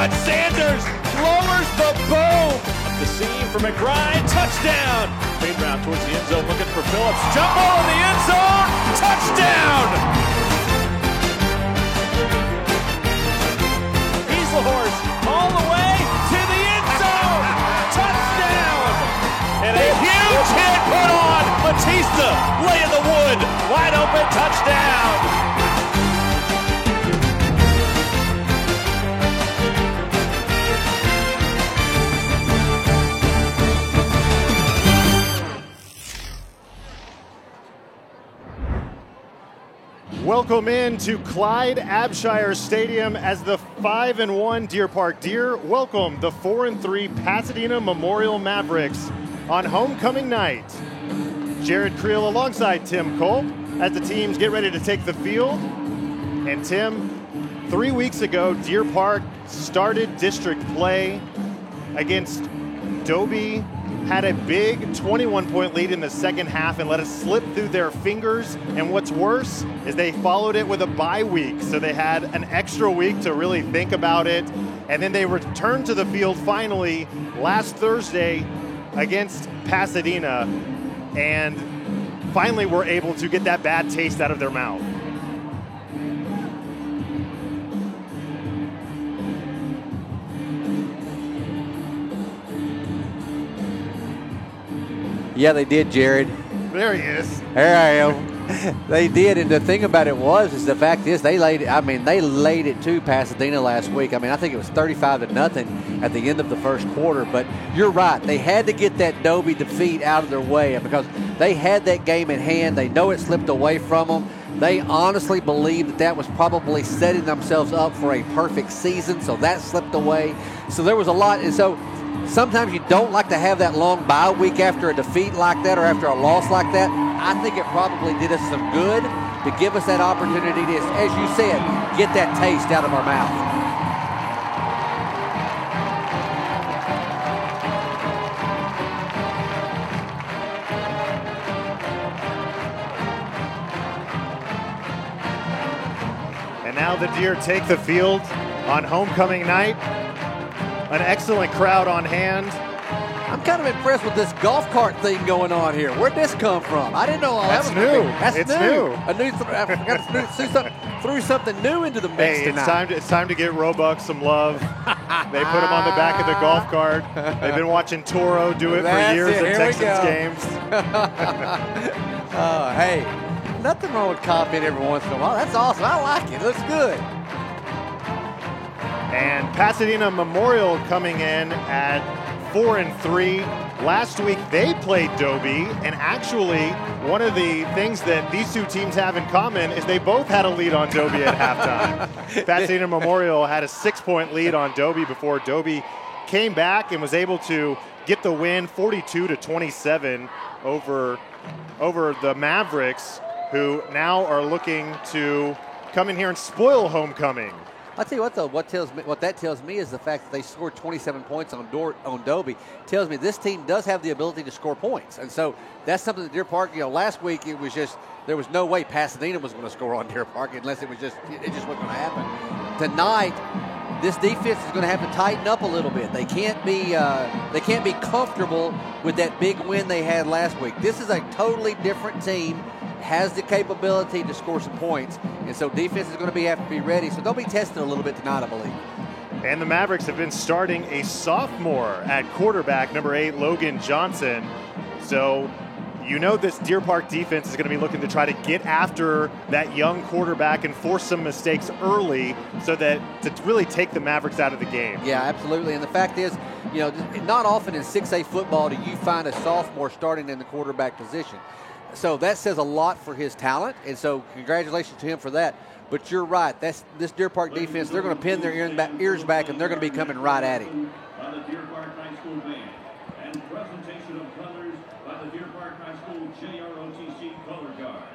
and Sanders lowers the boom. Up the seam for McBride, touchdown. Fade route towards the end zone, looking for Phillips. Jump ball in the end zone, touchdown. Horse all the way to the end zone. Touchdown. And a huge hit put on. Batista laying the wood. Wide open touchdown. Welcome in to Clyde Abshire Stadium as the 5-1 Deer Park Deer welcome the 4-3 Pasadena Memorial Mavericks on homecoming night. Jared Creel alongside Tim Culp as the teams get ready to take the field. And Tim, 3 weeks ago, Deer Park started district play against Dobie, had a big 21-point lead in the second half and let it slip through their fingers. And what's worse is they followed it with a bye week. So they had an extra week to really think about it. And then they returned to the field finally last Thursday against Pasadena and finally were able to get that bad taste out of their mouth. Yeah, they did, Jared. There he is. There I am. They did, and the thing about it is the fact is they laid it to Pasadena last week. I think it was 35-0 at the end of the first quarter, but you're right. They had to get that Dobie defeat out of their way because they had that game in hand. They know it slipped away from them. They honestly believe that was probably setting themselves up for a perfect season, so that slipped away. So there was a lot, and so sometimes you don't like to have that long bye week after a defeat like that or after a loss like that. I think it probably did us some good to give us that opportunity to, as you said, get that taste out of our mouth. And now the Deer take the field on homecoming night. An excellent crowd on hand. I'm kind of impressed with this golf cart thing going on here. Where'd this come from? I didn't know all That's that was new. That's It's new. new. I forgot to threw something new into the mix Hey, tonight. it's time to get Roebuck some love. They put him on the back of the golf cart. They've been watching Toro do it for years at Texans games. Hey, nothing wrong with coffee every once in a while. That's awesome. I like it. It looks good. And Pasadena Memorial coming in at 4-3. Last week they played Dobie, and actually one of the things that these two teams have in common is they both had a lead on Dobie at halftime. Pasadena Memorial had a 6-point lead on Dobie before Dobie came back and was able to get the win 42-27 over the Mavericks, who now are looking to come in here and spoil homecoming. I'll tell you what, though, what that tells me is the fact that they scored 27 points on Dobie tells me this team does have the ability to score points. And so that's something that Deer Park, last week it was just, there was no way Pasadena was going to score on Deer Park unless it just wasn't going to happen. Tonight, this defense is going to have to tighten up a little bit. They can't be comfortable with that big win they had last week. This is a totally different team. Has the capability to score some points, and so defense is going to have to be ready. So they'll be tested a little bit tonight, I believe. And the Mavericks have been starting a sophomore at quarterback, number 8, Logan Johnson. So this Deer Park defense is going to be looking to try to get after that young quarterback and force some mistakes early so that to really take the Mavericks out of the game. Yeah, absolutely. And the fact is, not often in 6A football do you find a sophomore starting in the quarterback position. So that says a lot for his talent, and so congratulations to him for that. But you're right. This Deer Park defense, they're going to pin their ears back, and they're going to be coming right at him. By the Deer Park High School Band and presentation of colors by the Deer Park High School JROTC Color Guard.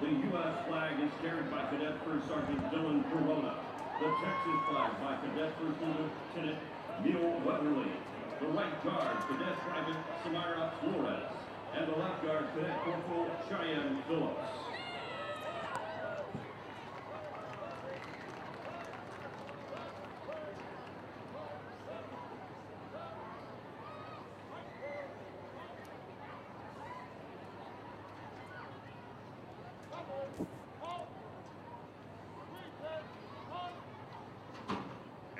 The U.S. flag is carried by Cadet First Sergeant Dylan Corona. The Texas flag by Cadet First Lieutenant Neil Weatherly. The right guard, Cadet Private Samara Flores. And the left guard, Cadet Corporal Cheyenne Phillips.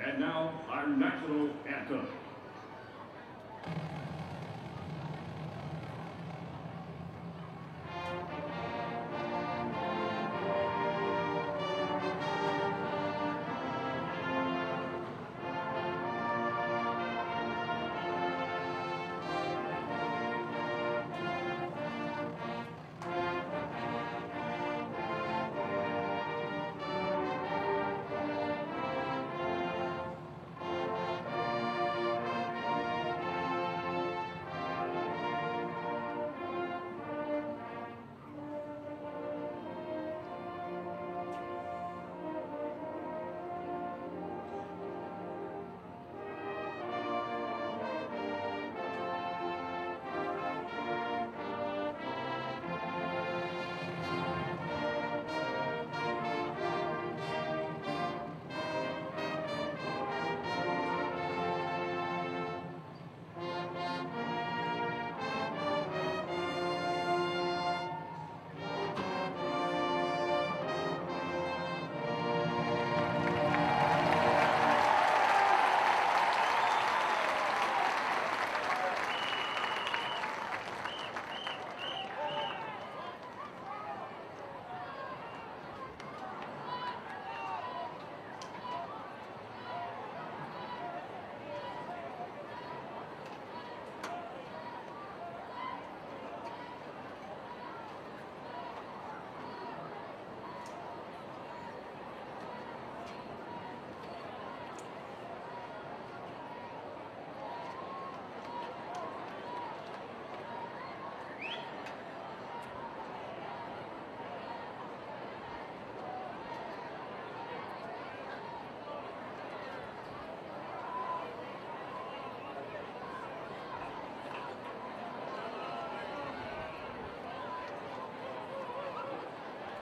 And now our national anthem.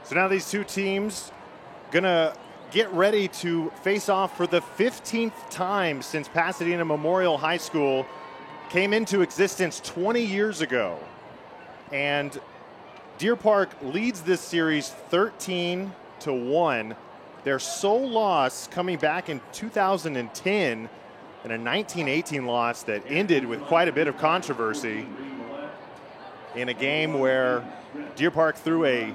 So now these two teams gonna get ready to face off for the 15th time since Pasadena Memorial High School came into existence 20 years ago. And Deer Park leads this series 13-1. Their sole loss coming back in 2010 in a 1918 loss that ended with quite a bit of controversy in a game where Deer Park threw a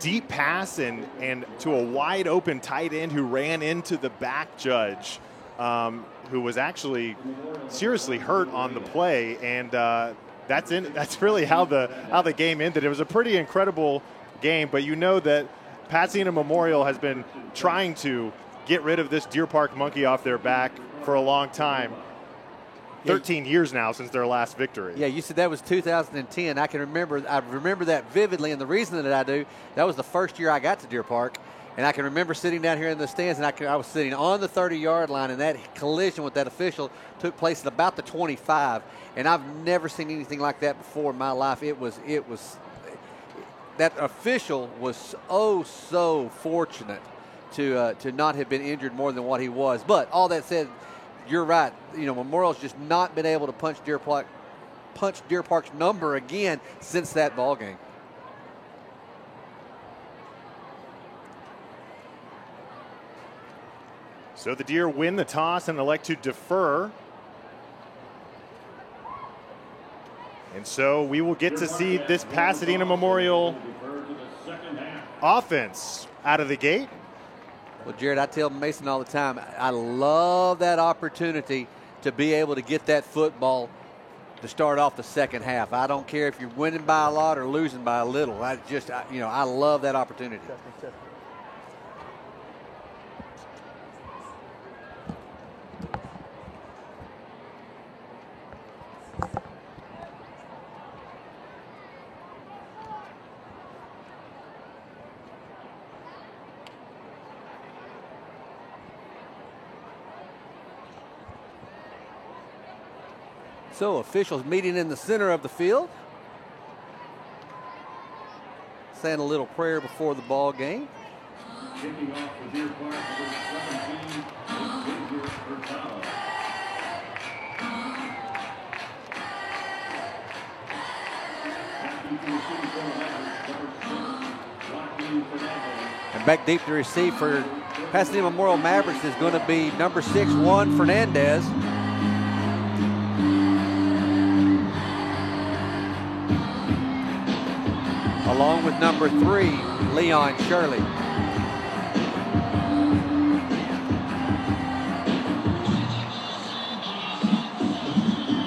deep pass and to a wide open tight end who ran into the back judge, who was actually seriously hurt on the play, and that's really how the game ended. It was a pretty incredible game, but you know that Pasadena Memorial has been trying to get rid of this Deer Park monkey off their back for a long time. 13 years now since their last victory. Yeah, you said that was 2010. I remember that vividly, and the reason that I do, that was the first year I got to Deer Park, and I can remember sitting down here in the stands, and I was sitting on the 30-yard line, and that collision with that official took place at about the 25, and I've never seen anything like that before in my life. It was that official was so fortunate to not have been injured more than what he was. But all that said, you're right. You know, Memorial's just not been able to punch Deer Park's number again since that ball game. So the Deer win the toss and elect to defer. And so we will get to see this Pasadena Memorial offense out of the gate. Well, Jared, I tell Mason all the time, I love that opportunity to be able to get that football to start off the second half. I don't care if you're winning by a lot or losing by a little. I love that opportunity. So officials meeting in the center of the field, saying a little prayer before the ball game. Kicking off for Deer Park, number 17, Xavier Hurtado. Captain And back deep to receive for Pasadena Memorial Mavericks is going to be number 6, Juan Fernandez. Along with number 3, Leon Shirley.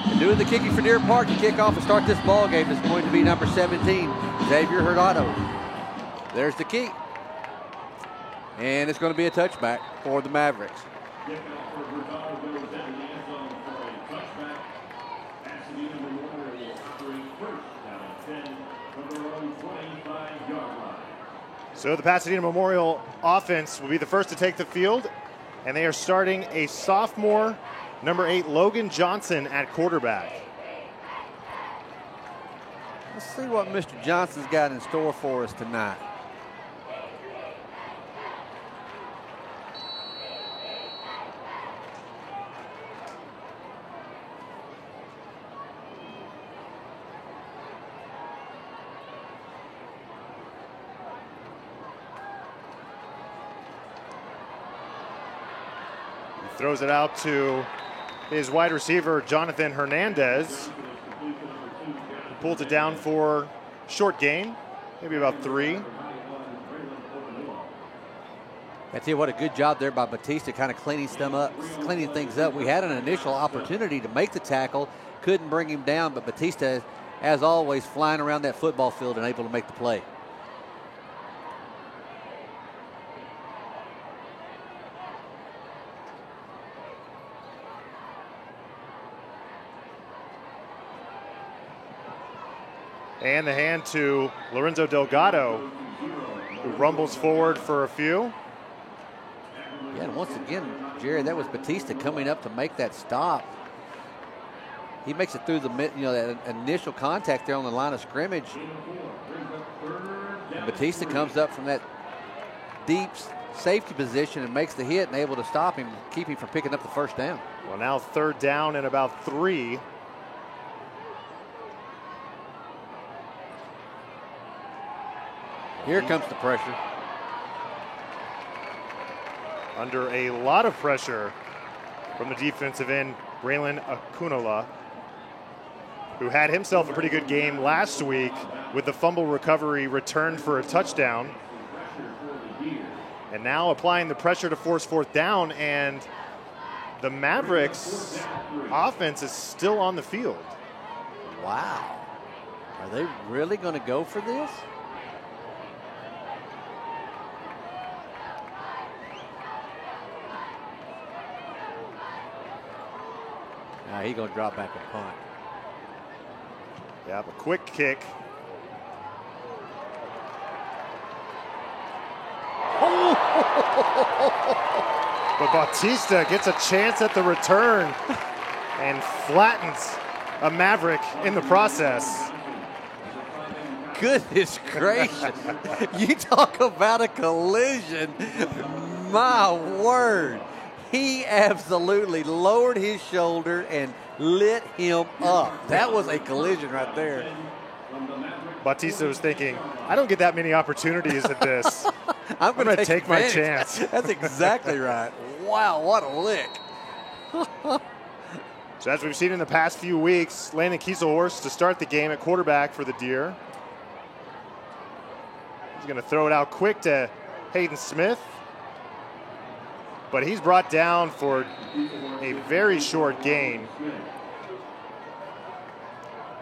And doing the kicking for Deer Park to kick off and start this ball game is going to be number 17, Xavier Hurtado. There's the kick. And it's going to be a touchback for the Mavericks. So the Pasadena Memorial offense will be the first to take the field, and they are starting a sophomore, number 8, Logan Johnson at quarterback. Let's see what Mr. Johnson's got in store for us tonight. Throws it out to his wide receiver, Jonathan Hernandez. He pulls it down for short gain, maybe about 3. I tell you what, a good job there by Batista, kind of cleaning things up. We had an initial opportunity to make the tackle, couldn't bring him down, but Batista, as always, flying around that football field and able to make the play. And the hand to Lorenzo Delgado, who rumbles forward for a few. Yeah, and once again, Jerry, that was Batista coming up to make that stop. He makes it through that initial contact there on the line of scrimmage. And Batista comes up from that deep safety position and makes the hit and able to stop him, keep him from picking up the first down. Well, now 3rd down and about 3. Here comes the pressure. Under a lot of pressure from the defensive end, Braylon Akunola, who had himself a pretty good game last week with the fumble recovery returned for a touchdown. And now applying the pressure to force 4th down, and the Mavericks offense is still on the field. Wow. Are they really going to go for this? He's going to drop back and punt. Yeah, a quick kick. But Bautista gets a chance at the return and flattens a Maverick in the process. Goodness gracious. You talk about a collision. My word. He absolutely lowered his shoulder and lit him up. That was a collision right there. Bautista was thinking, I don't get that many opportunities at this. I'm going to take my chance. That's exactly right. Wow, what a lick. So as we've seen in the past few weeks, Landon Kieselhorst to start the game at quarterback for the Deer. He's going to throw it out quick to Hayden Smith. But he's brought down for a very short gain.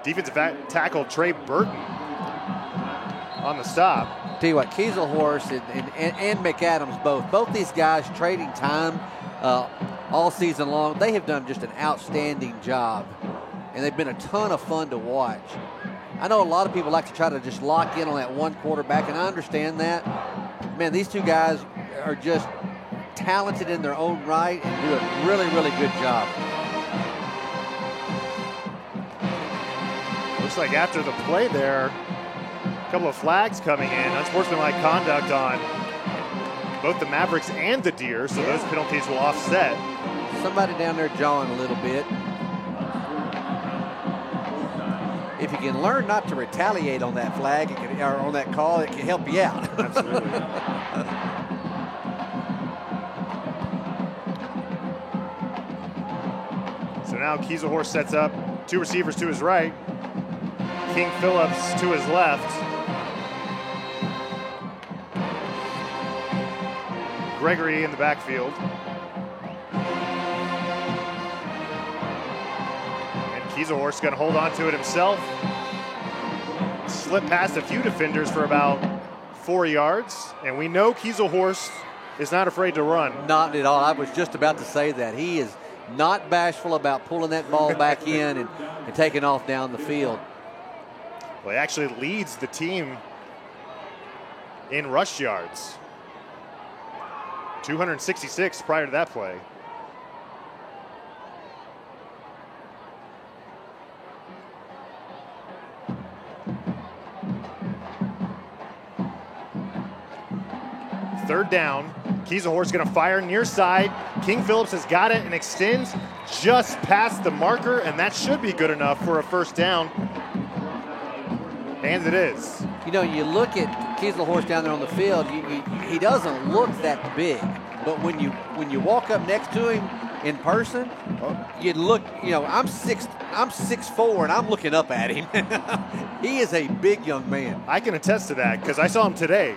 Defensive tackle Trey Burton on the stop. Tell you what, Kieselhorst and McAdams both these guys trading time all season long. They have done just an outstanding job, and they've been a ton of fun to watch. I know a lot of people like to try to just lock in on that one quarterback, and I understand that. Man, these two guys are just talented in their own right and do a really, really good job. Looks like after the play there, a couple of flags coming in, unsportsmanlike conduct on both the Mavericks and the Deer, so those penalties will offset. Somebody down there jawing a little bit. if you can learn not to retaliate on that flag, or on that call, it can help you out. Absolutely. So now Kieselhorst sets up 2 receivers to his right, King Phillips to his left. Gregory in the backfield. And Kieselhorst going to hold on to it himself. Slip past a few defenders for about 4 yards. And we know Kieselhorst is not afraid to run. Not at all. I was just about to say that. He is not bashful about pulling that ball back in and taking off down the field. Well, he actually leads the team in rush yards. 266 prior to that play. Third down. Kieselhorst going to fire near side. King Phillips has got it and extends just past the marker, and that should be good enough for a first down. And it is. You know, you look at Kieselhorst down there on the field, he doesn't look that big. But when you walk up next to him in person, you look, you know, I'm 6'4", and I'm looking up at him. He is a big young man. I can attest to that because I saw him today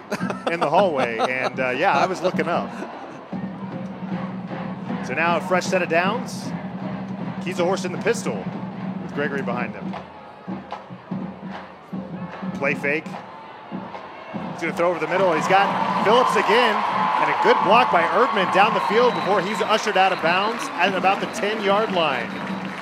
in the hallway, and yeah, I was looking up. So now a fresh set of downs. Kieselhorst in the pistol with Gregory behind him. Play fake. He's going to throw over the middle. He's got Phillips again, and a good block by Erdman down the field before he's ushered out of bounds at about the 10-yard line.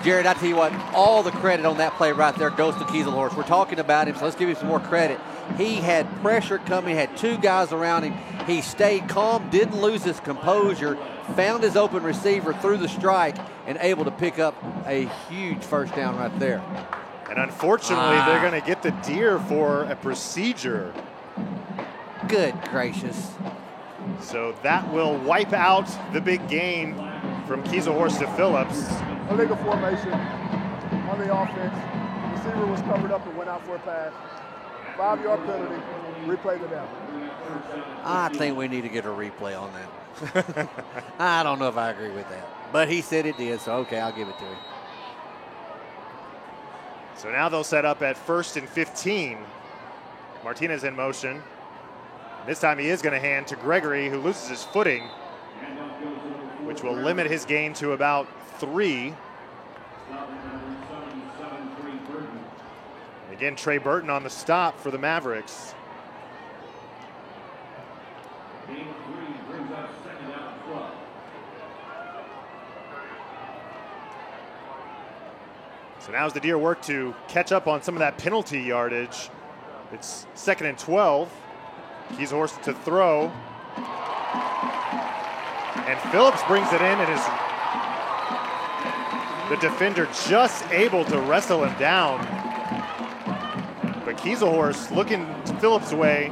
Jared, I tell you what, all the credit on that play right there goes to Kieselhorst. We're talking about him, so let's give him some more credit. He had pressure coming, had 2 guys around him. He stayed calm, didn't lose his composure, found his open receiver through the strike, and able to pick up a huge first down right there. And unfortunately, they're going to get the deer for a procedure. Good gracious. So that will wipe out the big gain from Kieselhorst to Phillips. Illegal formation on the offense. Receiver was covered up and went out for a pass. 5-yard penalty. Replay the down. I think we need to get a replay on that. I don't know if I agree with that. But he said it did, so okay, I'll give it to him. So now they'll set up at 1st and 15. Martinez in motion. This time he is going to hand to Gregory, who loses his footing, which will limit his gain to about 3. Again, Trey Burton on the stop for the Mavericks. So now's the Deer work to catch up on some of that penalty yardage. It's 2nd and 12. Kieselhorst to throw. And Phillips brings it in, and is the defender just able to wrestle him down. But Kieselhorst looking Phillips' way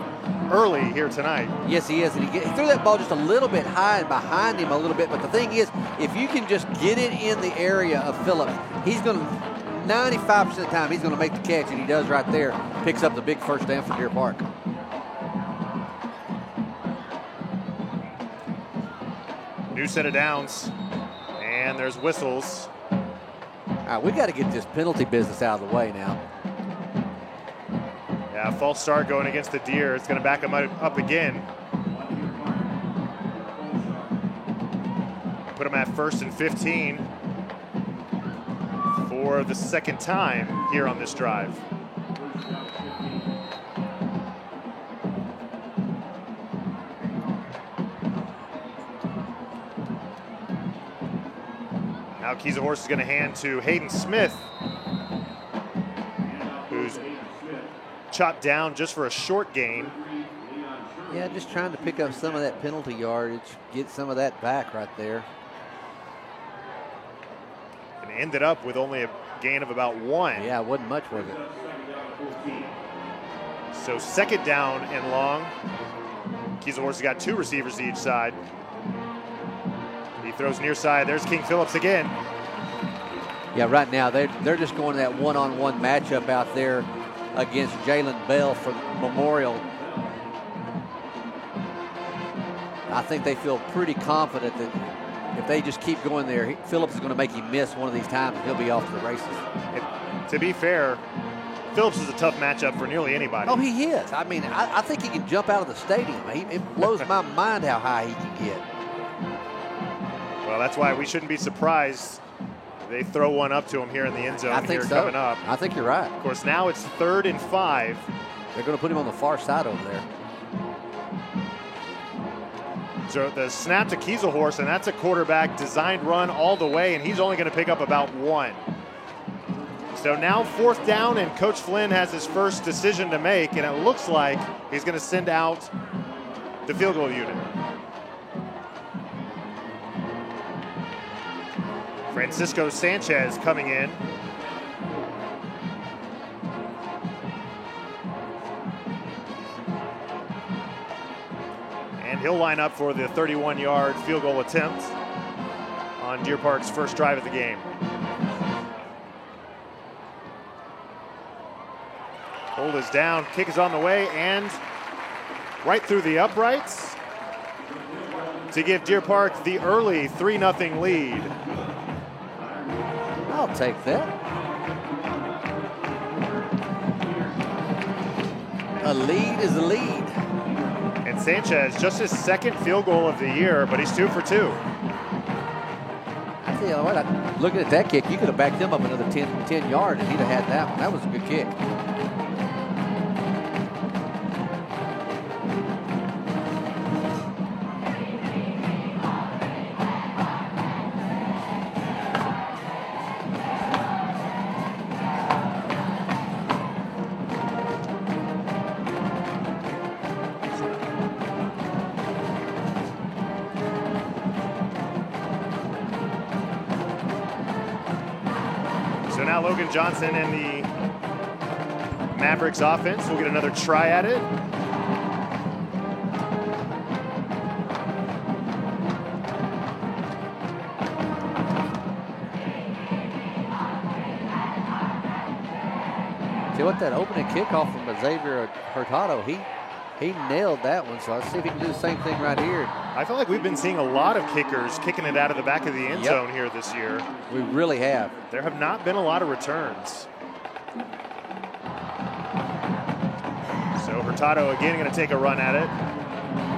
early here tonight. Yes, he is. And he threw that ball just a little bit high and behind him a little bit. But the thing is, if you can just get it in the area of Phillips, he's going to, 95% of the time, he's going to make the catch, and he does right there. Picks up the big first down for Deer Park. New set of downs, and there's whistles. All right, we got to get this penalty business out of the way now. Yeah, false start going against the Deer. It's going to back them up again. Put them at 1st and 15 for the 2nd time here on this drive. Now Kieselhorst is going to hand to Hayden Smith, who's chopped down just for a short gain. Yeah, just trying to pick up some of that penalty yardage, get some of that back right there. And ended up with only a gain of about 1. Yeah, it wasn't much, was it? So 2nd down and long. Kieselhorst has got 2 receivers to each side. He throws near side. There's King Phillips again. Yeah, right now they're just going to that one-on-one matchup out there against Jalen Bell for Memorial. I think they feel pretty confident that if they just keep going there, Phillips is going to make him miss one of these times and he'll be off to the races. To be fair, Phillips is a tough matchup for nearly anybody. Oh, he is. I mean, I think he can jump out of the stadium. It blows my mind how high he can get. Well, that's why we shouldn't be surprised they throw one up to him here in the end zone. I think here so. Coming up. I think you're right. Of course, now it's 3rd and 5. They're going to put him on the far side over there. So the snap to Kieselhorst, and that's a quarterback designed run all the way, and he's only going to pick up about 1. So now 4th down, and Coach Flynn has his first decision to make, and it looks like he's going to send out the field goal unit. Francisco Sanchez coming in. And he'll line up for the 31-yard field goal attempt on Deer Park's first drive of the game. Hold is down, kick is on the way, and right through the uprights to give Deer Park the early 3-0 lead. I'll take that. A lead is a lead. And Sanchez, just his 2nd field goal of the year, but he's 2 for 2. I tell you what, looking at that kick, you could have backed him up another 10 yards and he'd have had that one. That was a good kick. So now Logan Johnson and the Mavericks offense will get another try at it. See what, that opening kickoff from Xavier Hurtado, he nailed that one. So let's see if he can do the same thing right here. I feel like we've been seeing a lot of kickers kicking it out of the back of the end zone here this year. We really have. There have not been a lot of returns. So Hurtado again going to take a run at it.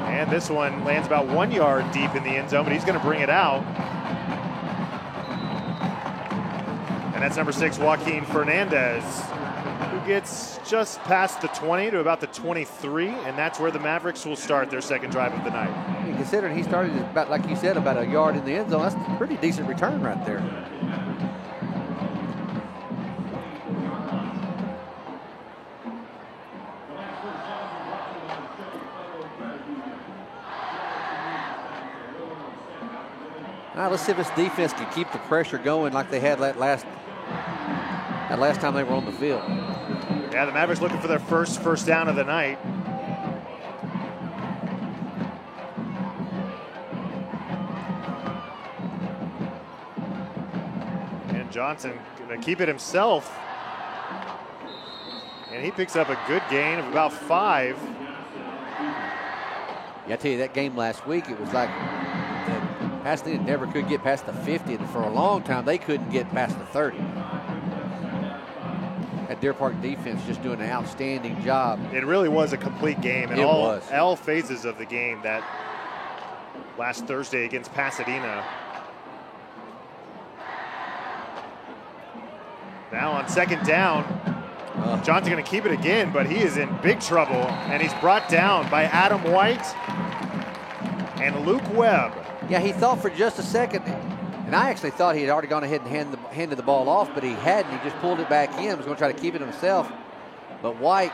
And this one lands about 1 yard deep in the end zone, but he's going to bring it out. And that's number 6, Joaquin Fernandez, who gets just past the 20 to about the 23, and that's where the Mavericks will start their second drive of the night. And considering he started about, like you said, about a yard in the end zone, that's a pretty decent return right there. All right, let's see if this defense can keep the pressure going like they had that last time they were on the field. Yeah, the Mavericks looking for their first down of the night. And Johnson going to keep it himself. And he picks up a good gain of about 5. Yeah, I tell you, that game last week, it was like Pasadena never could get past the 50, and for a long time they couldn't get past the 30. That Deer Park defense just doing an outstanding job. It really was a complete game in It all was. phases of the game that last Thursday against Pasadena. Now on second down, John's going to keep it again, but he is in big trouble, and he's brought down by Adam White and Luke Webb. Yeah, he thought for just a second, and I actually thought he had already gone ahead and handed the ball off, but he hadn't. He just pulled it back in, was going to try to keep it himself. But White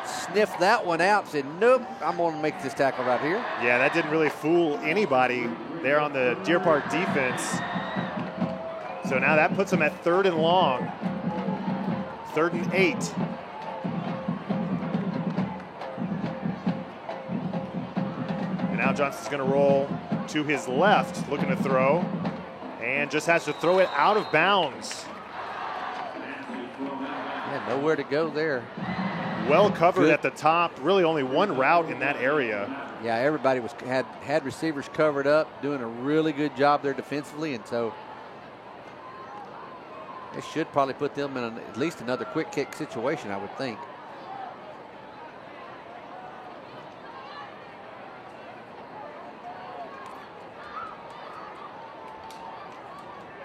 sniffed that one out and said, nope, I'm going to make this tackle right here. Yeah, that didn't really fool anybody there on the Deer Park defense. So now that puts them at 3rd and long. 3rd and 8. And now Johnson's going to roll to his left, looking to throw. and just has to throw it out of bounds. Yeah, nowhere to go there. Well covered Good. at the top. Really only one route in that area. Yeah, everybody had receivers covered up, doing a really good job there defensively, and so it should probably put them in at least another quick kick situation, I would think.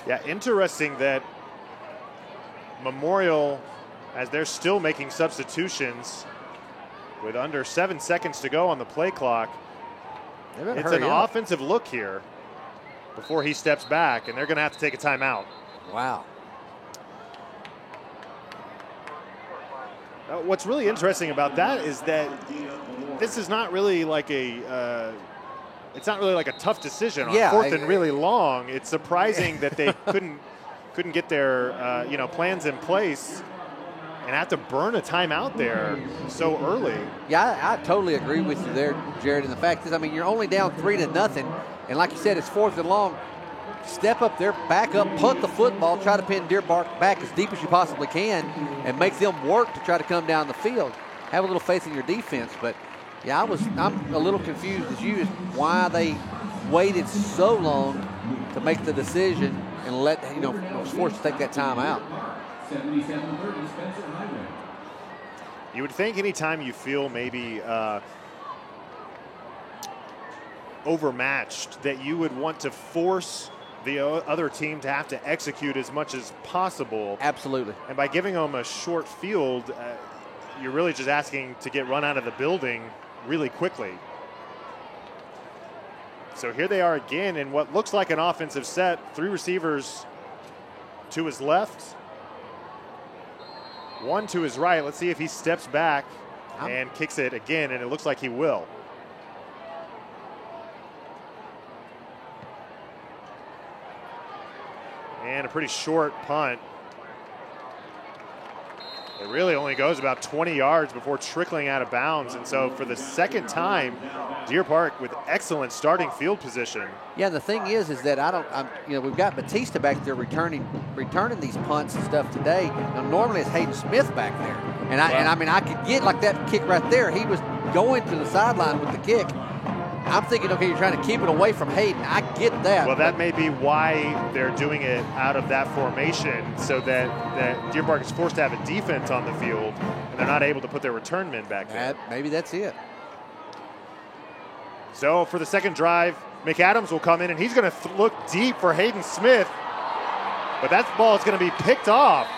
Yeah, interesting that Memorial, as they're still making substitutions with under 7 seconds to go on the play clock, it's an offensive look here before he steps back, and they're going to have to take a timeout. Wow. What's really interesting about that is that this is not really like it's not really like a tough decision on fourth and really long. It's surprising that they couldn't get their plans in place and have to burn a timeout there so early. Yeah, I totally agree with you there, Jared. And the fact is, I mean, you're only down 3-0, and like you said, it's fourth and long. Step up there, back up, punt the football, try to pin Deer Park back as deep as you possibly can, and make them work to try to come down the field. Have a little faith in your defense, but yeah, I'm a little confused as you as why they waited so long to make the decision and was forced to take that time out. 77-30, Spencer Highway. You would think anytime you feel maybe overmatched that you would want to force the other team to have to execute as much as possible. Absolutely. And by giving them a short field, you're really just asking to get run out of the building really quickly. So here they are again in what looks like an offensive set. 3 receivers to his left, 1 to his right. Let's see if he steps back and kicks it again, and it looks like he will. And a pretty short punt. It really only goes about 20 yards before trickling out of bounds. And so for the second time, Deer Park with excellent starting field position. Yeah, the thing is that we've got Batista back there returning these punts and stuff today. Now, normally it's Hayden Smith back there. And I could get like that kick right there. He was going to the sideline with the kick. I'm thinking, okay, you're trying to keep it away from Hayden. I get that. Well, that may be why they're doing it out of that formation, so that Deer Park is forced to have a defense on the field, and they're not able to put their return men back there. Maybe that's it. So for the second drive, McAdams will come in, and he's going to look deep for Hayden Smith, but that ball is going to be picked off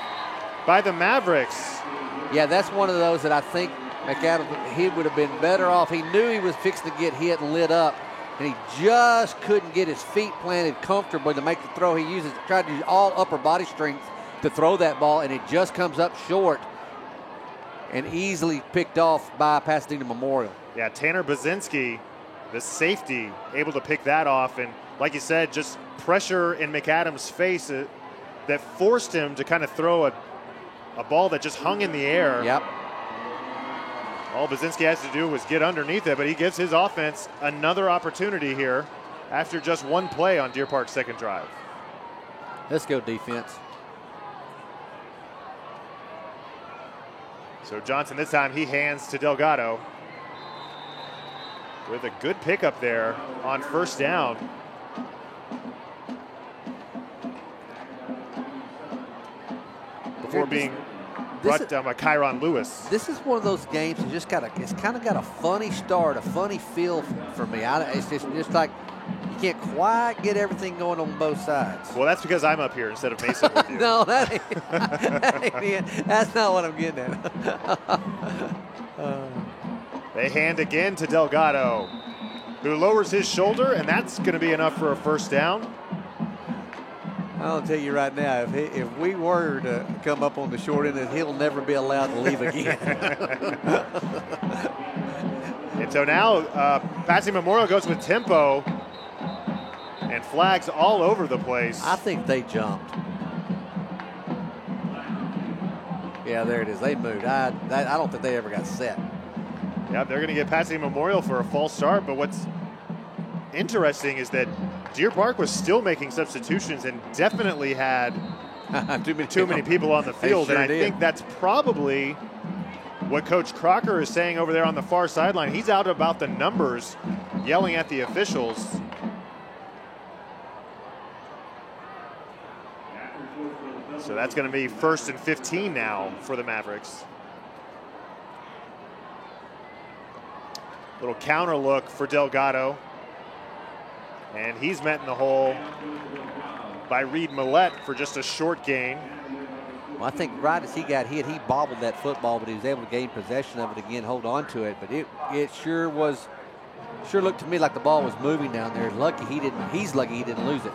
by the Mavericks. Yeah, that's one of those that I think McAdams, he would have been better off. He knew he was fixing to get hit and lit up, and he just couldn't get his feet planted comfortably to make the throw. He tried to use all upper body strength to throw that ball, and it just comes up short and easily picked off by Pasadena Memorial. Yeah, Tanner Bazinski, the safety, able to pick that off, and like you said, just pressure in McAdams' face that forced him to kind of throw a ball that just hung in the air. Yep. All Bazinski has to do was get underneath it, but he gives his offense another opportunity here after just one play on Deer Park's second drive. Let's go defense. So Johnson this time, he hands to Delgado with a good pickup there on first down. Before being brought down by Kyron Lewis. This is one of those games that it's kind of got a funny start, a funny feel for me. It's just like you can't quite get everything going on both sides. Well, that's because I'm up here instead of Mason with you. No, that ain't it. That's not what I'm getting at. They hand again to Delgado, who lowers his shoulder, and that's going to be enough for a first down. I'll tell you right now, if we were to come up on the short end, he'll never be allowed to leave again. And so now Pasadena Memorial goes with tempo and flags all over the place. I think they jumped. Yeah, there it is. They moved. I don't think they ever got set. Yeah, they're going to get Pasadena Memorial for a false start, but what's interesting is that Deer Park was still making substitutions and definitely had too many people on the field. Sure and I did. think that's probably what Coach Crocker is saying over there on the far sideline. He's out about the numbers, yelling at the officials. So that's going to be 1st and 15 now for the Mavericks. Little counter look for Delgado. And he's met in the hole by Reed Millette for just a short gain. Well, I think right as he got hit, he bobbled that football, but he was able to gain possession of it again, hold on to it. But it sure looked to me like the ball was moving down there. He's lucky he didn't lose it.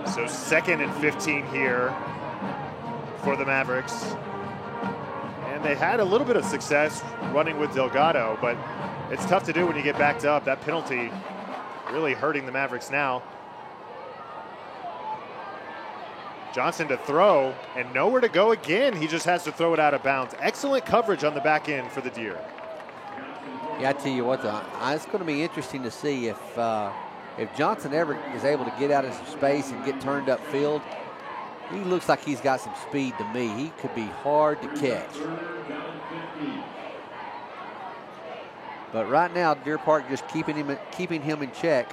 So 2nd and 15 here for the Mavericks. And they had a little bit of success running with Delgado, but it's tough to do when you get backed up. That penalty really hurting the Mavericks now. Johnson to throw, and nowhere to go again. He just has to throw it out of bounds. Excellent coverage on the back end for the Deer. Yeah, I tell you what, it's going to be interesting to see if Johnson ever is able to get out of some space and get turned upfield. He looks like he's got some speed to me. He could be hard to catch. But right now, Deer Park just keeping him in check.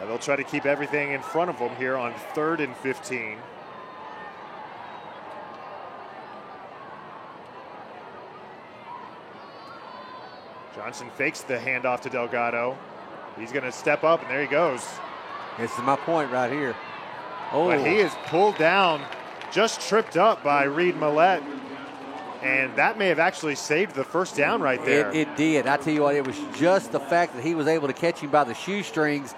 They'll try to keep everything in front of them here on 3rd and 15. Johnson fakes the handoff to Delgado. He's going to step up, and there he goes. This is my point right here. Oh, But he is pulled down, just tripped up by Reed Millette. And that may have actually saved the first down right there. It did. I tell you what, it was just the fact that he was able to catch him by the shoestrings,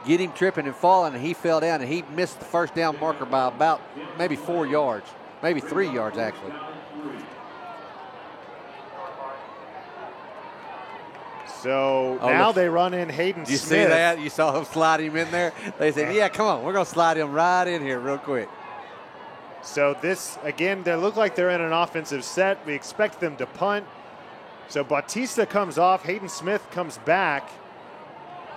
get him tripping and falling, and he fell down, and he missed the first down marker by about maybe 4 yards, maybe 3 yards actually. So now they run in Hayden Did you Smith. see that? You saw him slide him in there? They said, yeah, come on, we're going to slide him right in here real quick. So this, again, they look like they're in an offensive set. We expect them to punt. So Bautista comes off, Hayden Smith comes back.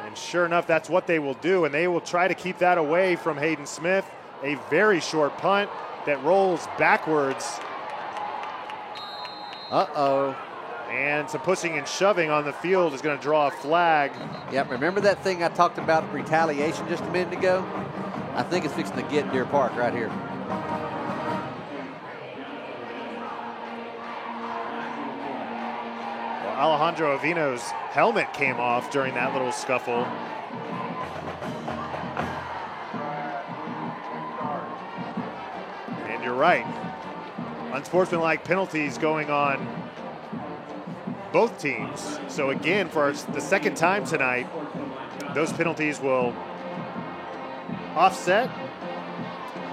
And sure enough, that's what they will do. And they will try to keep that away from Hayden Smith. A very short punt that rolls backwards. Uh-oh. And some pushing and shoving on the field is going to draw a flag. Yep, remember that thing I talked about, retaliation, just a minute ago? I think it's fixing to get Deer Park right here. Well, Alejandro Avino's helmet came off during that little scuffle. And you're right. Unsportsmanlike penalties going on both teams. So again, for the second time tonight, those penalties will offset.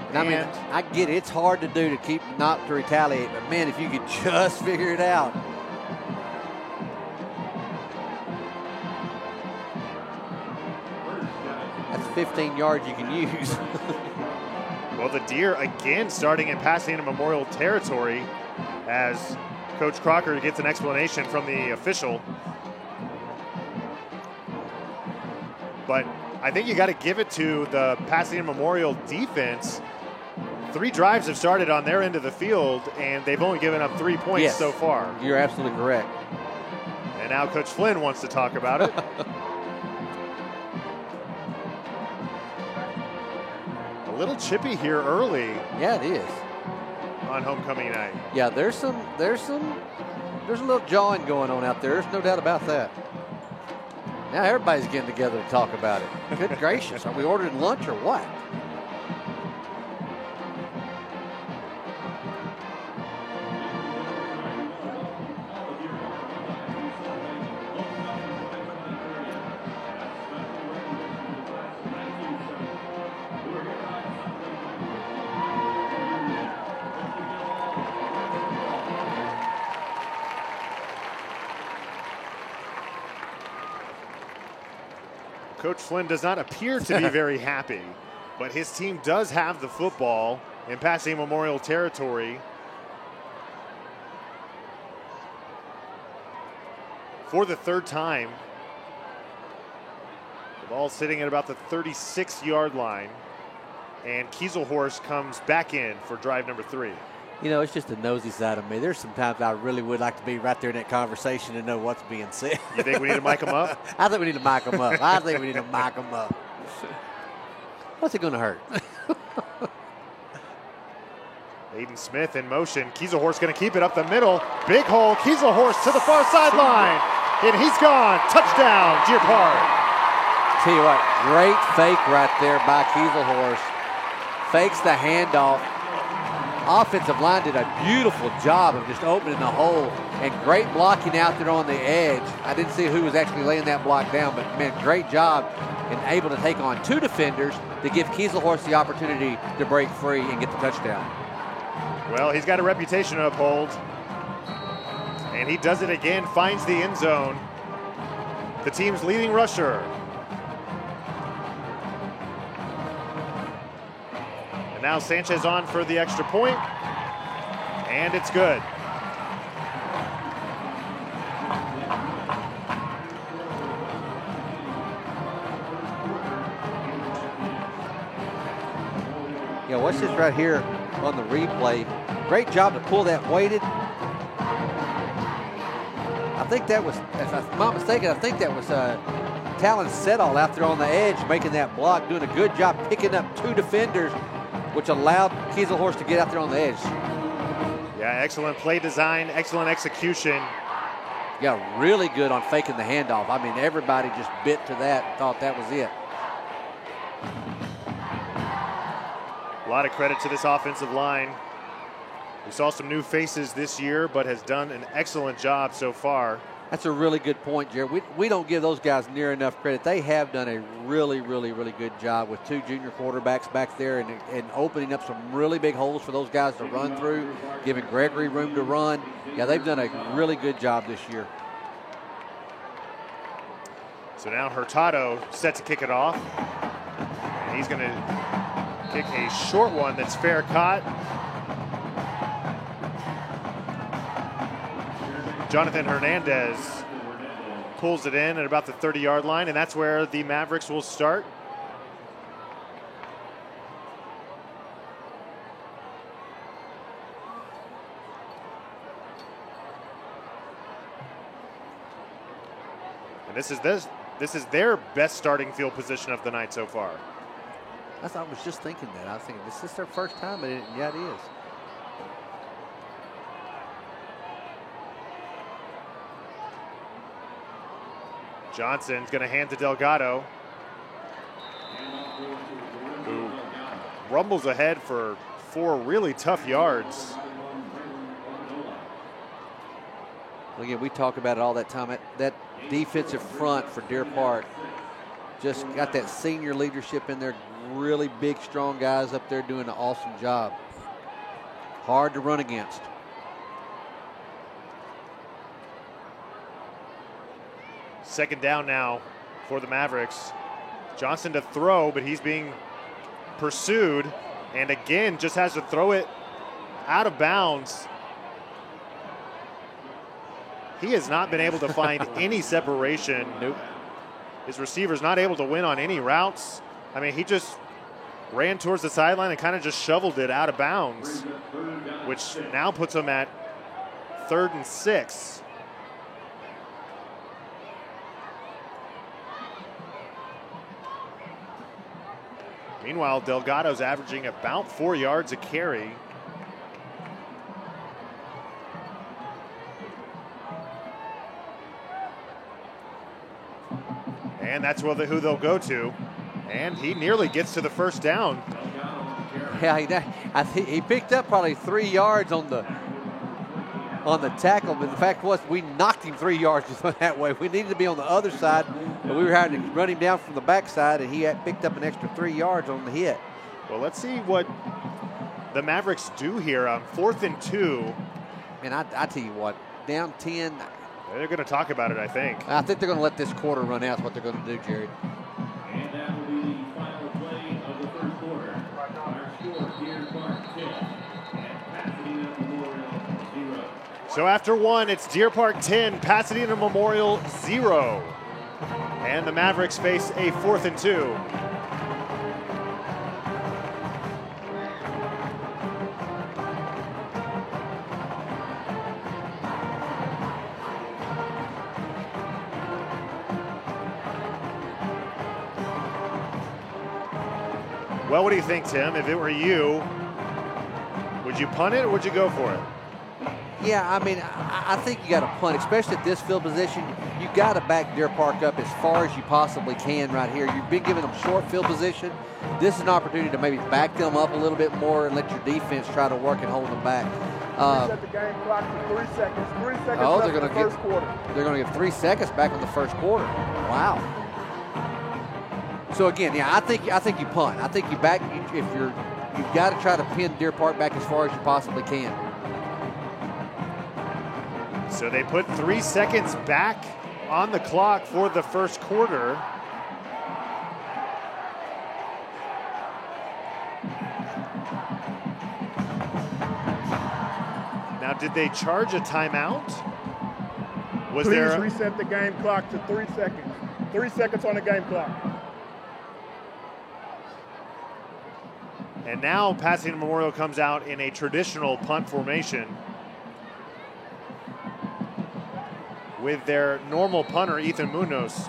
And I mean, I get it. It's hard to do to keep not to retaliate, but man, if you could just figure it out. That's 15 yards you can use. Well, the Deer again starting in Pasadena Memorial territory as Coach Crocker gets an explanation from the official. But I think you got to give it to the Pasadena Memorial defense. 3 drives have started on their end of the field, and they've only given up 3 points so far. You're absolutely correct. And now Coach Flynn wants to talk about it. A little chippy here early. Yeah, it is. On homecoming night. Yeah, there's a little jawing going on out there. There's no doubt about that. Now everybody's getting together to talk about it. Good gracious, are we ordering lunch or what? Coach Flynn does not appear to be very happy. But his team does have the football in Pasadena Memorial territory. For the third time. The ball sitting at about the 36-yard line. And Kieselhorst comes back in for drive number 3. You know, it's just the nosy side of me. There's sometimes I really would like to be right there in that conversation and know what's being said. You think we need to mic him up? I think we need to mic him up. What's it going to hurt? Aiden Smith in motion. Kieselhorst going to keep it up the middle. Big hole. Kieselhorst to the far sideline. And he's gone. Touchdown, Deer Park. Tell you what, great fake right there by Kieselhorst. Fakes the handoff. Offensive line did a beautiful job of just opening the hole, and great blocking out there on the edge. I didn't see who was actually laying that block down, but man, great job and able to take on 2 defenders to give Kieselhorst the opportunity to break free and get the touchdown. Well, he's got a reputation to uphold, and he does it again, finds the end zone. The team's leading rusher. And now Sanchez on for the extra point, and it's good. Yeah, watch this right here on the replay. Great job to pull that weighted. I think that was, if I'm not mistaken, I think that was Talon Setall out there on the edge making that block, doing a good job picking up 2 defenders, which allowed Kieselhorst to get out there on the edge. Yeah, excellent play design, excellent execution. Yeah, really good on faking the handoff. I mean, everybody just bit to that, thought that was it. A lot of credit to this offensive line. We saw some new faces this year, but has done an excellent job so far. That's a really good point, Jared. We don't give those guys near enough credit. They have done a really, really, really good job with 2 junior quarterbacks back there and opening up some really big holes for those guys to run through, giving Gregory room to run. Yeah, they've done a really good job this year. So now Hurtado set to kick it off. And he's going to kick a short one that's fair caught. Jonathan Hernandez pulls it in at about the 30-yard line, and that's where the Mavericks will start. And this is their best starting field position of the night so far. I was just thinking that. I was thinking, this is their first time, and yeah, it is. Johnson's going to hand to Delgado, who rumbles ahead for 4 really tough yards. Again, we talk about it all that time. That defensive front for Deer Park just got that senior leadership in there. Really big, strong guys up there doing an awesome job. Hard to run against. Second down now for the Mavericks. Johnson to throw, but he's being pursued, and again just has to throw it out of bounds. He has not been able to find any separation. Nope. His receiver's not able to win on any routes. I mean, he just ran towards the sideline and kind of just shoveled it out of bounds, which now puts him at 3rd and 6. Meanwhile, Delgado's averaging about 4 yards a carry. And that's who they'll go to. And he nearly gets to the first down. Yeah, I think he picked up probably 3 yards on the tackle, but the fact was we knocked him 3 yards that way. We needed to be on the other side, but we were having to run him down from the backside, and he had picked up an extra 3 yards on the hit. Well, let's see what the Mavericks do here on 4th and 2. And I tell you what, down 10. They're going to talk about it, I think. I think they're going to let this quarter run out. Is what they're going to do, Jared. And that will be the final play of the first quarter. score, Deer Park 10 and Pasadena Memorial 0. So after one, it's Deer Park 10, Pasadena Memorial 0. And the Mavericks face a 4th and 2. Well, what do you think, Tim? If it were you, would you punt it or would you go for it? Yeah, I mean, I think you got to punt, especially at this field position. You got to back Deer Park up as far as you possibly can right here. You've been giving them short field position. This is an opportunity to maybe back them up a little bit more and let your defense try to work and hold them back. Set the game clock for 3 seconds. 3 seconds left in the first quarter. They're going to give 3 seconds back in the first quarter. Wow. So again, yeah, I think you punt. I think you back if you've got to try to pin Deer Park back as far as you possibly can. So they put 3 seconds back on the clock for the first quarter. Now, did they charge a timeout? Please reset the game clock to 3 seconds. 3 seconds on the game clock. And now Pasadena Memorial comes out in a traditional punt formation with their normal punter, Ethan Munoz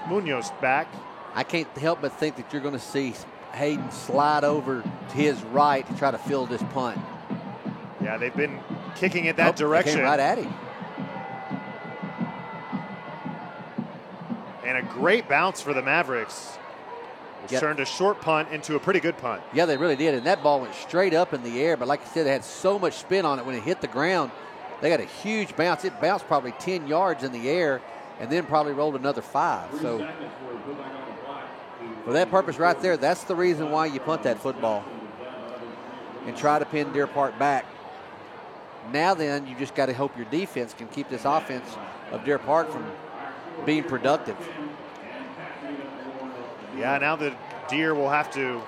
back. I can't help but think that you're going to see Hayden slide over to his right to try to field this punt. Yeah, they've been kicking it that direction. They came right at him. And a great bounce for the Mavericks. It's turned a short punt into a pretty good punt. Yeah, they really did. And that ball went straight up in the air. But like I said, they had so much spin on it when it hit the ground. They got a huge bounce. It bounced probably 10 yards in the air and then probably rolled another 5. So for that purpose right there, that's the reason why you punt that football and try to pin Deer Park back. Now then, you just got to hope your defense can keep this offense of Deer Park from being productive. Yeah, now the Deer will have to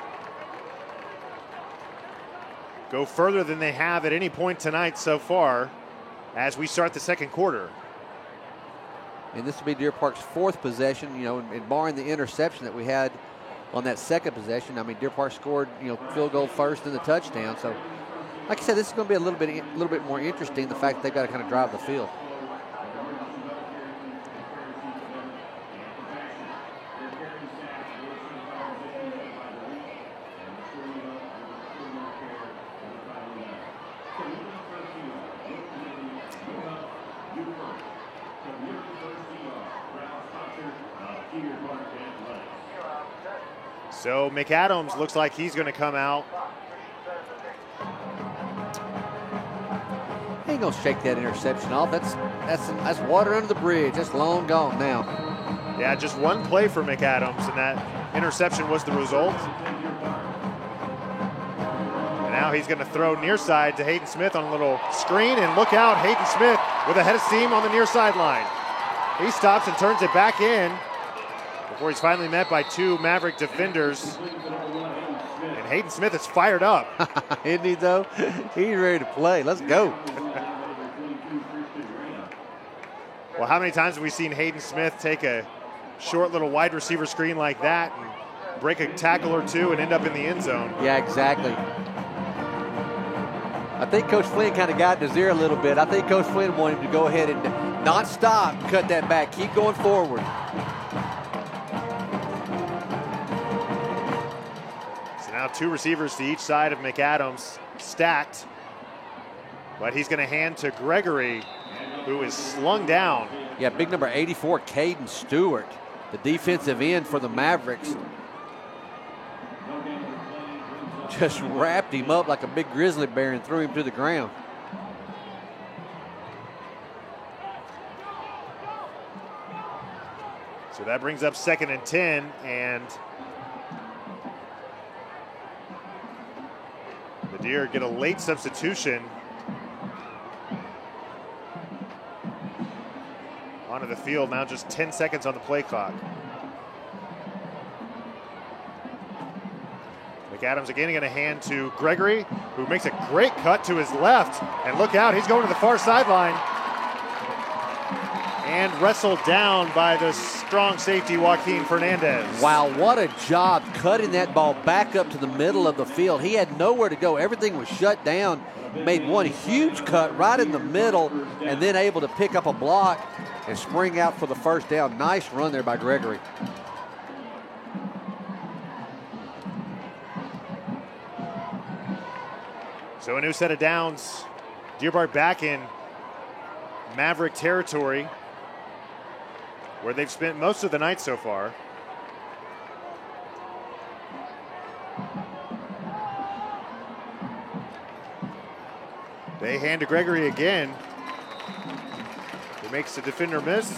go further than they have at any point tonight so far as we start the second quarter. And this will be Deer Park's 4th possession, and barring the interception that we had on that second possession. I mean, Deer Park scored, field goal first and the touchdown. So, like I said, this is going to be a little bit more interesting, the fact that they've got to kind of drive the field. So McAdams looks like he's going to come out. He ain't going to shake that interception off. That's water under the bridge. That's long gone now. Yeah, just one play for McAdams, and that interception was the result. And now he's going to throw near side to Hayden Smith on a little screen, and look out, Hayden Smith with a head of steam on the near sideline. He stops and turns it back in before he's finally met by 2 Maverick defenders. And Hayden Smith is fired up. Isn't he, though? He's ready to play. Let's go. Well, how many times have we seen Hayden Smith take a short little wide receiver screen like that and break a tackle or two and end up in the end zone? Yeah, exactly. I think Coach Flynn kind of got in his ear a little bit. I think Coach Flynn wanted him to go ahead and not stop, cut that back, keep going forward. So now 2 receivers to each side of McAdams, stacked. But he's going to hand to Gregory, who is slung down. Yeah, big number 84, Caden Stewart, the defensive end for the Mavericks. Just wrapped him up like a big grizzly bear and threw him to the ground. So that brings up 2nd and 10, and the Deer get a late substitution onto the field. Now just 10 seconds on the play clock. McAdams again going to hand to Gregory, who makes a great cut to his left. And look out, he's going to the far sideline. And wrestled down by the strong safety, Joaquin Fernandez. Wow, what a job cutting that ball back up to the middle of the field. He had nowhere to go. Everything was shut down. Made one huge cut right in the middle and then able to pick up a block and spring out for the first down. Nice run there by Gregory. So a new set of downs. Deer Park back in Maverick territory, where they've spent most of the night so far. They hand to Gregory again. He makes the defender miss.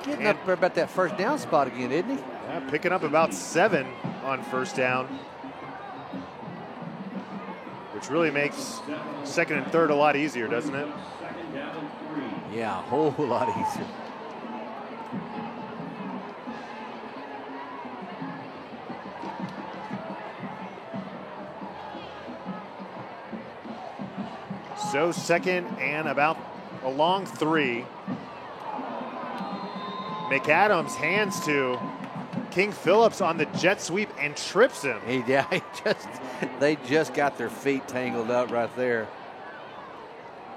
Getting up there about that first down spot again, isn't he? Yeah, picking up about 7 on first down, which really makes second and third a lot easier, doesn't it? Yeah, a whole lot easier. So second and about a long 3. McAdams hands to King Phillips on the jet sweep and trips him. They just got their feet tangled up right there.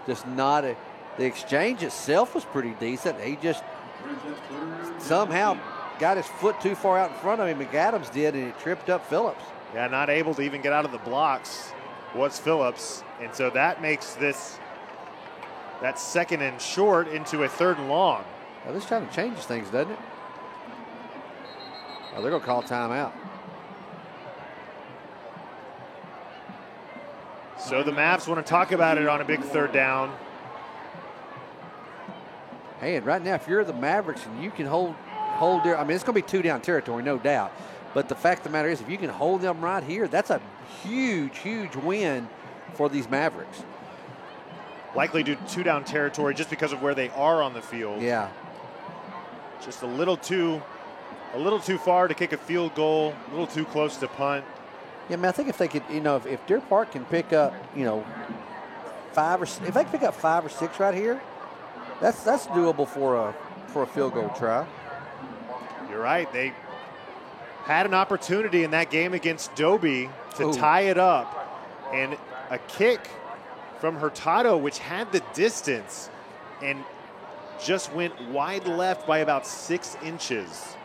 Just not a. The exchange itself was pretty decent. He just somehow got his foot too far out in front of him. McAdams did, and it tripped up Phillips. Yeah, not able to even get out of the blocks was Phillips. And so that makes that second and short into a third and long. Well, this kind of changes things, doesn't it? Oh, they're going to call timeout. So the Mavs want to talk about it on a big third down. Hey, and right now, if you're the Mavericks and you can hold their, I mean, it's going to be 2 down territory, no doubt. But the fact of the matter is, if you can hold them right here, that's a huge, huge win for these Mavericks. Likely to 2 down territory just because of where they are on the field. Yeah. Just a little too far to kick a field goal, a little too close to punt. Yeah, man, I think if they could, if Deer Park can pick up, 5 or if they can pick up 5 or 6 right here, that's doable for a field goal try. You're right. They had an opportunity in that game against Dobie to tie it up, and a kick from Hurtado, which had the distance and just went wide left by about 6 inches.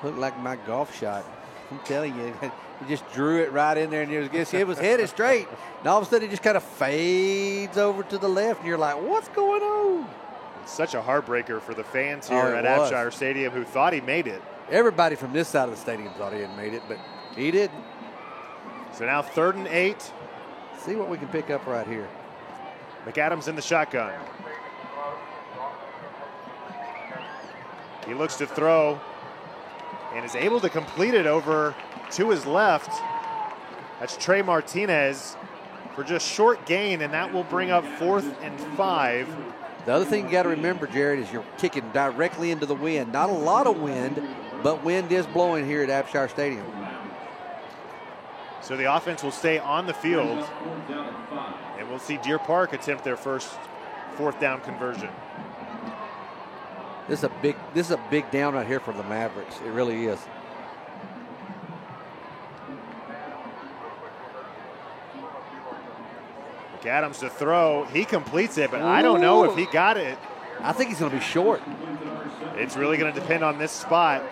Looked like my golf shot. I'm telling you, he just drew it right in there, and it was headed straight. And all of a sudden, it just kind of fades over to the left, and you're like, what's going on? It's such a heartbreaker for the fans here at Abshire Stadium who thought he made it. Everybody from this side of the stadium thought he had made it, but he didn't. So now 3rd and 8. See what we can pick up right here. McAdams in the shotgun. He looks to throw and is able to complete it over to his left. That's Trey Martinez for just short gain, and that will bring up 4th and 5. The other thing you got to remember, Jared, is you're kicking directly into the wind. Not a lot of wind, but wind is blowing here at Abshire Stadium. So the offense will stay on the field, and we'll see Deer Park attempt their first 4th down conversion. This is a big down right here for the Mavericks. It really is. McAdams to throw. He completes it, but I don't know if he got it. I think he's going to be short. It's really going to depend on this spot.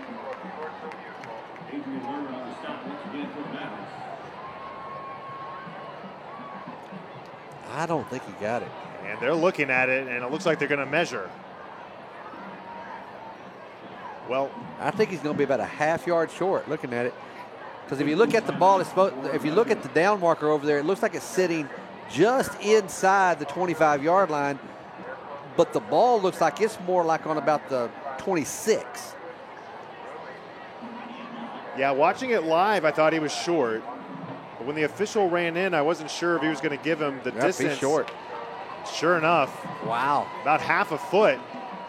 I don't think he got it. And they're looking at it, and it looks like they're going to measure. Well, I think he's going to be about a half yard short looking at it. Because if you look at the ball, if you look at the down marker over there, it looks like it's sitting just inside the 25-yard line. But the ball looks like it's more like on about the 26. Yeah, watching it live, I thought he was short. But when the official ran in, I wasn't sure if he was going to give him the distance. He's short. Sure enough. Wow. About half a foot.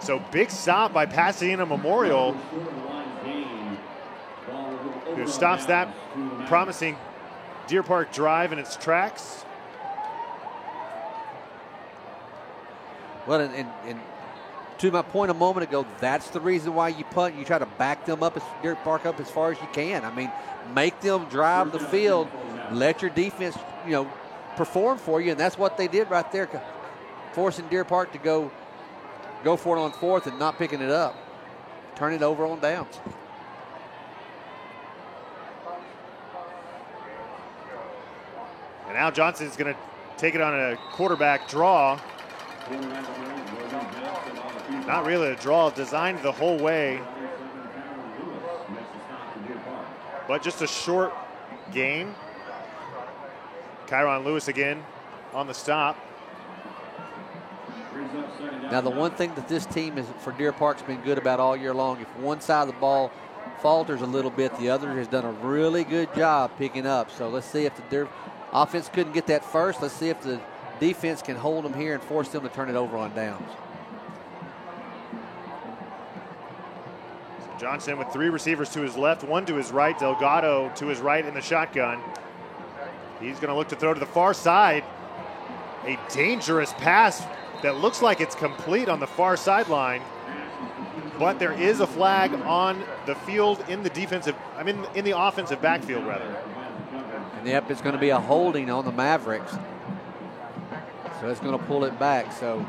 So big stop by Pasadena Memorial. who stops that promising Deer Park drive in its tracks. Well, and to my point a moment ago, that's the reason why you punt. You try to back them up, Deer Park up as far as you can. I mean, make them drive the field, let your defense, perform for you, and that's what they did right there, forcing Deer Park to go for it on fourth and not picking it up. Turn it over on downs. And now Johnson's going to take it on a quarterback draw. Not really a draw, designed the whole way, but just a short gain. Kyron Lewis again on the stop. Now, the one thing that this team is for Deer Park's been good about all year long, if one side of the ball falters a little bit, the other has done a really good job picking up. So let's see if their offense couldn't get that first. Let's see if the defense can hold them here and force them to turn it over on downs. So Johnson with 3 receivers to his left, 1 to his right. Delgado to his right in the shotgun. He's going to look to throw to the far side. A dangerous pass that looks like it's complete on the far sideline, but there is a flag on the field in the offensive backfield rather. And yep, it's going to be a holding on the Mavericks. So it's going to pull it back. So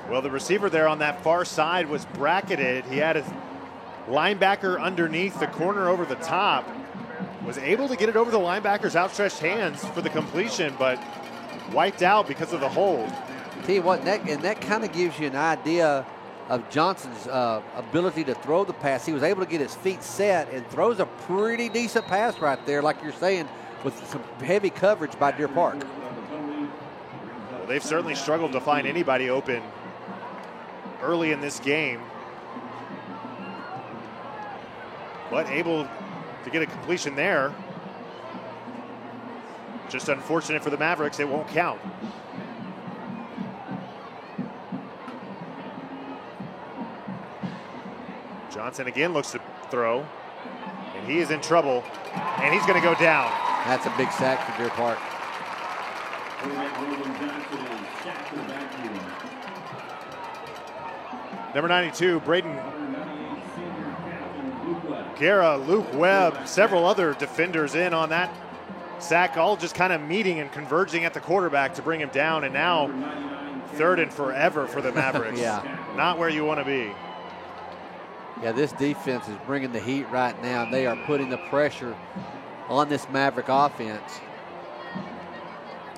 well, the receiver there on that far side was bracketed. He had his linebacker underneath, the corner over the top. Was able to get it over the linebacker's outstretched hands for the completion, but wiped out because of the hold. Tell you what, that kind of gives you an idea of Johnson's ability to throw the pass. He was able to get his feet set and throws a pretty decent pass right there, like you're saying, with some heavy coverage by Deer Park. Well, they've certainly struggled to find anybody open early in this game, but able to get a completion there. Just unfortunate for the Mavericks, it won't count. Johnson again looks to throw, and he is in trouble, and he's going to go down. That's a big sack for Deer Park. Number 92, Braden Guerra, Luke Webb, several other defenders in on that sack, all just kind of meeting and converging at the quarterback to bring him down, and now 3rd and forever for the Mavericks. Yeah. Not where you want to be. Yeah, this defense is bringing the heat right now, and they are putting the pressure on this Maverick offense.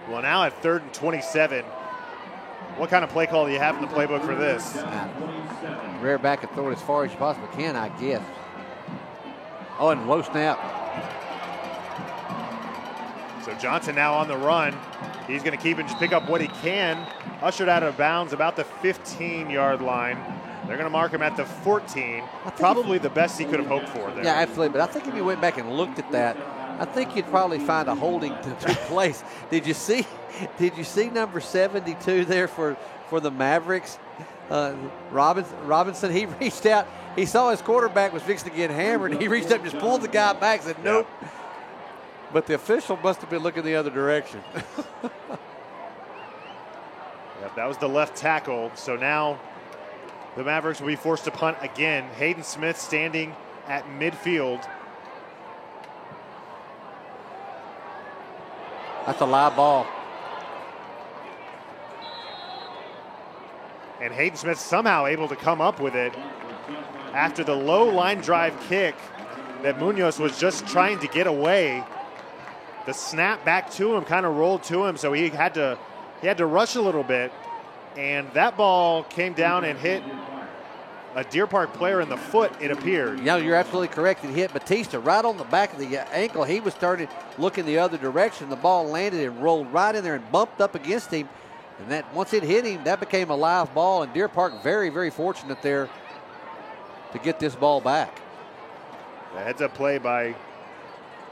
Well, now at 3rd and 27, what kind of play call do you have in the playbook for this? Rear back and throw it as far as you possibly can, I guess. Oh, and low snap. So Johnson now on the run. He's going to keep and just pick up what he can. Ushered out of bounds about the 15-yard line. They're going to mark him at the 14. Probably the best he could have hoped for there. Yeah, absolutely. But I think if you went back and looked at that, I think you'd probably find a holding to place. Did you see number 72 there for the Mavericks? Robinson, he reached out. He saw his quarterback was fixing to get hammered. He reached up and just pulled the guy back and said, nope. Yeah. But the official must have been looking the other direction. Yep, that was the left tackle. So now the Mavericks will be forced to punt again. Hayden Smith standing at midfield. That's a live ball. And Hayden Smith somehow able to come up with it after the low line drive kick that Munoz was just trying to get away. The snap back to him kind of rolled to him, so he had to rush a little bit. And that ball came down and hit a Deer Park player in the foot, it appeared. Yeah, you're absolutely correct. It hit Batista right on the back of the ankle. He was started looking the other direction. The ball landed and rolled right in there and bumped up against him. And that once it hit him, that became a live ball. And Deer Park very, very fortunate there to get this ball back. The heads-up play by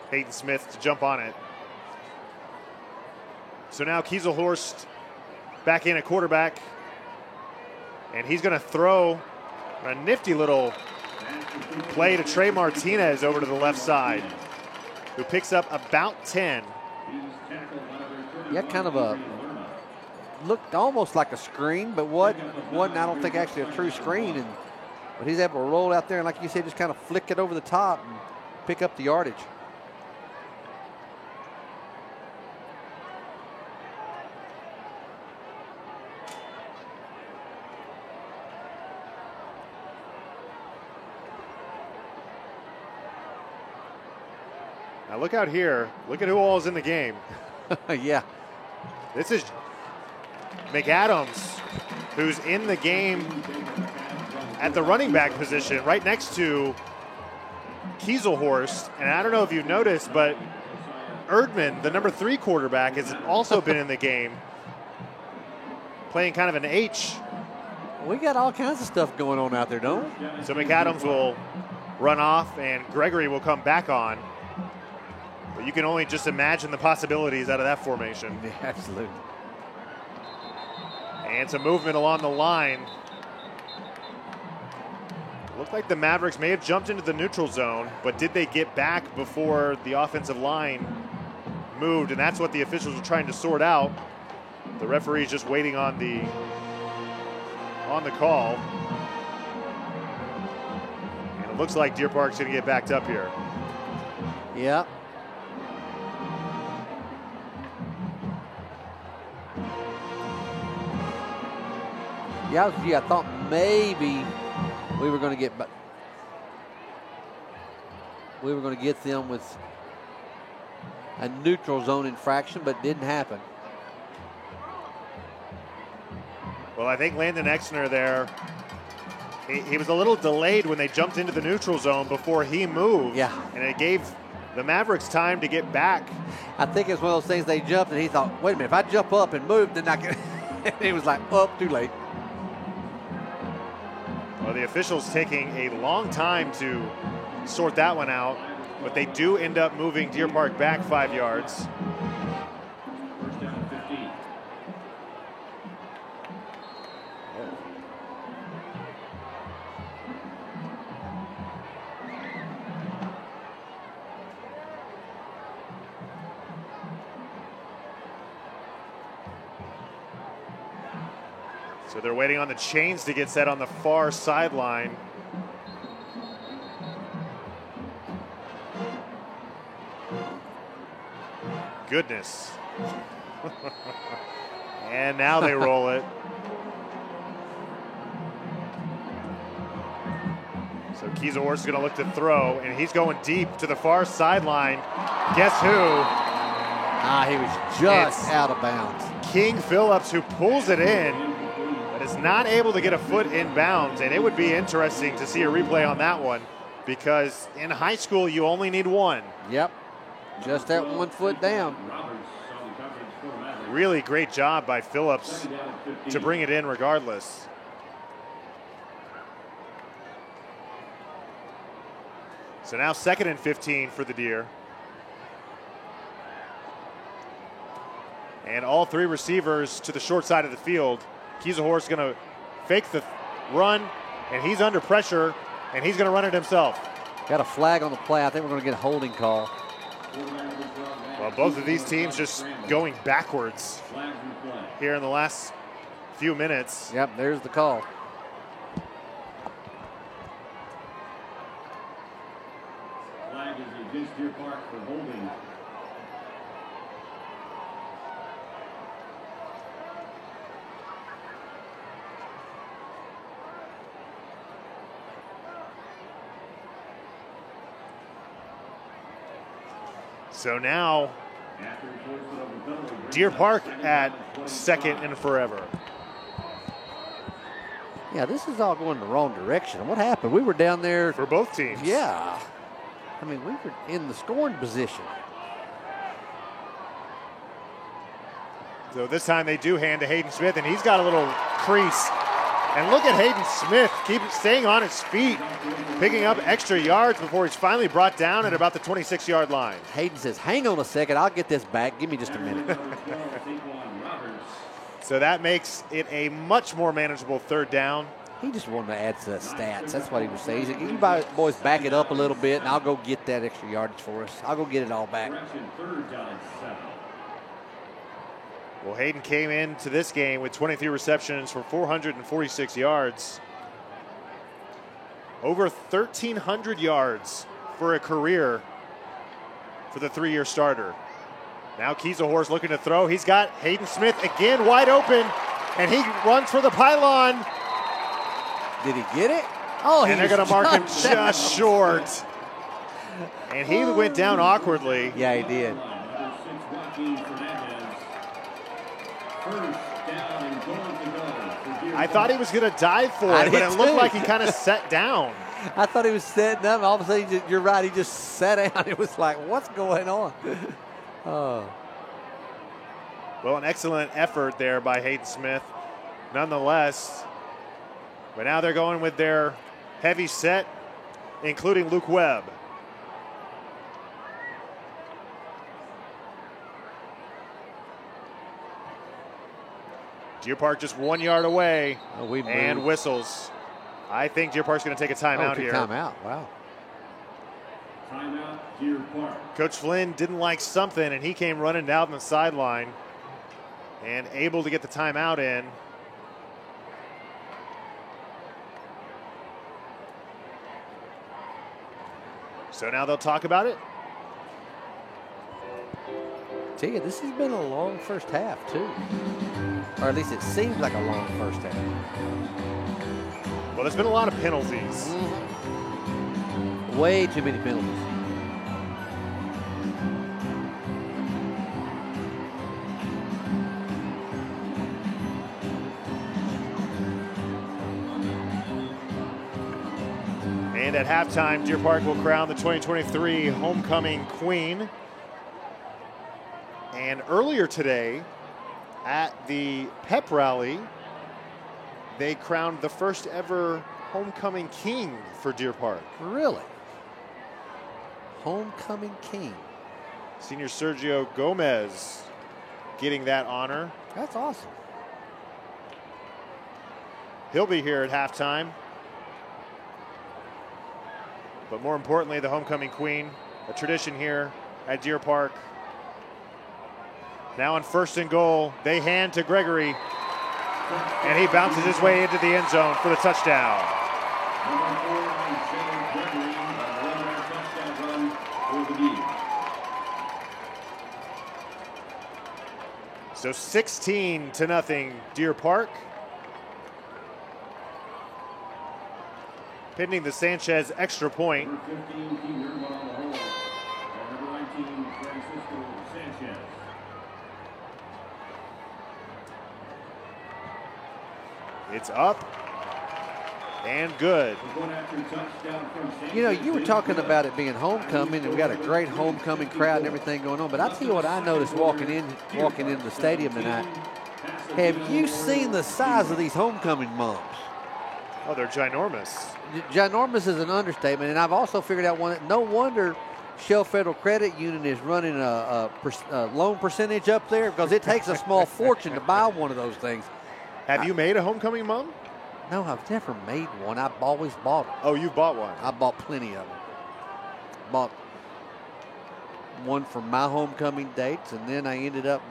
Hayden Smith to jump on it. So now Kieselhorst back in at quarterback. And he's going to throw A nifty little play to Trey Martinez over to the left side, who picks up about 10. Yeah, kind of a looked almost like a screen, but wasn't I don't think actually a true screen. But he's able to roll out there and, like you said, just kind of flick it over the top and pick up the yardage. Now look out here. Look at who all is in the game. Yeah. This is McAdams, who's in the game at the running back position right next to Kieselhorst. And I don't know if you've noticed, but Erdman, the number 3 quarterback, has also been in the game, playing kind of an H. We got all kinds of stuff going on out there, don't we? So McAdams will run off, and Gregory will come back on. But you can only just imagine the possibilities out of that formation. Yeah, absolutely. And some movement along the line. Looked like the Mavericks may have jumped into the neutral zone, but did they get back before the offensive line moved? And that's what the officials are trying to sort out. The referee's just waiting on the call. And it looks like Deer Park's going to get backed up here. Yeah. Yeah, I thought maybe we were going to get them with a neutral zone infraction, but it didn't happen. Well, I think Landon Exner there, he was a little delayed when they jumped into the neutral zone before he moved. Yeah. And it gave the Mavericks time to get back. I think it's one of those things they jumped and he thought, wait a minute, if I jump up and move, then I can. He was like, oh, too late. Well, the officials taking a long time to sort that one out, but they do end up moving Deer Park back 5 yards. First down and 15. So they're waiting on the chains to get set on the far sideline. Goodness. And now they roll it. So Kieselhorst is going to look to throw, and he's going deep to the far sideline. Guess who? He was just out of bounds. King Phillips, who pulls it in, but is not able to get a foot in bounds. And it would be interesting to see a replay on that one, because in high school you only need one. Yep. Just that 1 foot down. Really great job by Phillips to bring it in regardless. So now 2nd and 15 for the Deer. And all 3 receivers to the short side of the field. Kieselhorst is going to fake the run, and he's under pressure, and he's going to run it himself. Got a flag on the play. I think we're going to get a holding call. Well, both of these teams just going backwards here in the last few minutes. Yep, there's the call. Flag is against Deer Park for holding. So now Deer Park at 2nd and forever. Yeah, this is all going the wrong direction. What happened? We were down there. For both teams. Yeah. I mean, we were in the scoring position. So this time they do hand to Hayden Smith, and he's got a little crease. And look at Hayden Smith, staying on his feet, picking up extra yards before he's finally brought down at about the 26-yard line. Hayden says, hang on a second, I'll get this back. Give me just a minute. So that makes it a much more manageable 3rd down. He just wanted to add to the stats. That's what he was saying. He said, you boys back it up a little bit, and I'll go get that extra yardage for us. I'll go get it all back. Third down and 7. Well, Hayden came into this game with 23 receptions for 446 yards. Over 1,300 yards for a career for the 3-year starter. Now Kiesehorst looking to throw. He's got Hayden Smith again wide open, and he runs for the pylon. Did he get it? Oh, and they're going to mark him just short. And he went down awkwardly. Yeah, he did. I thought he was going to dive for it, but it looked like he kind of sat down. I thought he was setting up. All of a sudden, you're right, he just sat down. It was like, what's going on? Oh. Well, an excellent effort there by Hayden Smith, nonetheless. But now they're going with their heavy set, including Luke Webb. Deer Park just 1 yard away, and whistles. I think Deer Park's going to take a timeout here. Timeout, wow. Timeout, Deer Park. Coach Flynn didn't like something, and he came running down the sideline and able to get the timeout in. So now they'll talk about it. Tell you, this has been a long first half, too. Or at least it seems like a long first half. Well, there's been a lot of penalties. Mm-hmm. Way too many penalties. And at halftime, Deer Park will crown the 2023 homecoming queen. And earlier today, at the pep rally, they crowned the first ever homecoming king for Deer Park. Really? Homecoming king. Senior Sergio Gomez getting that honor. That's awesome. He'll be here at halftime. But more importantly, the homecoming queen, a tradition here at Deer Park. Now on 1st and goal, they hand to Gregory, and he bounces his way into the end zone for the touchdown. So 16-0 Deer Park. Pending the Sanchez extra point. It's up and good. You know, you were talking about it being homecoming, and we got a great homecoming crowd and everything going on. But I tell you what I noticed walking into the stadium tonight. Have you seen the size of these homecoming moms? Oh, they're ginormous. Ginormous is an understatement, and I've also figured out one. No wonder Shell Federal Credit Union is running a loan percentage up there, because it takes a small fortune to buy one of those things. Have you made a homecoming mom? No, I've never made one. I've always bought them. Oh, you bought one? I bought plenty of them. Bought one for my homecoming dates, and then I ended up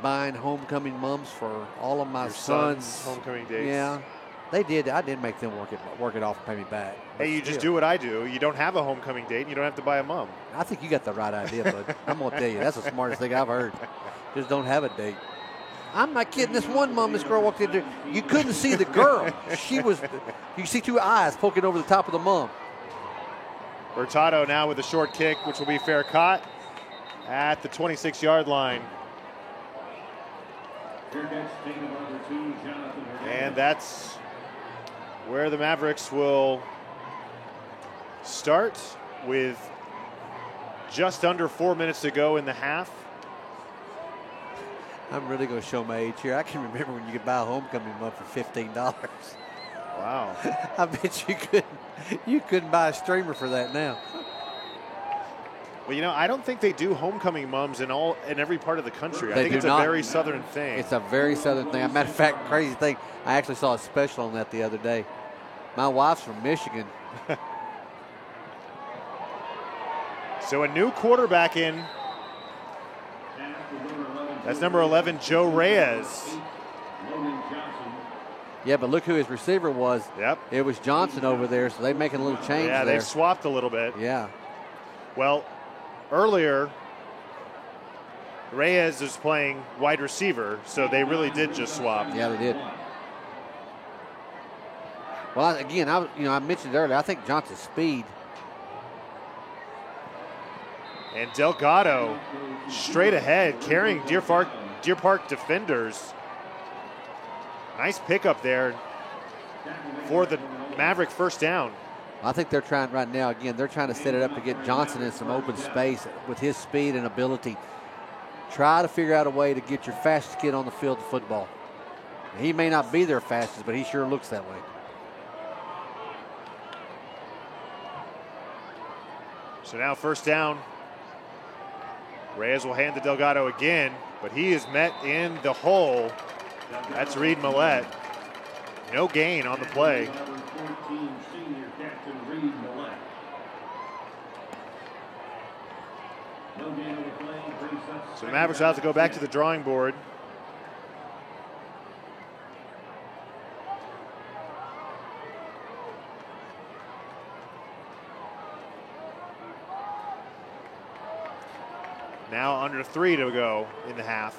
buying homecoming mums for all of my sons' homecoming dates. Yeah, they did. I did make them work it off and pay me back. Hey, you just do what I do. You don't have a homecoming date, and you don't have to buy a mum. I think you got the right idea, bud. I'm gonna tell you, that's the smartest thing I've heard. Just don't have a date. I'm not kidding. This one mom, this girl walked in there. You couldn't see the girl. She was, you see two eyes poking over the top of the mom. Hurtado now with a short kick, which will be fair caught at the 26-yard line. And that's where the Mavericks will start with just under 4 minutes to go in the half. I'm really going to show my age here. I can remember when you could buy a homecoming mug for $15. Wow. I bet you couldn't buy a streamer for that now. Well, I don't think they do homecoming mums in every part of the country. I think it's a very southern thing. It's a very southern thing. As a matter of fact, crazy thing, I actually saw a special on that the other day. My wife's from Michigan. So a new quarterback in. That's number 11, Joe Reyes. Yeah, but look who his receiver was. Yep. It was Johnson over there, so they're making a little change Yeah, there. they've swapped a little bit. Yeah. Well, earlier, Reyes is playing wide receiver, so they really did just swap. Yeah, they did. Well, I mentioned earlier, I think Johnson's speed. And Delgado straight ahead, carrying Deer Park defenders. Nice pickup there for the Maverick first down. I think they're trying right now, again, they're trying to set it up to get Johnson in some open space with his speed and ability. Try to figure out a way to get your fastest kid on the field of football. He may not be their fastest, but he sure looks that way. So now first down. Reyes will hand to Delgado again, but he is met in the hole. That's Reed Millette. No gain on the play. So the Mavericks will have to go back to the drawing board. Now under 3 to go in the half.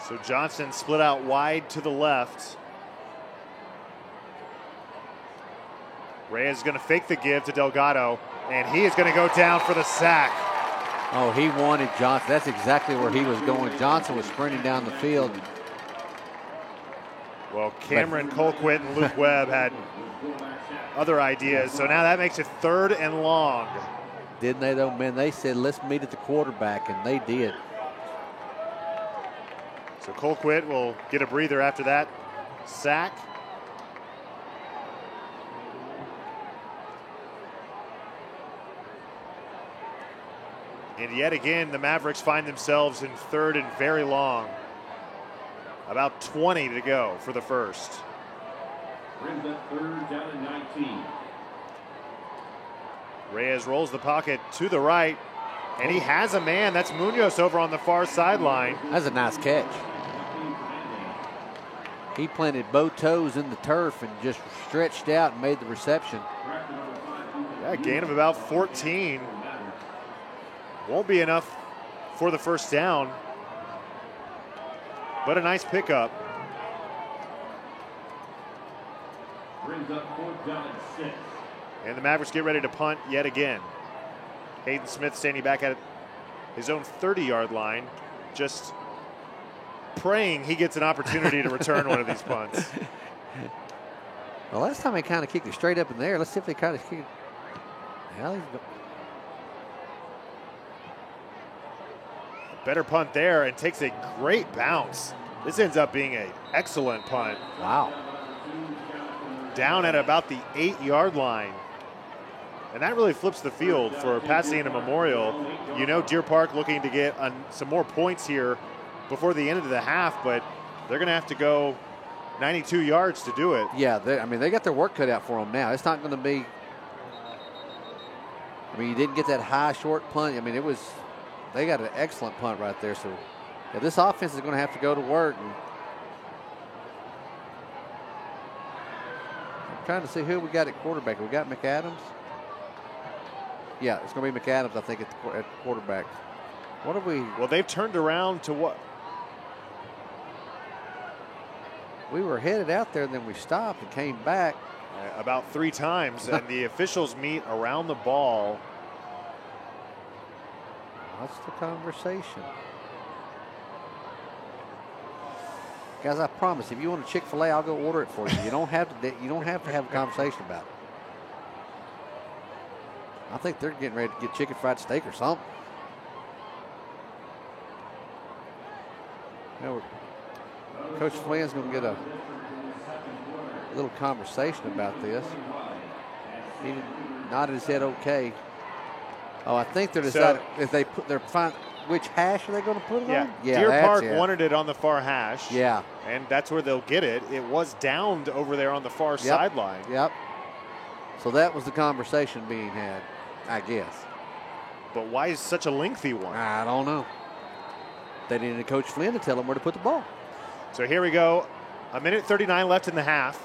So Johnson split out wide to the left. Reyes is going to fake the give to Delgado, and he is going to go down for the sack. Oh, he wanted Johnson. That's exactly where he was going. Johnson was sprinting down the field. Well, Cameron Colquitt and Luke Webb had other ideas, so now that makes it 3rd and long. Didn't they, though? Man, they said, let's meet at the quarterback, and they did. So Colquitt will get a breather after that sack. And yet again, the Mavericks find themselves in 3rd and very long. About 20 to go for the first. Brings up 3rd down and 19. Reyes rolls the pocket to the right, and he has a man. That's Munoz over on the far sideline. That's a nice catch. He planted both toes in the turf and just stretched out and made the reception. Yeah, gain of about 14. Won't be enough for the first down, but a nice pickup. Brings up 4th down and 6. And the Mavericks get ready to punt yet again. Hayden Smith standing back at his own 30-yard line, just praying he gets an opportunity to return one of these punts. Well, last time they kind of kicked it straight up in the air. Let's see if they kind of kick it. Well, better punt there, and takes a great bounce. This ends up being an excellent punt. Wow. Down at about the 8-yard line. And that really flips the field for Pasadena Memorial. Deer Park looking to get some more points here before the end of the half, but they're going to have to go 92 yards to do it. Yeah, they got their work cut out for them now. It's not going to be, you didn't get that high short punt. They got an excellent punt right there. So yeah, this offense is going to have to go to work. And I'm trying to see who we got at quarterback. We got McAdams. Yeah, it's going to be McAdams, I think, at quarterback. What have we? Well, they've turned around to what? We were headed out there, then we stopped and came back. About 3 times, and the officials meet around the ball. What's the conversation? Guys, I promise, if you want a Chick-fil-A, I'll go order it for you. You don't have to have a conversation about it. I think they're getting ready to get chicken fried steak or something. Coach Flynn's going to get a little conversation about this. He nodded his head okay. Oh, I think they're deciding if they put their which hash are they going to put it on? Yeah, Deer Park wanted it on the far hash. Yeah. And that's where they'll get it. It was downed over there on the far sideline. Yep. So that was the conversation being had, I guess. But why is such a lengthy one? I don't know. They needed Coach Flynn to tell them where to put the ball. So here we go. 1:39 left in the half.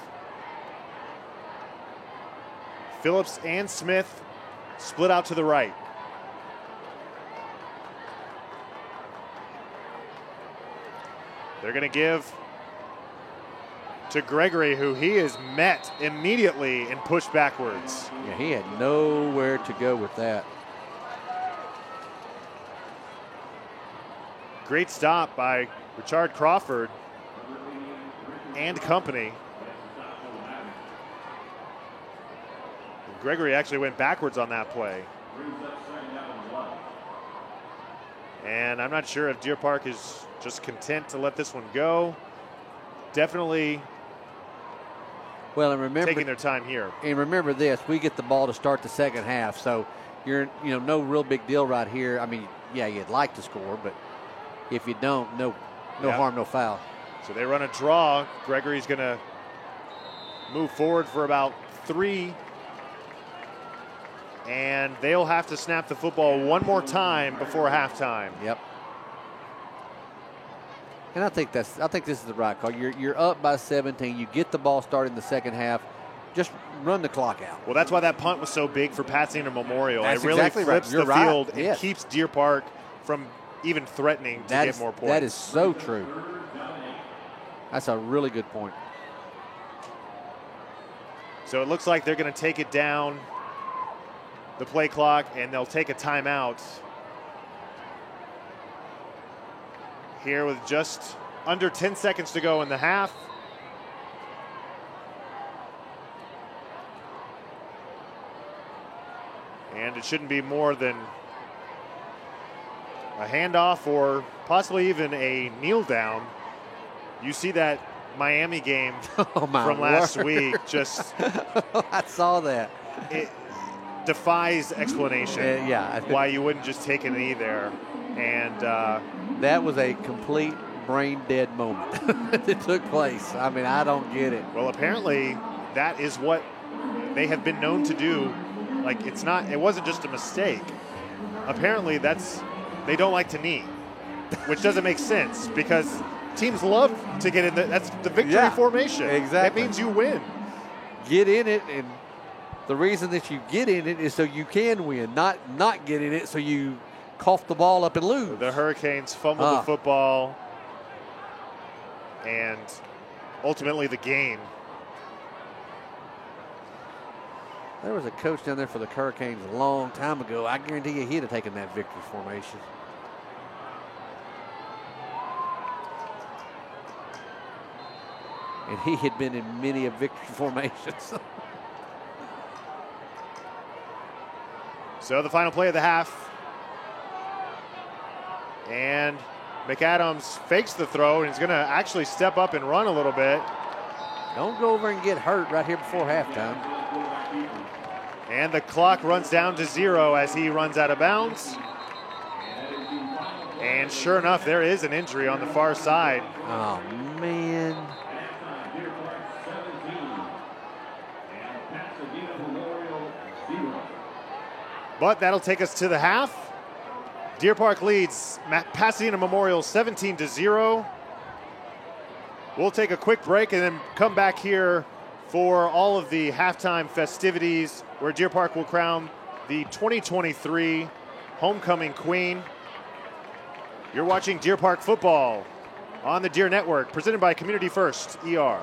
Phillips and Smith split out to the right. They're going to give to Gregory, who he is met immediately and pushed backwards. Yeah, he had nowhere to go with that. Great stop by Richard Crawford and company. Gregory actually went backwards on that play. And I'm not sure if Deer Park is just content to let this one go. Definitely taking their time here. And remember this, we get the ball to start the second half, so you're no real big deal right here. I mean, yeah, you'd like to score, but if you don't, no harm, no foul. So they run a draw. Gregory's going to move forward for about 3. And they'll have to snap the football one more time before halftime. Yep. And I think this is the right call. You're up by 17. You get the ball started in the second half. Just run the clock out. Well, that's why that punt was so big for Pasadena Memorial. That's it really exactly flips right. the field and keeps Deer Park from even threatening to get more points. That is so true. That's a really good point. So it looks like they're going to take it down the play clock, and they'll take a timeout here with just under 10 seconds to go in the half. And it shouldn't be more than a handoff or possibly even a kneel down. You see that Miami game from last week. Just I saw that. It defies explanation. Why you wouldn't just take a knee there. And that was a complete brain dead moment that took place. I mean, I don't get it. Well, apparently that is what they have been known to do. Like, it wasn't just a mistake. Apparently they don't like to knee, which doesn't make sense because teams love to get in that's the victory formation. Exactly. That means you win. Get in it, and the reason that you get in it is so you can win, not get in it so you cough the ball up and lose. The Hurricanes fumbled the football, and ultimately the game. There was a coach down there for the Hurricanes a long time ago. I guarantee you he'd have taken that victory formation. And he had been in many of victory formations. So the final play of the half. And McAdams fakes the throw, and he's going to actually step up and run a little bit. Don't go over and get hurt right here before halftime. And the clock runs down to 0 as he runs out of bounds. And sure enough, there is an injury on the far side. Oh, man. But that'll take us to the half. Deer Park leads Pasadena Memorial 17-0. We'll take a quick break and then come back here for all of the halftime festivities where Deer Park will crown the 2023 Homecoming Queen. You're watching Deer Park football on the Deer Network, presented by Community First ER.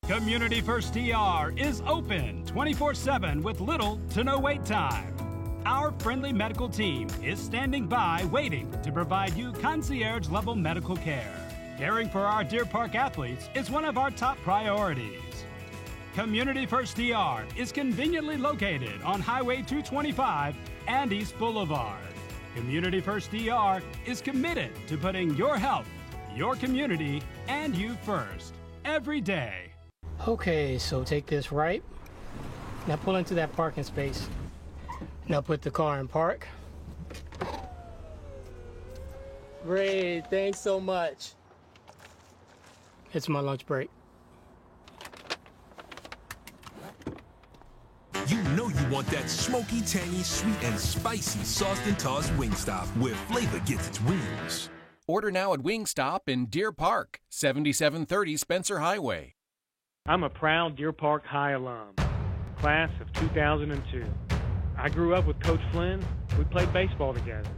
Community First DR is open 24/7 with little to no wait time. Our friendly medical team is standing by waiting to provide you concierge-level medical care. Caring for our Deer Park athletes is one of our top priorities. Community First DR is conveniently located on Highway 225 and East Boulevard. Community First DR is committed to putting your health, your community, and you first every day. Okay, so take this right. Now pull into that parking space. Now put the car in park. Great, thanks so much. It's my lunch break. You know you want that smoky, tangy, sweet, and spicy sauced and tossed Wingstop, where flavor gets its wings. Order now at Wingstop in Deer Park, 7730 Spencer Highway. I'm a proud Deer Park High alum, class of 2002. I grew up with Coach Flynn. We played baseball together.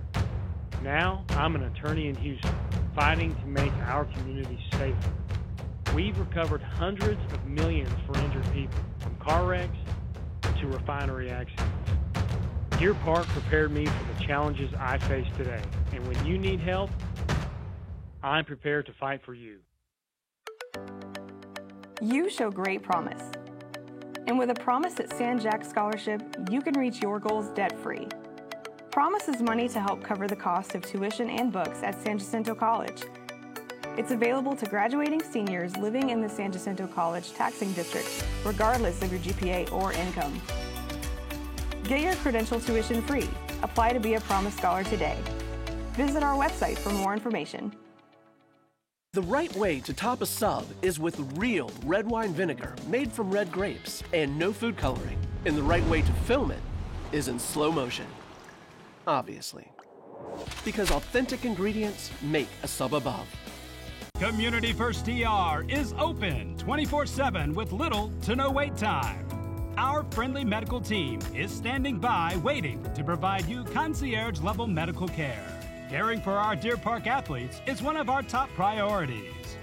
Now, I'm an attorney in Houston, fighting to make our community safer. We've recovered hundreds of millions for injured people, from car wrecks to refinery accidents. Deer Park prepared me for the challenges I face today, and when you need help, I'm prepared to fight for you. You show great promise. And with a Promise at San Jack Scholarship, you can reach your goals debt-free. Promise is money to help cover the cost of tuition and books at San Jacinto College. It's available to graduating seniors living in the San Jacinto College taxing district, regardless of your GPA or income. Get your credential tuition free. Apply to be a Promise Scholar today. Visit our website for more information. The right way to top a sub is with real red wine vinegar made from red grapes and no food coloring. And the right way to film it is in slow motion. Obviously. Because authentic ingredients make a sub above. Community First DR is open 24/7 with little to no wait time. Our friendly medical team is standing by waiting to provide you concierge-level medical care. Caring for our Deer Park athletes is one of our top priorities.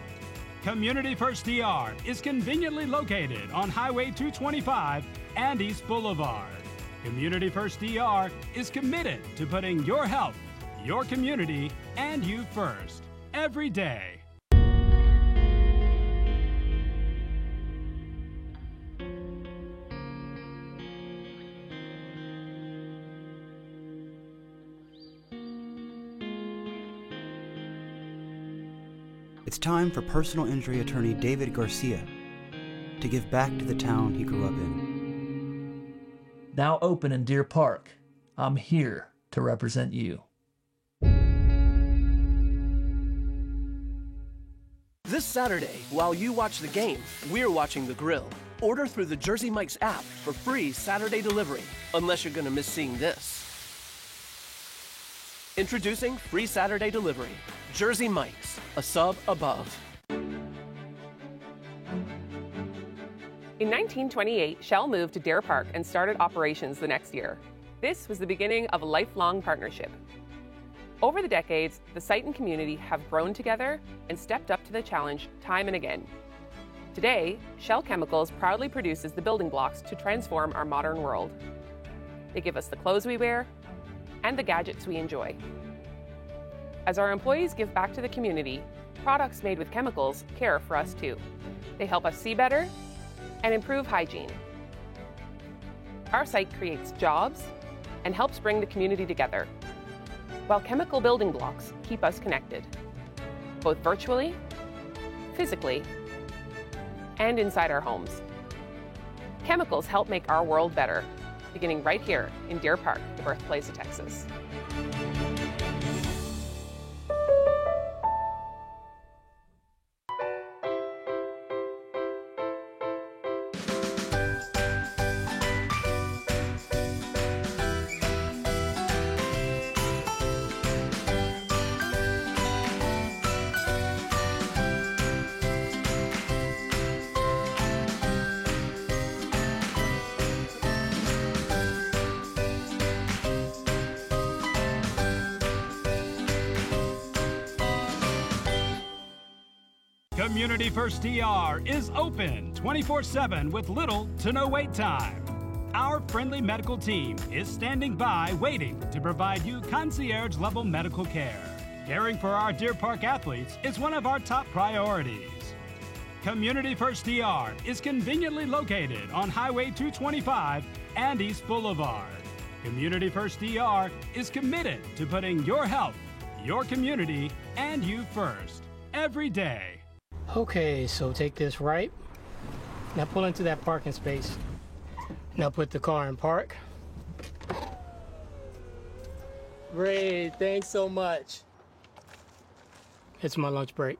Community First DR is conveniently located on Highway 225 and East Boulevard. Community First DR is committed to putting your health, your community, and you first every day. It's time for personal injury attorney David Garcia to give back to the town he grew up in. Now open in Deer Park, I'm here to represent you. This Saturday, while you watch the game, we're watching the grill. Order through the Jersey Mike's app for free Saturday delivery, unless you're gonna miss seeing this. Introducing free Saturday delivery. Jersey Mike's, a sub above. In 1928, Shell moved to Deer Park and started operations the next year. This was the beginning of a lifelong partnership. Over the decades, the site and community have grown together and stepped up to the challenge time and again. Today, Shell Chemicals proudly produces the building blocks to transform our modern world. They give us the clothes we wear and the gadgets we enjoy. As our employees give back to the community, products made with chemicals care for us too. They help us see better and improve hygiene. Our site creates jobs and helps bring the community together, while chemical building blocks keep us connected, both virtually, physically, and inside our homes. Chemicals help make our world better, beginning right here in Deer Park, the birthplace of Texas. Community First DR is open 24/7 with little to no wait time. Our friendly medical team is standing by waiting to provide you concierge-level medical care. Caring for our Deer Park athletes is one of our top priorities. Community First DR is conveniently located on Highway 225 and East Boulevard. Community First DR is committed to putting your health, your community, and you first every day. Okay, so take this right. Now pull into that parking space. Now put the car in park. Great, thanks so much. It's my lunch break.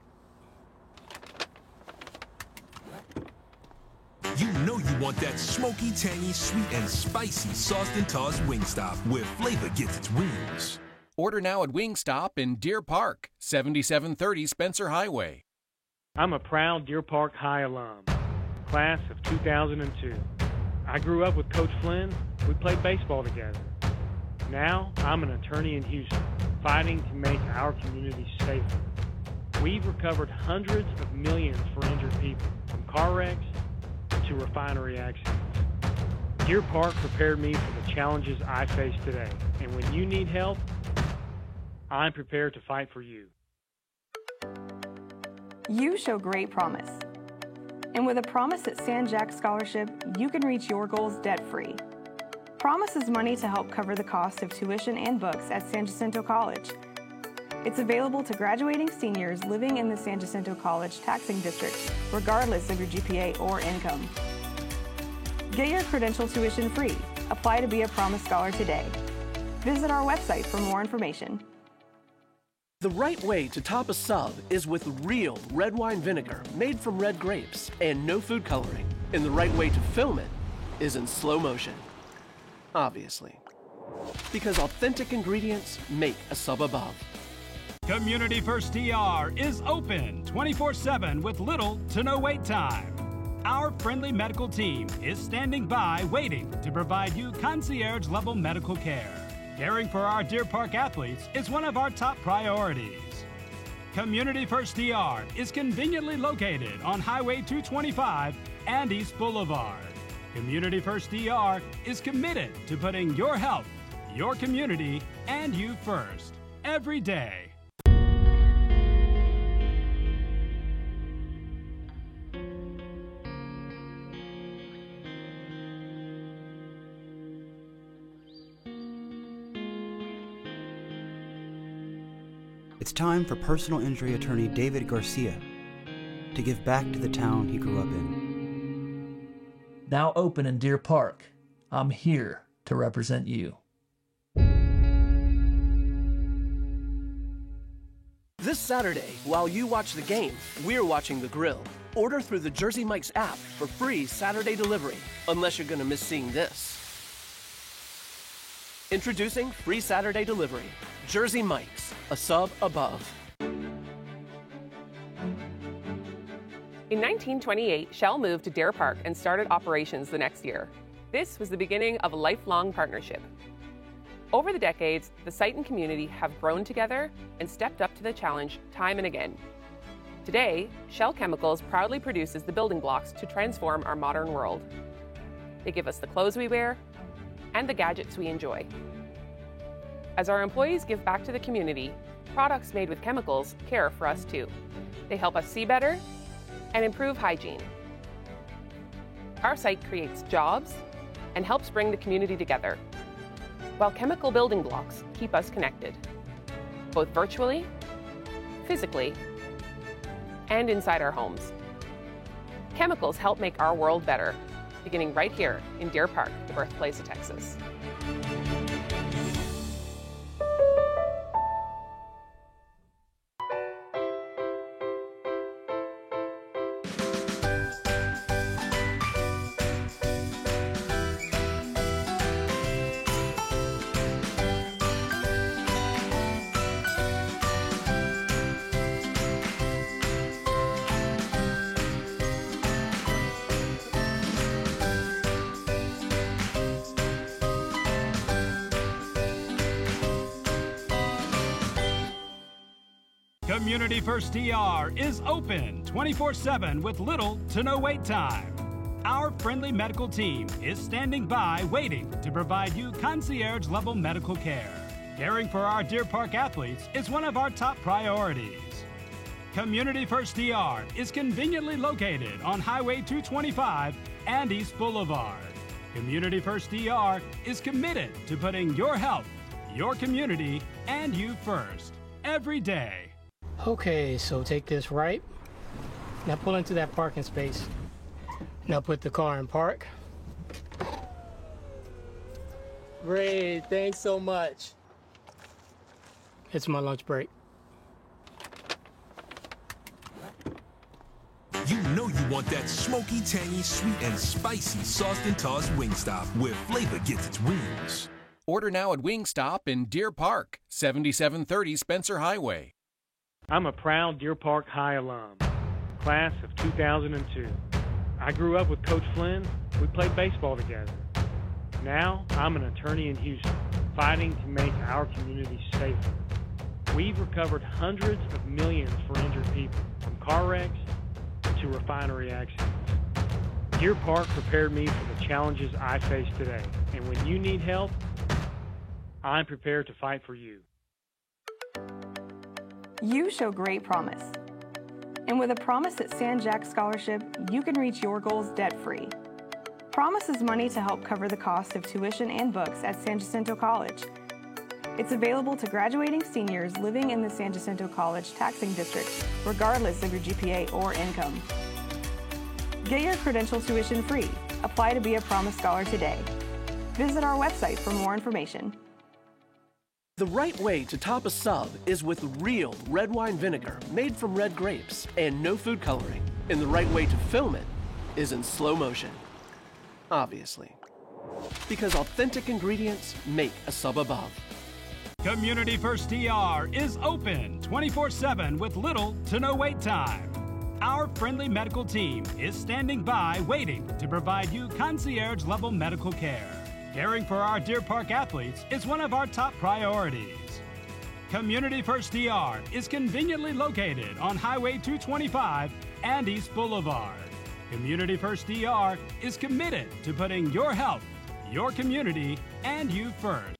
You know you want that smoky, tangy, sweet, and spicy sauced and tossed Wingstop, where flavor gets its wings. Order now at Wingstop in Deer Park, 7730 Spencer Highway. I'm a proud Deer Park High alum, class of 2002. I grew up with Coach Flynn. We played baseball together. Now, I'm an attorney in Houston, fighting to make our community safer. We've recovered hundreds of millions for injured people, from car wrecks to refinery accidents. Deer Park prepared me for the challenges I face today, and when you need help, I'm prepared to fight for you. You show great promise. And with a Promise at San Jack Scholarship, you can reach your goals debt-free. Promise is money to help cover the cost of tuition and books at San Jacinto College. It's available to graduating seniors living in the San Jacinto College taxing district, regardless of your GPA or income. Get your credential tuition free. Apply to be a Promise Scholar today. Visit our website for more information. The right way to top a sub is with real red wine vinegar made from red grapes and no food coloring. And the right way to film it is in slow motion. Obviously. Because authentic ingredients make a sub above. Community First DR is open 24/7 with little to no wait time. Our friendly medical team is standing by waiting to provide you concierge-level medical care. Caring for our Deer Park athletes is one of our top priorities. Community First DR is conveniently located on Highway 225 and East Boulevard. Community First DR is committed to putting your health, your community, and you first every day. It's time for personal injury attorney David Garcia to give back to the town he grew up in. Now open in Deer Park, I'm here to represent you. This Saturday, while you watch the game, we're watching the grill. Order through the Jersey Mike's app for free Saturday delivery, unless you're going to miss seeing this. Introducing free Saturday delivery. Jersey Mike's, a sub above. In 1928, Shell moved to Deer Park and started operations the next year. This was the beginning of a lifelong partnership. Over the decades, the site and community have grown together and stepped up to the challenge time and again. Today, Shell Chemicals proudly produces the building blocks to transform our modern world. They give us the clothes we wear and the gadgets we enjoy. As our employees give back to the community, products made with chemicals care for us too. They help us see better and improve hygiene. Our site creates jobs and helps bring the community together, while chemical building blocks keep us connected, both virtually, physically, and inside our homes. Chemicals help make our world better, beginning right here in Deer Park, the birthplace of Texas. Community First DR is open 24/7 with little to no wait time. Our friendly medical team is standing by waiting to provide you concierge-level medical care. Caring for our Deer Park athletes is one of our top priorities. Community First DR is conveniently located on Highway 225 and East Boulevard. Community First DR is committed to putting your health, your community, and you first every day. Okay, so take this right. Now pull into that parking space. Now put the car in park. Great, thanks so much. It's my lunch break. You know you want that smoky, tangy, sweet, and spicy sauced and tossed Wingstop, where flavor gets its wings. Order now at Wingstop in Deer Park, 7730 Spencer Highway. I'm a proud Deer Park High alum, class of 2002. I grew up with Coach Flynn. We played baseball together. Now, I'm an attorney in Houston, fighting to make our community safer. We've recovered hundreds of millions for injured people, from car wrecks to refinery accidents. Deer Park prepared me for the challenges I face today, and when you need help, I'm prepared to fight for you. You show great promise. And with a Promise at San Jack Scholarship, you can reach your goals debt-free. Promise is money to help cover the cost of tuition and books at San Jacinto College. It's available to graduating seniors living in the San Jacinto College taxing district, regardless of your GPA or income. Get your credential tuition free. Apply to be a Promise Scholar today. Visit our website for more information. The right way to top a sub is with real red wine vinegar made from red grapes and no food coloring. And the right way to film it is in slow motion. Obviously. Because authentic ingredients make a sub above. Community First DR is open 24/7 with little to no wait time. Our friendly medical team is standing by waiting to provide you concierge-level medical care. Caring for our Deer Park athletes is one of our top priorities. Community First DR is conveniently located on Highway 225 and East Boulevard. Community First DR is committed to putting your health, your community, and you first.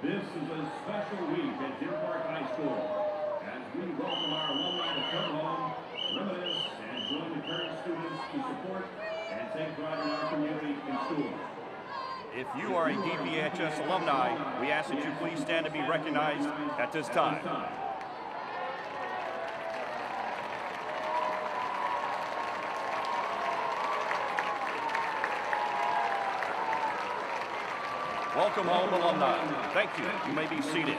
This is a special week at Deer Park High School as we welcome our alumni to come home, reminisce, and join the current students to support and take pride in our community and schools. If you are a DPHS alumni, we ask that you please stand to be recognized at this time. Welcome home, alumni. Thank you. You may be seated.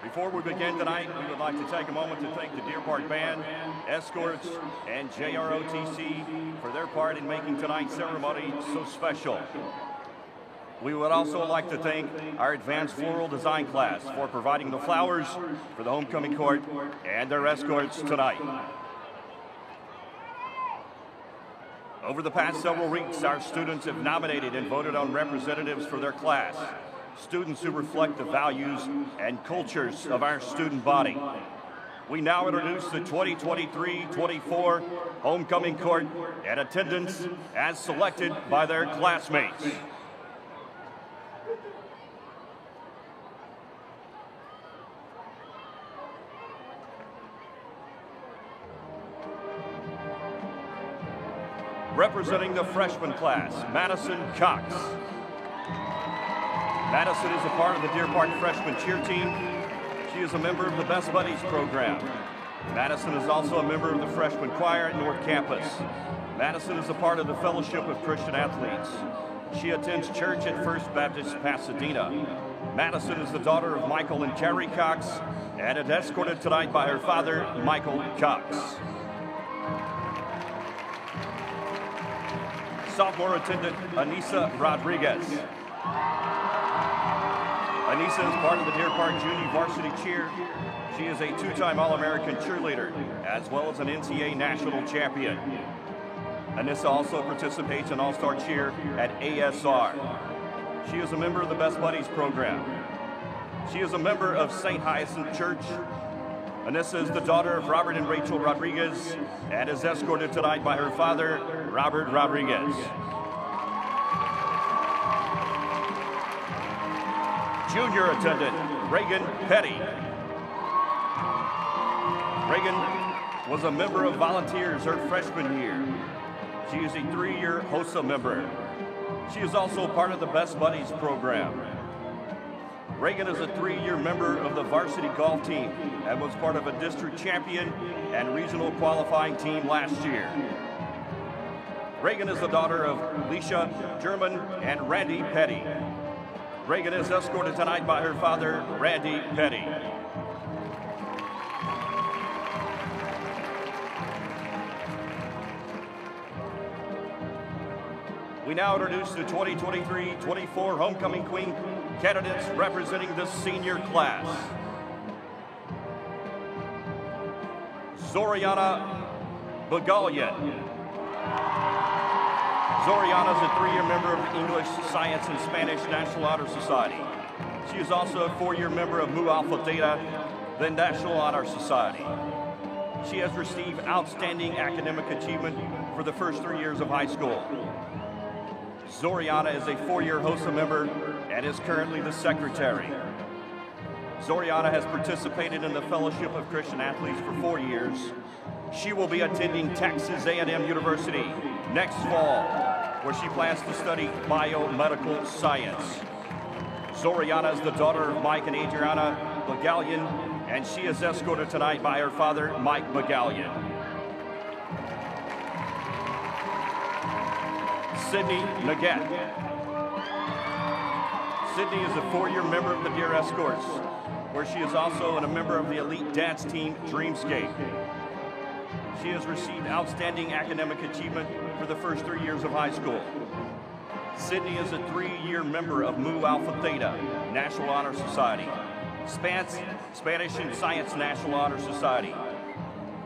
Before we begin tonight, we would like to take a moment to thank the Deer Park Band, Escorts, and JROTC for their part in making tonight's ceremony so special. We would also like to thank our advanced floral design class for providing the flowers for the homecoming court and their escorts tonight. Over the past several weeks, our students have nominated and voted on representatives for their class, students who reflect the values and cultures of our student body. We now introduce the 2023-24 homecoming court and attendance as selected by their classmates. Representing the freshman class, Madison Cox. Madison is a part of the Deer Park freshman cheer team. She is a member of the Best Buddies program. Madison is also a member of the freshman choir at North Campus. Madison is a part of the Fellowship of Christian Athletes. She attends church at First Baptist Pasadena. Madison is the daughter of Michael and Terry Cox and is escorted tonight by her father, Michael Cox. sophomore attendant Anissa Rodriguez. Anissa is part of the Deer Park Junior Varsity Cheer. She is a two-time All-American cheerleader, as well as an NCAA national champion. Anissa also participates in All-Star Cheer at ASR. She is a member of the Best Buddies program. She is a member of St. Hyacinth Church. Anissa is the daughter of Robert and Rachel Rodriguez and is escorted tonight by her father, Robert Rodriguez. Junior attendant, Reagan Petty. Reagan was a member of Volunteers her freshman year. She is a 3-year HOSA member. She is also part of the Best Buddies program. Reagan is a 3-year member of the varsity golf team and was part of a district champion and regional qualifying team last year. Reagan is the daughter of Leisha German and Randy Petty. Reagan is escorted tonight by her father, Randy Petty. We now introduce the 2023-24 Homecoming Queen candidates representing the senior class. Zoriana Bagalian. Zoriana is a 3-year member of the English, Science, and Spanish National Honor Society. She is also a 4-year member of Mu Alpha Theta, the National Honor Society. She has received outstanding academic achievement for the first 3 years of high school. Zoriana is a 4-year HOSA member and is currently the secretary. Zoriana has participated in the Fellowship of Christian Athletes for 4 years. She will be attending Texas A&M University next fall, where she plans to study biomedical science. Zoriana is the daughter of Mike and Adriana Bagalian, and she is escorted tonight by her father, Mike Bagalian. Sydney Naget. Sydney is a 4-year member of the Deer Escorts, where she is also a member of the elite dance team, Dreamscape. She has received outstanding academic achievement for the first 3 years of high school. Sydney is a 3-year member of Mu Alpha Theta, National Honor Society, Spanish and Science National Honor Society.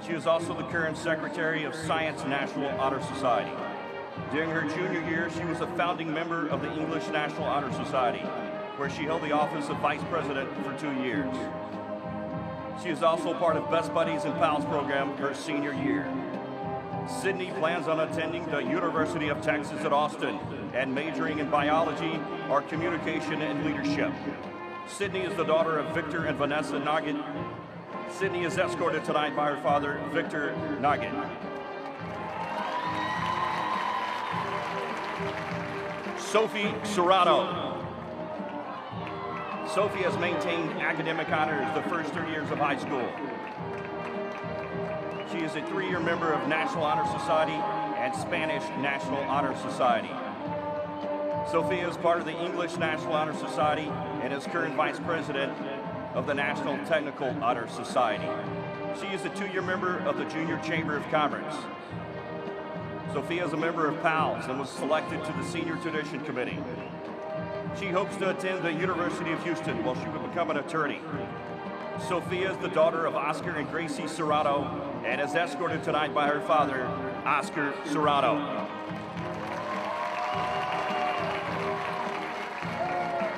She is also the current secretary of Science National Honor Society. During her junior year, she was a founding member of the English National Honor Society, where she held the office of vice president for 2 years. She is also part of Best Buddies and Pals program her senior year. Sydney plans on attending the University of Texas at Austin and majoring in biology or communication and leadership. Sydney is the daughter of Victor and Vanessa Nugget. Sydney is escorted tonight by her father, Victor Nugget. Sophie Serrato. Sophie has maintained academic honors the first 3 years of high school. She is a 3-year member of National Honor Society and Spanish National Honor Society. Sophia is part of the English National Honor Society and is current vice president of the National Technical Honor Society. She is a 2-year member of the Junior Chamber of Commerce. Sophia is a member of PALS and was selected to the Senior Tradition Committee. She hopes to attend the University of Houston while she will become an attorney. Sophia is the daughter of Oscar and Gracie Serrato and is escorted tonight by her father, Oscar Serrato.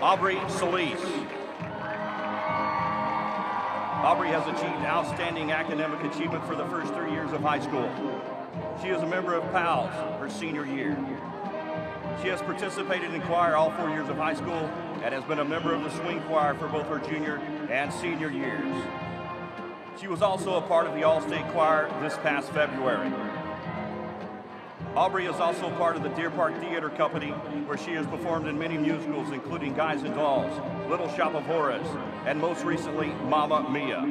Aubrey Solis. Aubrey has achieved outstanding academic achievement for the first 3 years of high school. She is a member of PALS her senior year. She has participated in choir all 4 years of high school and has been a member of the swing choir for both her junior and senior years. She was also a part of the All-State Choir this past February. Aubrey is also part of the Deer Park Theater Company, where she has performed in many musicals, including Guys and Dolls, Little Shop of Horrors, and most recently, Mamma Mia.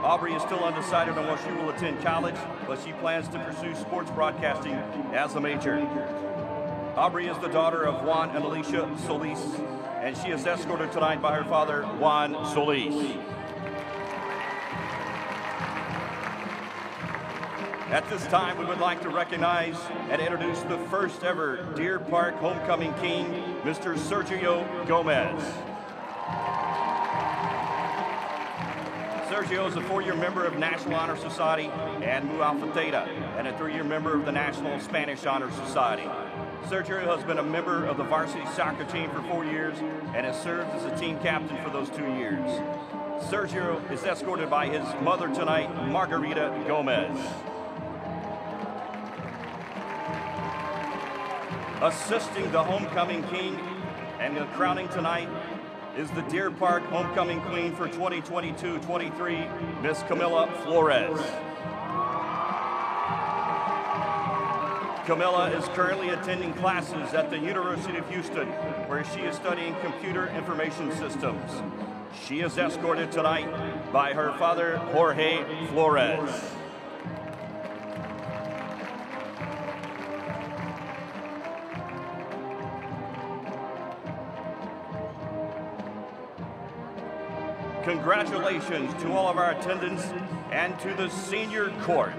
Aubrey is still undecided on where she will attend college, but she plans to pursue sports broadcasting as a major. Aubrey is the daughter of Juan and Alicia Solis, and she is escorted tonight by her father, Juan Solis. At this time, we would like to recognize and introduce the first ever Deer Park Homecoming King, Mr. Sergio Gomez. Sergio is a 4-year member of National Honor Society and Mu Alpha Theta, and a 3-year member of the National Spanish Honor Society. Sergio has been a member of the varsity soccer team for 4 years and has served as a team captain for those 2 years. Sergio is escorted by his mother tonight, Margarita Gomez. Assisting the homecoming king and the crowning tonight is the Deer Park Homecoming Queen for 2022-23, Miss Camilla Flores. Camilla is currently attending classes at the University of Houston, where she is studying computer information systems. She is escorted tonight by her father, Jorge Flores. Congratulations to all of our attendants and to the senior court.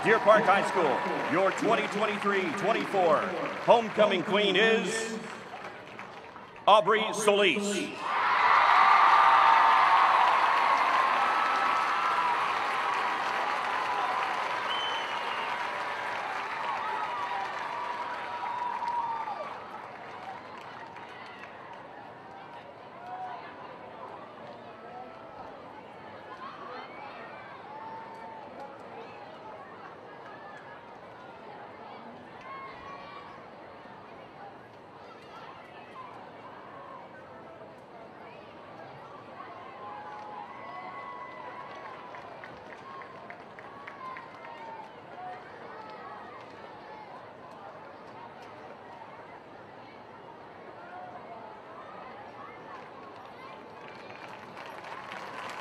Deer Park High School, your 2023-24 homecoming queen is Aubrey Solis.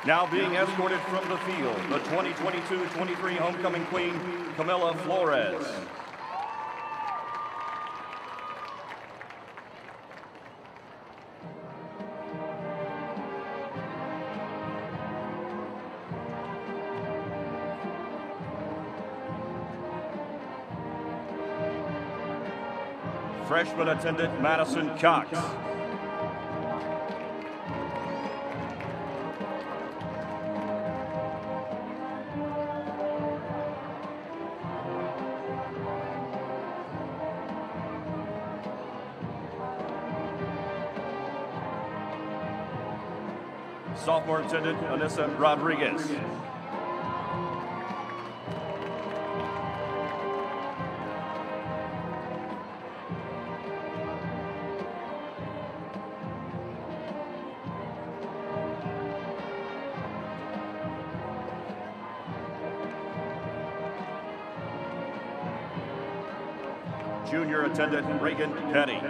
Now being escorted from the field, the 2022-23 homecoming queen, Camilla Flores. Freshman attendant Madison Cox. Sophomore attendant Anissa Rodriguez. Junior attendant Reagan Petty.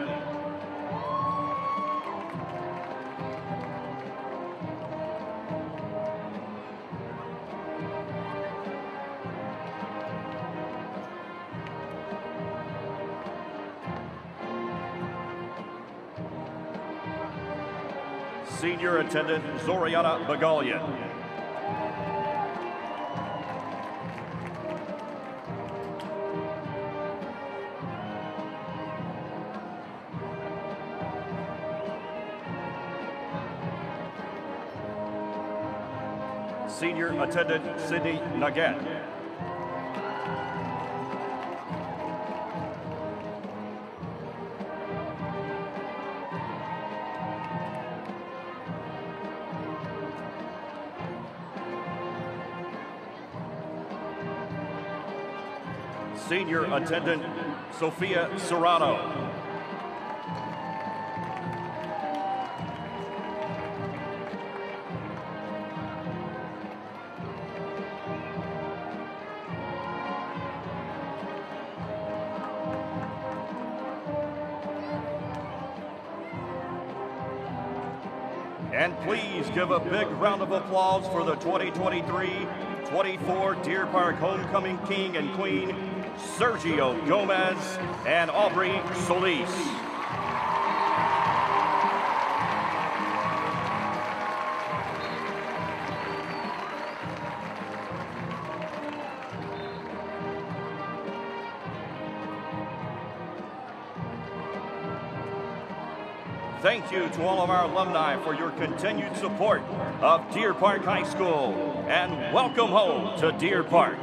Senior attendant Zoriana Bagalian. Senior attendant Sydney Nugget. Senior attendant Sophia Serrano. And please give a big round of applause for the 2023-24 Deer Park Homecoming King and Queen, Sergio Gomez and Aubrey Solis. Thank you to all of our alumni for your continued support of Deer Park High School, and welcome home to Deer Park.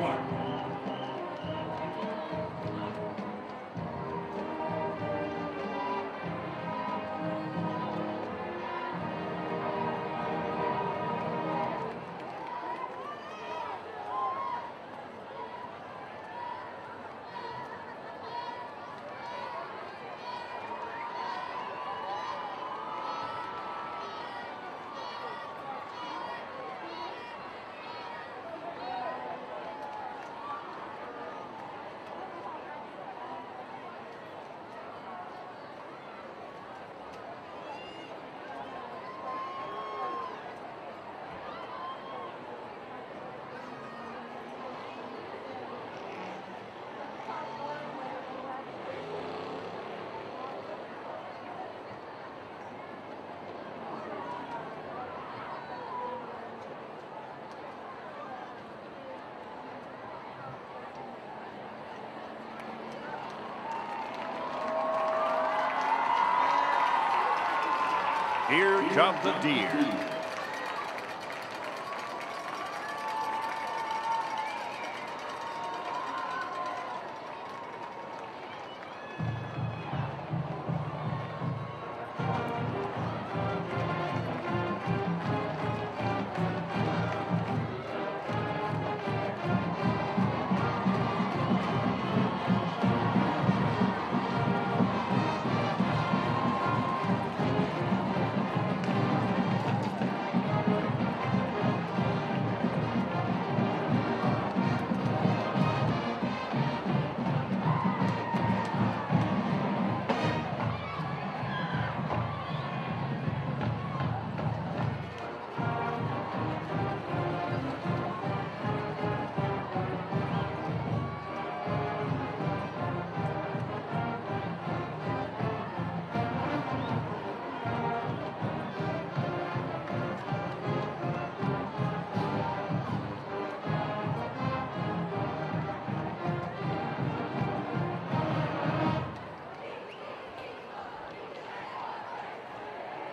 Here come the Deer.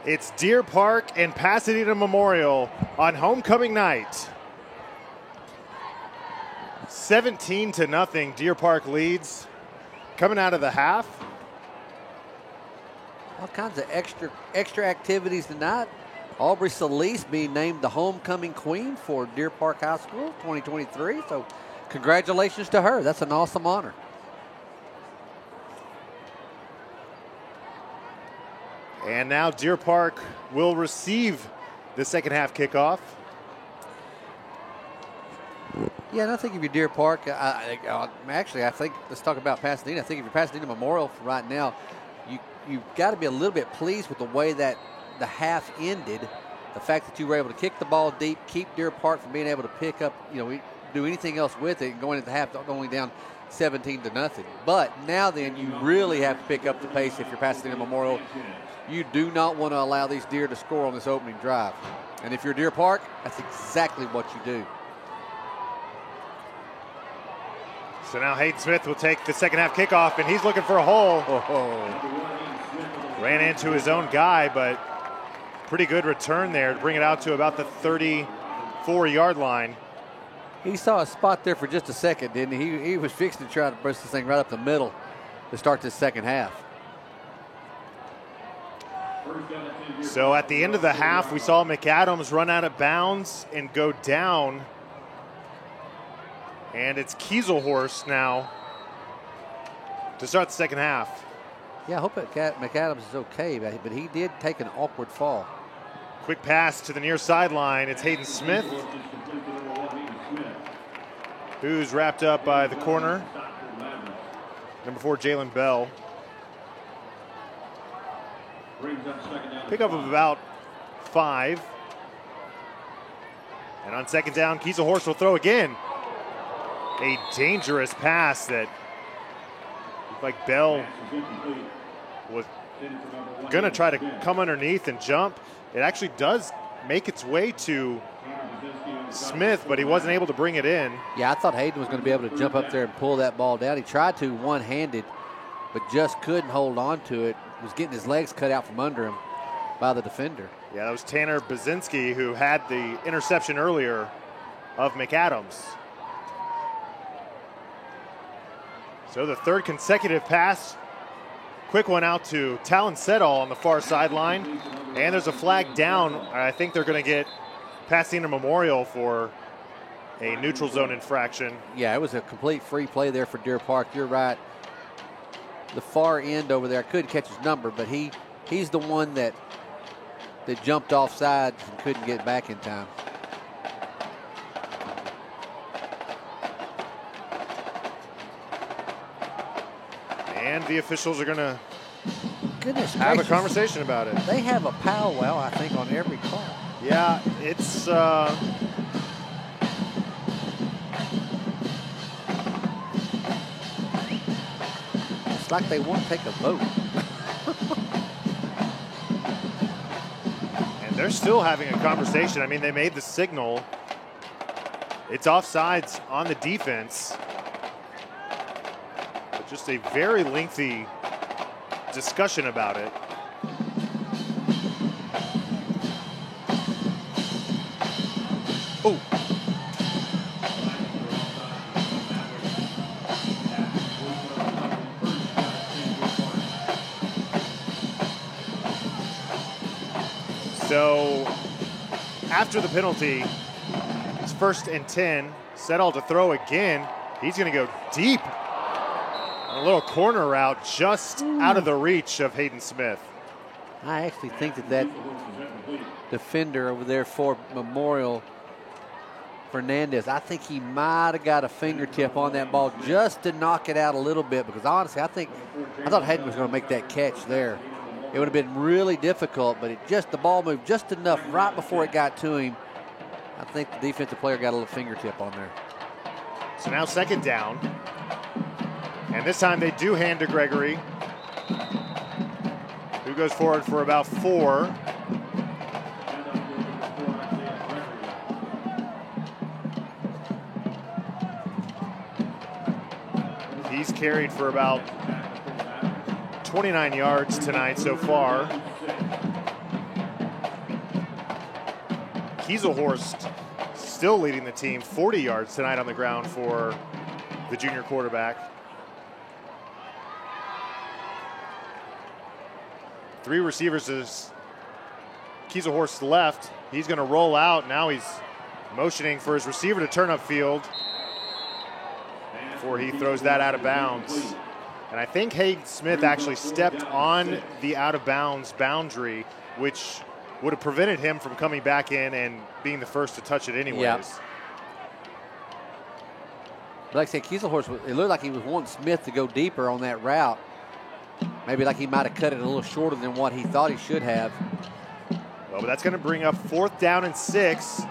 It's Deer Park and Pasadena Memorial on homecoming night. 17-0, Deer Park leads. Coming out of the half. All kinds of extra activities tonight. Aubrey Solis being named the homecoming queen for Deer Park High School 2023. So congratulations to her. That's an awesome honor. And now Deer Park will receive the second half kickoff. Yeah, and I think if you're Deer Park, actually, I think, let's talk about Pasadena. I think if you're Pasadena Memorial right now, you've got to be a little bit pleased with the way that the half ended. The fact that you were able to kick the ball deep, keep Deer Park from being able to pick up, do anything else with it, and going into the half only down 17-0. But now then, you really have to pick up the pace if you're Pasadena Memorial. You do not want to allow these Deer to score on this opening drive. And if you're Deer Park, that's exactly what you do. So now Hayden Smith will take the second half kickoff, and he's looking for a hole. Ran into his own guy, but pretty good return there to bring it out to about the 34-yard line. He saw a spot there for just a second, didn't he? He was fixing to try to burst this thing right up the middle to start this second half. So at the end of the half, we saw McAdams run out of bounds and go down. And it's Kieselhorst now to start the second half. Yeah, I hope McAdams is okay, but he did take an awkward fall. Quick pass to the near sideline. It's Hayden Smith, who's wrapped up by the corner. Number 4, Jalen Bell. Pickup of about 5. And on second down, Kieselhorst will throw again. A dangerous pass that looked like Bell was going to try to come underneath and jump. It actually does make its way to Smith, but he wasn't able to bring it in. Yeah, I thought Hayden was going to be able to jump up there and pull that ball down. He tried to one-handed, but just couldn't hold on to it. Was getting his legs cut out from under him. by the defender. Yeah, that was Tanner Baczynski who had the interception earlier of McAdams. So the third consecutive pass. Quick one out to Talon Sedal on the far sideline. And there's a flag down. I think they're going to get Pasadena Memorial for a neutral zone infraction. Yeah, it was a complete free play there for Deer Park. You're right. The far end over there, I couldn't catch his number, but he's the one that jumped off sides and couldn't get back in time. And the officials are going to have a conversation about it. They have a powwow, I think, on every call. Yeah, it's it's like they want to take a vote. And they're still having a conversation. I mean, they made the signal. It's offsides on the defense. But just a very lengthy discussion about it. Oh. So after the penalty, it's 1st and 10. Sedal to throw again. He's going to go deep. A little corner route just out of the reach of Hayden Smith. I actually think that defender over there for Memorial, Fernandez, I think he might have got a fingertip on that ball just to knock it out a little bit, because honestly, I thought Hayden was going to make that catch there. It would have been really difficult, but the ball moved just enough right before it got to him. I think the defensive player got a little fingertip on there. So now 2nd down. And this time they do hand to Gregory, who goes forward for about 4. He's carried for about 29 yards tonight so far. Kieselhorst still leading the team, 40 yards tonight on the ground for the junior quarterback. 3 receivers as Kieselhorst left. He's going to roll out. Now he's motioning for his receiver to turn upfield before he throws that out of bounds. And I think Hayden Smith actually stepped on the out of bounds boundary, which would have prevented him from coming back in and being the first to touch it anyways. Yep. Like I said, Kieselhorst, it looked like he was wanting Smith to go deeper on that route. Maybe like he might have cut it a little shorter than what he thought he should have. Well, but that's going to bring up 4th down and 6.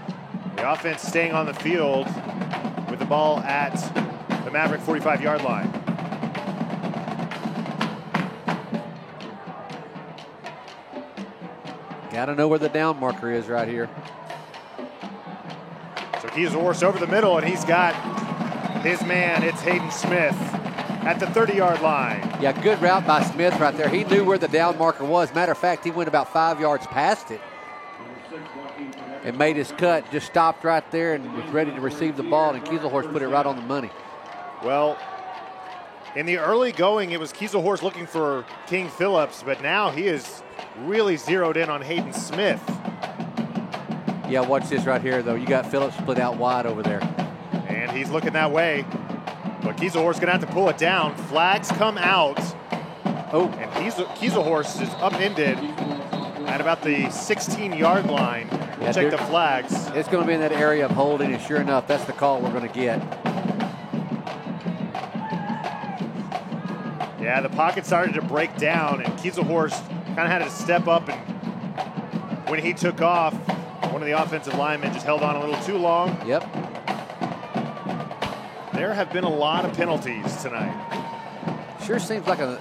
The offense staying on the field with the ball at the Maverick 45-yard line. Got to know where the down marker is right here. So Kieselhorst over the middle, and he's got his man. It's Hayden Smith at the 30-yard line. Yeah, good route by Smith right there. He knew where the down marker was. Matter of fact, he went about 5 yards past it and made his cut. Just stopped right there and was ready to receive the ball, and Kieselhorst put it right on the money. Well, in the early going, it was Kieselhorst looking for King Phillips, but now he is really zeroed in on Hayden Smith. Yeah, watch this right here, though. You got Phillips split out wide over there. And he's looking that way. But Kieselhorst going to have to pull it down. Flags come out. Oh. And Kieselhorst is upended at about the 16-yard line. We'll check the flags. It's going to be in that area of holding, and sure enough, that's the call we're going to get. Yeah, the pocket started to break down, and Kieselhorst kind of had to step up, and when he took off, one of the offensive linemen just held on a little too long. Yep. There have been a lot of penalties tonight. Sure seems like a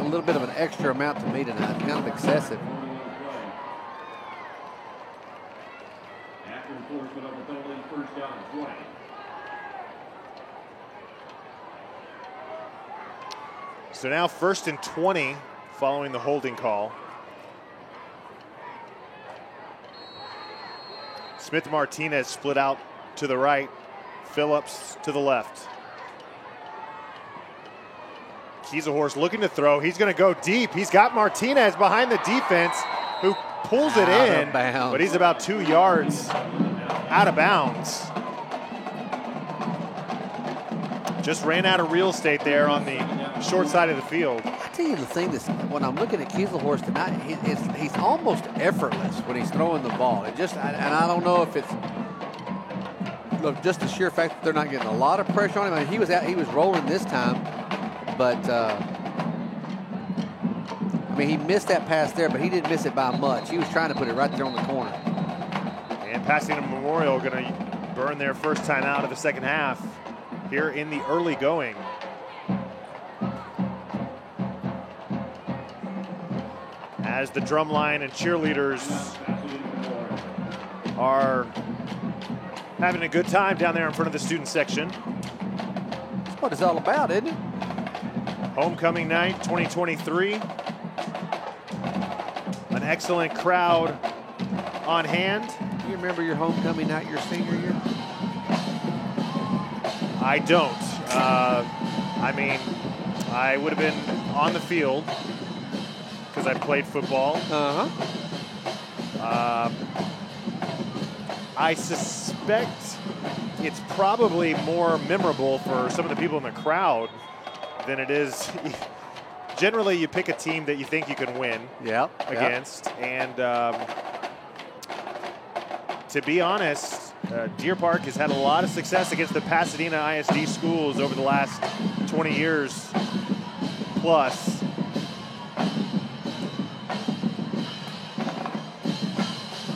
little bit of an extra amount to me tonight, kind of excessive. After enforcement of the penalty, 1st down and 20. So now 1st and 20 following the holding call. Smith Martinez split out to the right. Phillips to the left. Kieselhorst looking to throw. He's going to go deep. He's got Martinez behind the defense who pulls it in, but he's about 2 yards out of bounds. Just ran out of real estate there on the short side of the field. I tell you the thing, when I'm looking at Kieselhorst tonight, he's almost effortless when he's throwing the ball. And I don't know if it's just the sheer fact that they're not getting a lot of pressure on him. I mean, he was rolling this time, but I mean, he missed that pass there, but he didn't miss it by much. He was trying to put it right there on the corner. And Pasadena Memorial going to burn their first time out of the second half here in the early going. As the drumline and cheerleaders are having a good time down there in front of the student section. That's what it's all about, isn't it? Homecoming night 2023. An excellent crowd on hand. Do you remember your homecoming night your senior year? I don't. I mean, I would have been on the field because I played football. I suspect it's probably more memorable for some of the people in the crowd than it is. Generally, you pick a team that you think you can win against. And to be honest, Deer Park has had a lot of success against the Pasadena ISD schools over the last 20 years plus.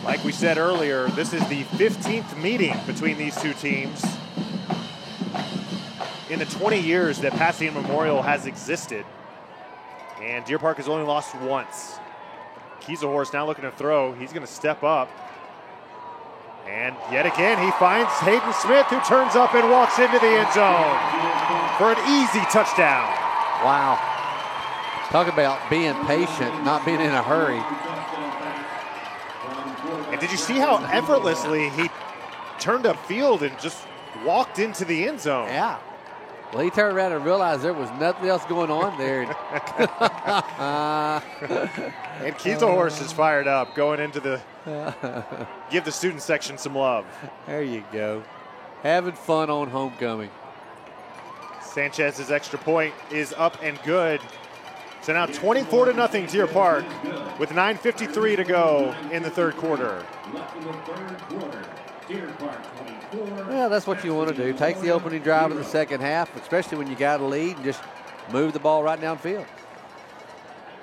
Like we said earlier, this is the 15th meeting between these two teams in the 20 years that Pasadena Memorial has existed. And Deer Park has only lost once. Kieselhorst now looking to throw. He's going to step up. And yet again, he finds Hayden Smith, who turns up and walks into the end zone for an easy touchdown. Wow. Talk about being patient, not being in a hurry. And did you see how effortlessly he turned upfield and just walked into the end zone? Yeah. Well, he turned around and realized there was nothing else going on there. And Kieselhorst is fired up, going into the give the student section some love. There you go. Having fun on homecoming. Sanchez's extra point is up and good. So now 24-0 Deer Park with 9:53 to go in the third quarter. Well, that's what you want to do. Take the opening drive of the second half, especially when you got a lead, and just move the ball right downfield.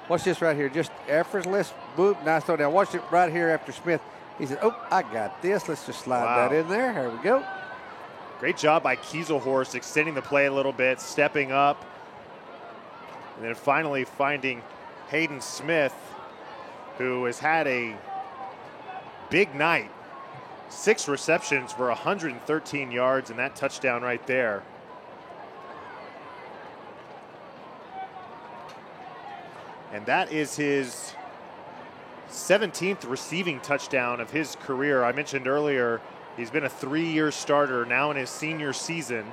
Watch this right here. Just effortless. Boop, nice throw down. Watch it right here after Smith. He said, oh, I got this. Let's just slide that in there. Here we go. Great job by Kieselhorst extending the play a little bit, stepping up, and then finally finding Hayden Smith, who has had a big night. 6 receptions for 113 yards and that touchdown right there. And that is his 17th receiving touchdown of his career. I mentioned earlier, he's been a 3-year starter now in his senior season.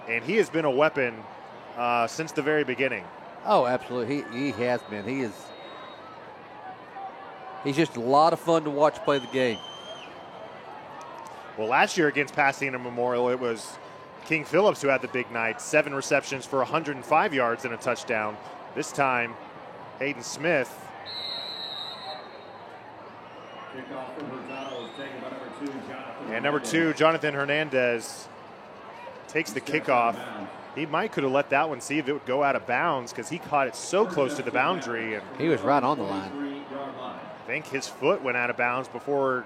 And he has been a weapon since the very beginning. Oh, absolutely. He has been. He's just a lot of fun to watch play the game. Well, last year against Pasadena Memorial, it was King Phillips who had the big night. 7 receptions for 105 yards and a touchdown. This time, Hayden Smith. And number 2, Jonathan Hernandez, takes the kickoff. He could have let that one see if it would go out of bounds because he caught it so close to the boundary. And he was right on the line. I think his foot went out of bounds before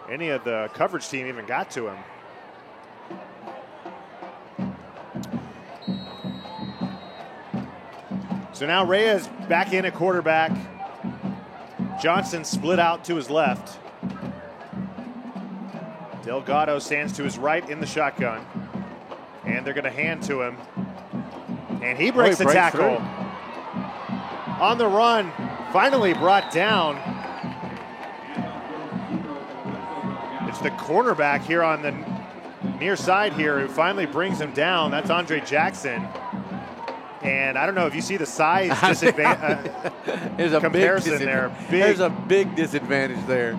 any of the coverage team even got to him. So now Reyes back in at quarterback. Johnson split out to his left. Delgado stands to his right in the shotgun. And they're going to hand to him. And he breaks the tackle. On the run, finally brought down. It's the cornerback here on the near side here who finally brings him down. That's Andre Jackson. And I don't know if you see the size comparison there. There's a big disadvantage there.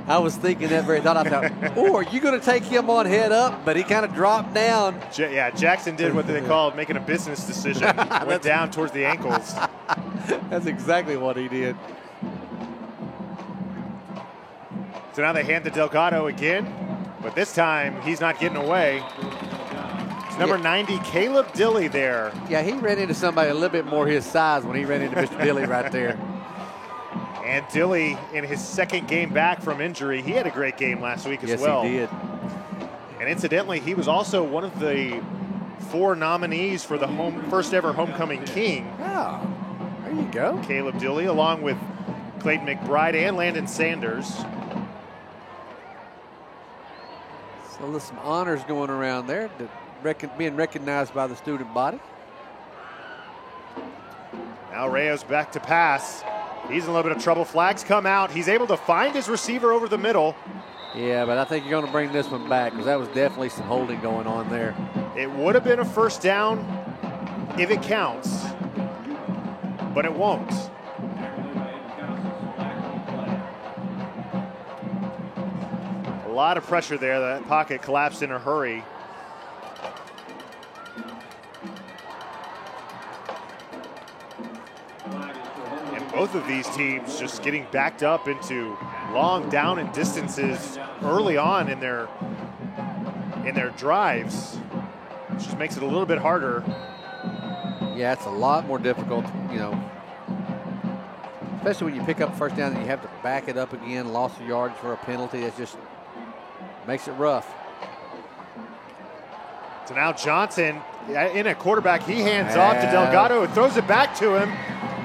I was thinking that very thought. I thought, oh, are you going to take him on head up? But he kind of dropped down. Jackson did what they called making a business decision. Went down towards the ankles. That's exactly what he did. So now they hand to Delgado again, but this time he's not getting away. It's number 90, Caleb Dilly there. Yeah, he ran into somebody a little bit more his size when he ran into Mr. Dilly right there. And Dilly, in his second game back from injury, he had a great game last week as well. Yes, he did. And incidentally, he was also one of the 4 nominees for the first ever Homecoming King. Oh, there you go. Caleb Dilly, along with Clayton McBride and Landon Sanders. So there's some honors going around there, being recognized by the student body. Now Reyes back to pass. He's in a little bit of trouble. Flags come out. He's able to find his receiver over the middle. Yeah, but I think you're going to bring this one back because that was definitely some holding going on there. It would have been a first down if it counts, but it won't. A lot of pressure there. That pocket collapsed in a hurry. And both of these teams just getting backed up into long down and distances early on in their drives, which just makes it a little bit harder. Yeah, it's a lot more difficult, especially when you pick up first down and you have to back it up again, loss of yards for a penalty. That just makes it rough. So now Johnson, in a quarterback, he hands off to Delgado, who throws it back to him,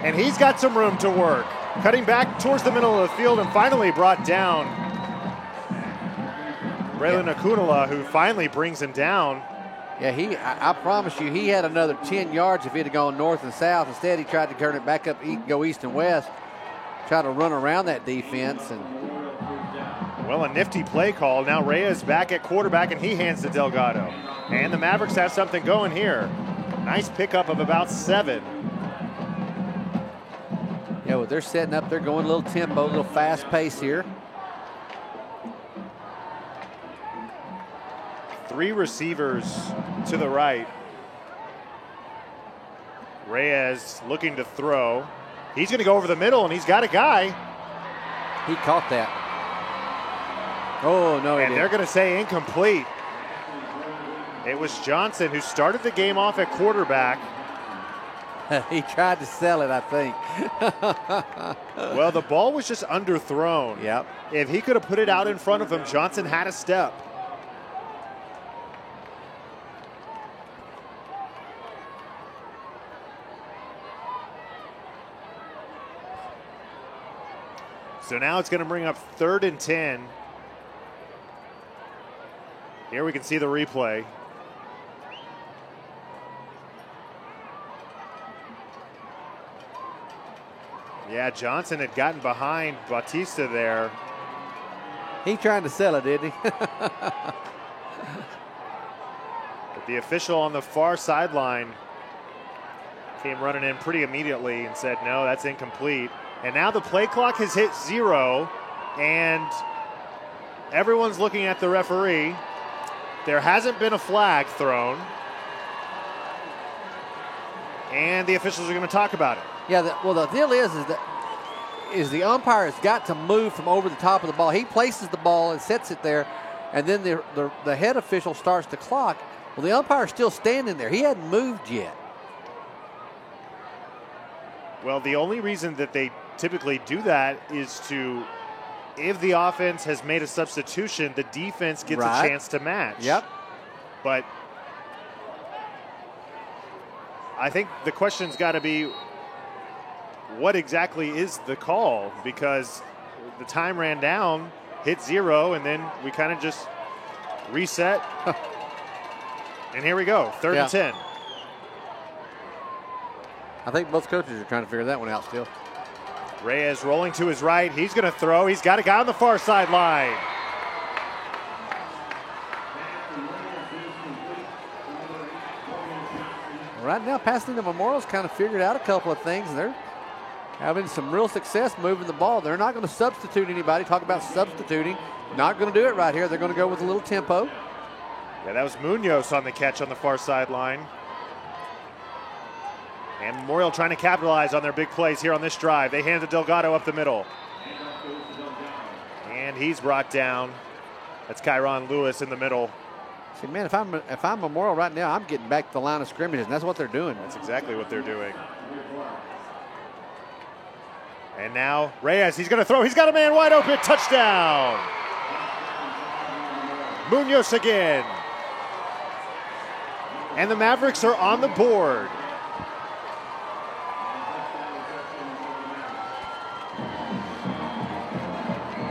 and he's got some room to work. Cutting back towards the middle of the field and finally brought down Braylon Akunala, who finally brings him down. Yeah, I promise you, he had another 10 yards if he'd have gone north and south. Instead, he tried to turn it back up, go east and west, try to run around that defense. Well, a nifty play call. Now Reyes back at quarterback, and he hands to Delgado. And the Mavericks have something going here. Nice pickup of about 7. Yeah, well, they're setting up. They're going a little tempo, a little fast pace here. 3 receivers to the right. Reyes looking to throw. He's going to go over the middle, and he's got a guy. He caught that. Oh, no, he and didn't. They're going to say incomplete. It was Johnson who started the game off at quarterback. He tried to sell it, I think. Well, the ball was just underthrown. Yep. If he could have put it out in front of him, Johnson had a step. So now it's going to bring up 3rd and 10. Here we can see the replay. Yeah, Johnson had gotten behind Bautista there. He trying to sell it, didn't he? But the official on the far sideline came running in pretty immediately and said, no, that's incomplete. And now the play clock has hit 0, and everyone's looking at the referee. There hasn't been a flag thrown, and the officials are going to talk about it. Yeah, the deal is the umpire has got to move from over the top of the ball. He places the ball and sets it there, and then the head official starts the clock. Well, the umpire's still standing there. He hadn't moved yet. Well, the only reason that they typically do that is to, if the offense has made a substitution, the defense gets a chance to match. Yep. But I think the question's got to be, what exactly is the call? Because the time ran down, hit 0, and then we kind of just reset. And here we go, 3rd and 10. I think both coaches are trying to figure that one out still. Reyes rolling to his right. He's going to throw. He's got a guy on the far sideline. right now, Pasadena Memorial's kind of figured out a couple of things. They're having some real success moving the ball. They're not going to substitute anybody. Talk about substituting. Not going to do it right here. They're going to go with a little tempo. Yeah, that was Munoz on the catch on the far sideline. And Memorial trying to capitalize on their big plays here on this drive. They hand it to Delgado up the middle. And he's brought down. That's Kyron Lewis in the middle. See, man, if I'm Memorial right now, I'm getting back to the line of scrimmage, and that's what they're doing. That's exactly what they're doing. And now Reyes, he's going to throw. He's got a man wide open. Touchdown. Munoz again. And the Mavericks are on the board.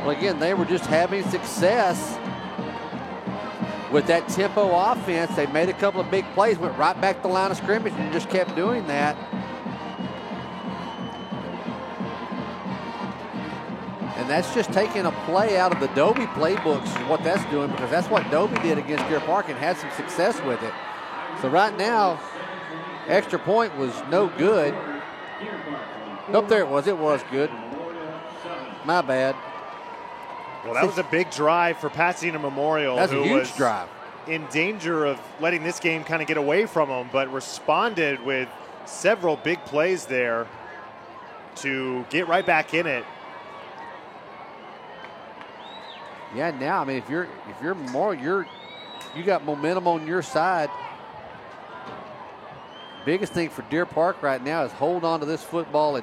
Well, again, they were just having success with that tempo offense. They made a couple of big plays, went right back to the line of scrimmage, and just kept doing that. And that's just taking a play out of the Dobie playbooks is what that's doing, because that's what Dobie did against Deer Park and had some success with it. So right now, extra point was no good. Nope, there it was. It was good. My bad. Well, that was a big drive for Pasadena Memorial. That's a huge drive. In danger of letting this game kind of get away from them, but responded with several big plays there to get right back in it. Yeah, now I mean, if you're Memorial, you got momentum on your side. Biggest thing for Deer Park right now is hold on to this football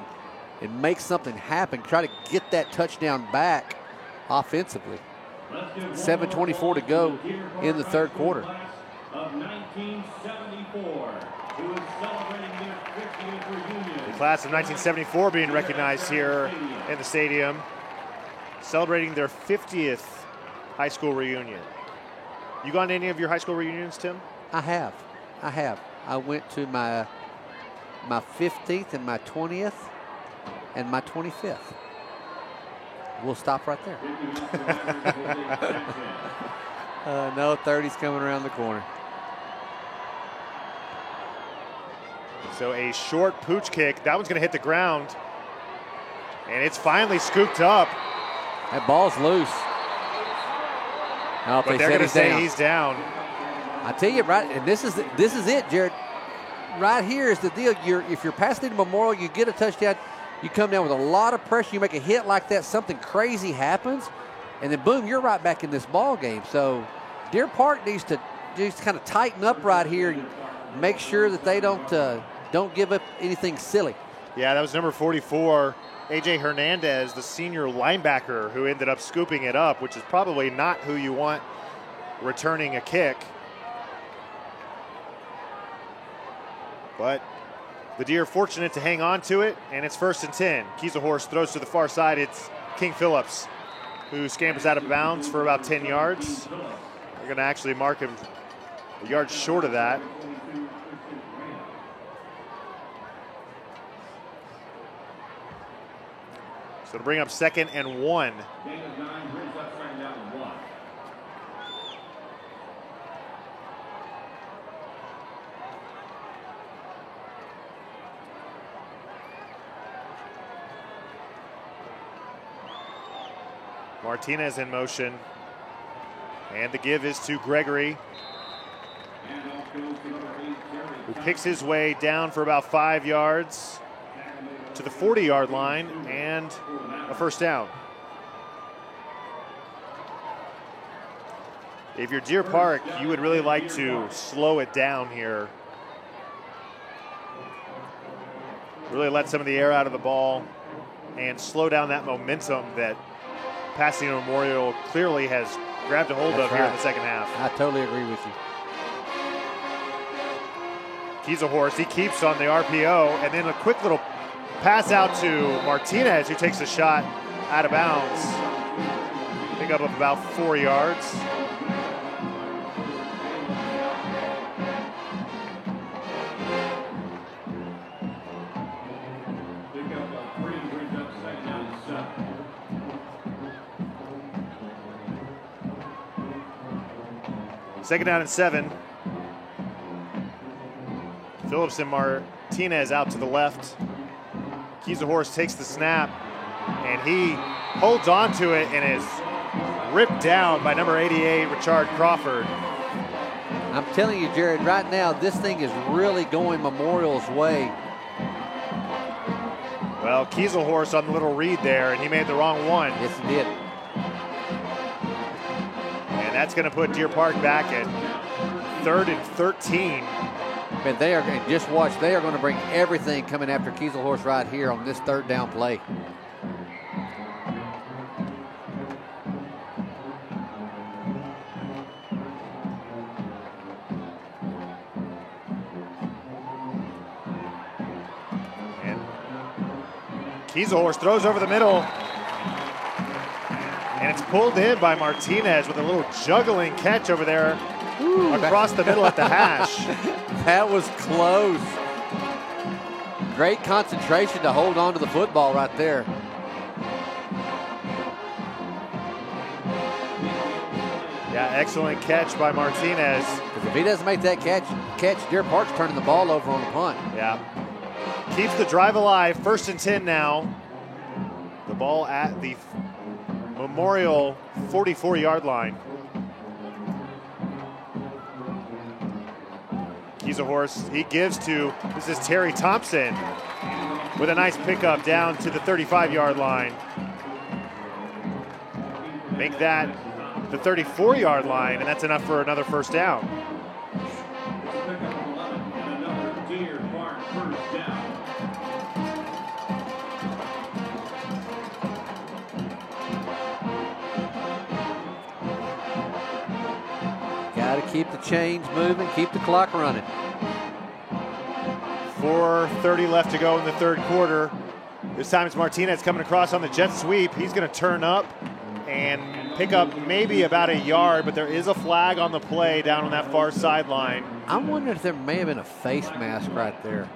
and make something happen. Try to get that touchdown back offensively. 7:24 to go in the third quarter. The class of 1974 being recognized here in the stadium, celebrating their 50th high school reunion. You gone to any of your high school reunions, Tim? I have. I went to my 15th and my 20th and my 25th. We'll stop right there. No, 30's coming around the corner. So a short pooch kick. That one's going to hit the ground. And it's finally scooped up. That ball's loose. No, but they're going to say he's down. I tell you, right, and this is it, Jared. Right here is the deal. If you're Pasadena Memorial, you get a touchdown, you come down with a lot of pressure, you make a hit like that, something crazy happens, and then boom, you're right back in this ball game. So Deer Park needs to just kind of tighten up right here and make sure that they don't give up anything silly. Yeah, that was number 44, A.J. Hernandez, the senior linebacker, who ended up scooping it up, which is probably not who you want returning a kick. But the Deer fortunate to hang on to it, and it's 1st and 10. Kiesehorst throws to the far side. It's King Phillips, who scampers out of bounds for about 10 yards. They're going to actually mark him a yard short of that. So to bring up 2nd and 1. Martinez in motion. And the give is to Gregory, who picks his way down for about 5 yards to the 40-yard line and a first down. If you're Deer Park, you would really like to slow it down here. Really let some of the air out of the ball and slow down that momentum that Pasadena Memorial clearly has grabbed a hold of here in the second half. I totally agree with you. Kiesehorst, he keeps on the RPO, and then a quick little pass out to Martinez, who takes a shot out of bounds. Pick up about 4 yards. Second down and 7. Phillips and Martinez out to the left. Kiesehorst takes the snap, and he holds on to it and is ripped down by number 88, Richard Crawford. I'm telling you, Jared, right now, this thing is really going Memorial's way. Well, Kiesehorst on the little read there, and he made the wrong one. Yes, he did. And that's going to put Deer Park back at 3rd and 13. But they are, and just watch, they are going to bring everything coming after Kiesehorst right here on this 3rd down play. Kiesehorst throws over the middle, and it's pulled in by Martinez with a little juggling catch over there across the middle at the hash. That was close. Great concentration to hold on to the football right there. Yeah, excellent catch by Martinez. Because if he doesn't make that catch, Deer Park's turning the ball over on the punt. Yeah. Keeps the drive alive. 1st and 10 now. The ball at the Memorial 44-yard line. Kiesehorst, he gives to, this is Terry Thompson with a nice pickup down to the 35-yard line. Make that the 34-yard line, and that's enough for another 1st down. Got to keep the chains moving, keep the clock running. 4:30 left to go in the 3rd quarter. This time it's Martinez coming across on the jet sweep. He's going to turn up and pick up maybe about a yard, but there is a flag on the play down on that far sideline. I'm wondering if there may have been a face mask right there.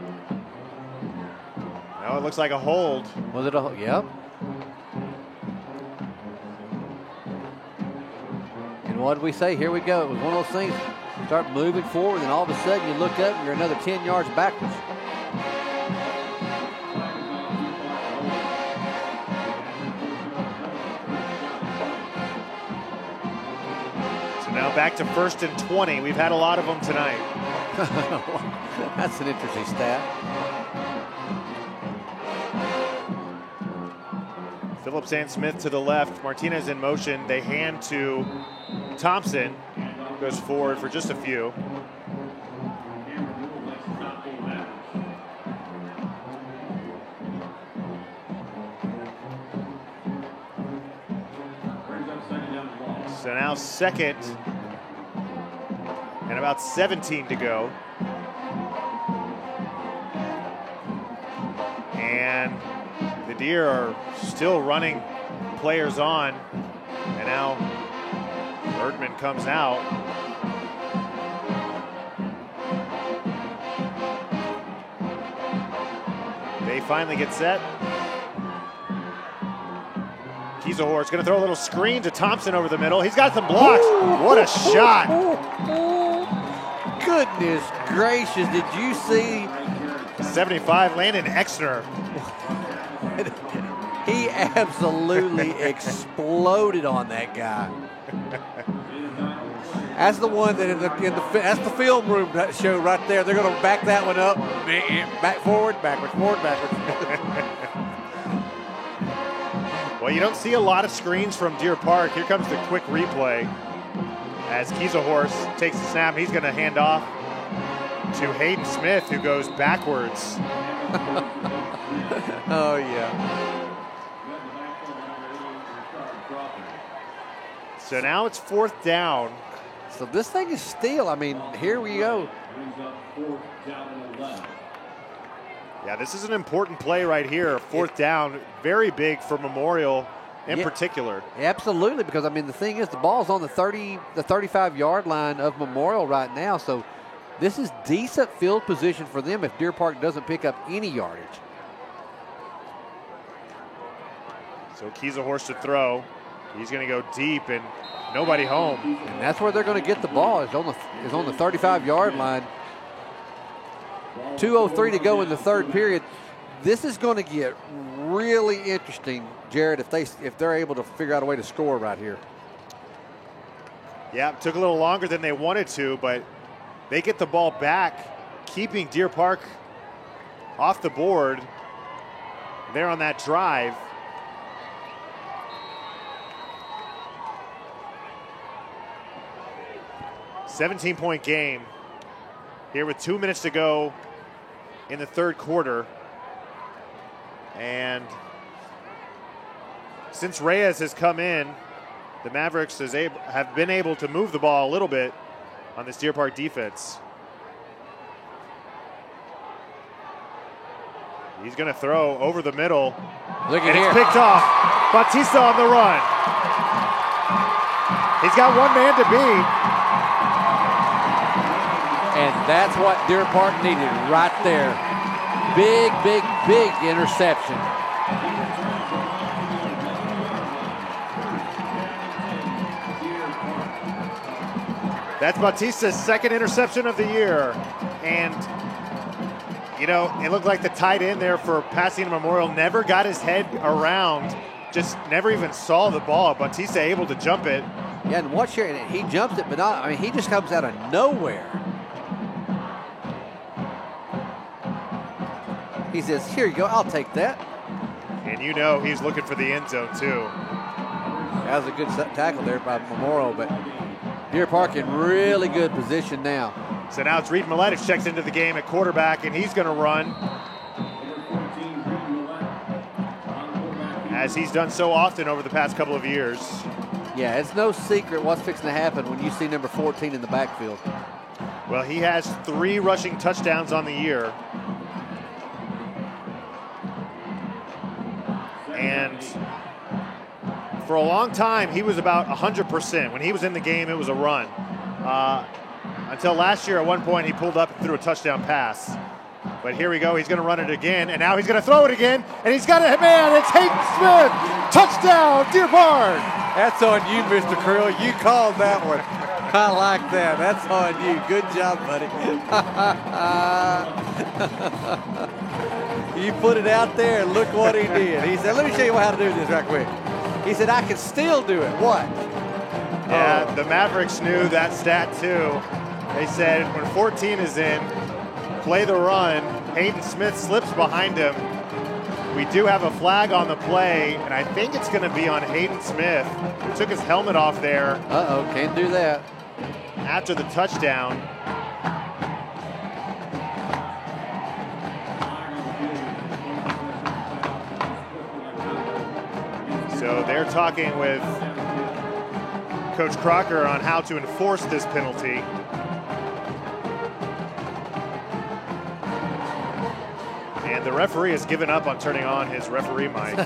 No, it looks like a hold. Was it a hold? Yep. And what did we say? Here we go. It was one of those things. Start moving forward, and all of a sudden you look up and you're another 10 yards backwards. So now back to 1st and 20. We've had a lot of them tonight. That's an interesting stat. Phillips and Smith to the left. Martinez in motion. They hand to Thompson. Goes forward for just a few. So now 2nd and about 17 to go. And the Deer are still running players on. And now Bergman comes out. They finally get set. Kiesehorst going to throw a little screen to Thompson over the middle. He's got some blocks. What a shot. Goodness gracious, did you see? 75, Landon Exner. He absolutely exploded on that guy. That's the one that that's the film room show right there. They're going to back that one up, back forward, backwards, forward, backwards. Well, you don't see a lot of screens from Deer Park. Here comes the quick replay as Kiesehorst takes the snap. He's going to hand off to Hayden Smith, who goes backwards. Oh, yeah. So now it's 4th down. So this thing is still, I mean, here we go. Yeah, this is an important play right here. 4th down, very big for Memorial in particular. Absolutely, because, I mean, the thing is, the ball's on the 35-yard line of Memorial right now, so this is decent field position for them if Deer Park doesn't pick up any yardage. So Kiesehorst to throw. He's going to go deep and nobody home. And that's where they're going to get the ball, is on the 35-yard line. 2:03 to go in the third period. This is going to get really interesting, Jared, if they're able to figure out a way to score right here. Yeah, it took a little longer than they wanted to, but they get the ball back, keeping Deer Park off the board there on that drive. "17-point game here with 2 minutes to go in the third quarter. And since Reyes has come in, the Mavericks have been able to move the ball a little bit on this Deer Park defense. He's going to throw over the middle. Look at and here. It's picked off. Bautista on the run. He's got one man to beat. And that's what Deer Park needed right there. Big, big, big interception. That's Bautista's second interception of the year. And, you know, it looked like the tight end there for Pasadena Memorial never got his head around, just never even saw the ball. Bautista able to jump it. Yeah, and watch here, and he jumps it, but not, I mean, he just comes out of nowhere. He says, here you go, I'll take that. And you know he's looking for the end zone, too. That was a good tackle there by Memorial, but Deer Park in really good position now. So now it's Reed Miletich checks into the game at quarterback, and he's going to run. As he's done so often over the past couple of years. Yeah, it's no secret what's fixing to happen when you see number 14 in the backfield. Well, he has 3 rushing touchdowns on the year. And for a long time, he was about 100%. When he was in the game, it was a run. Until last year, at one point, he pulled up and threw a touchdown pass. But here we go. He's going to run it again, and now he's going to throw it again, and he's got it. Man, it's Hayden Smith. Touchdown, Deer Park. That's on you, Mr. Krill. You called that one. I like that. That's on you. Good job, buddy. You put it out there, and look what he did. He said, let me show you how to do this right quick. He said, I can still do it. What? Yeah, the Mavericks knew that stat, too. They said when 14 is in, play the run. Hayden Smith slips behind him. We do have a flag on the play, and I think it's going to be on Hayden Smith, who took his helmet off there. Uh-oh, can't do that. After the touchdown. So they're talking with Coach Crocker on how to enforce this penalty. And the referee has given up on turning on his referee mic,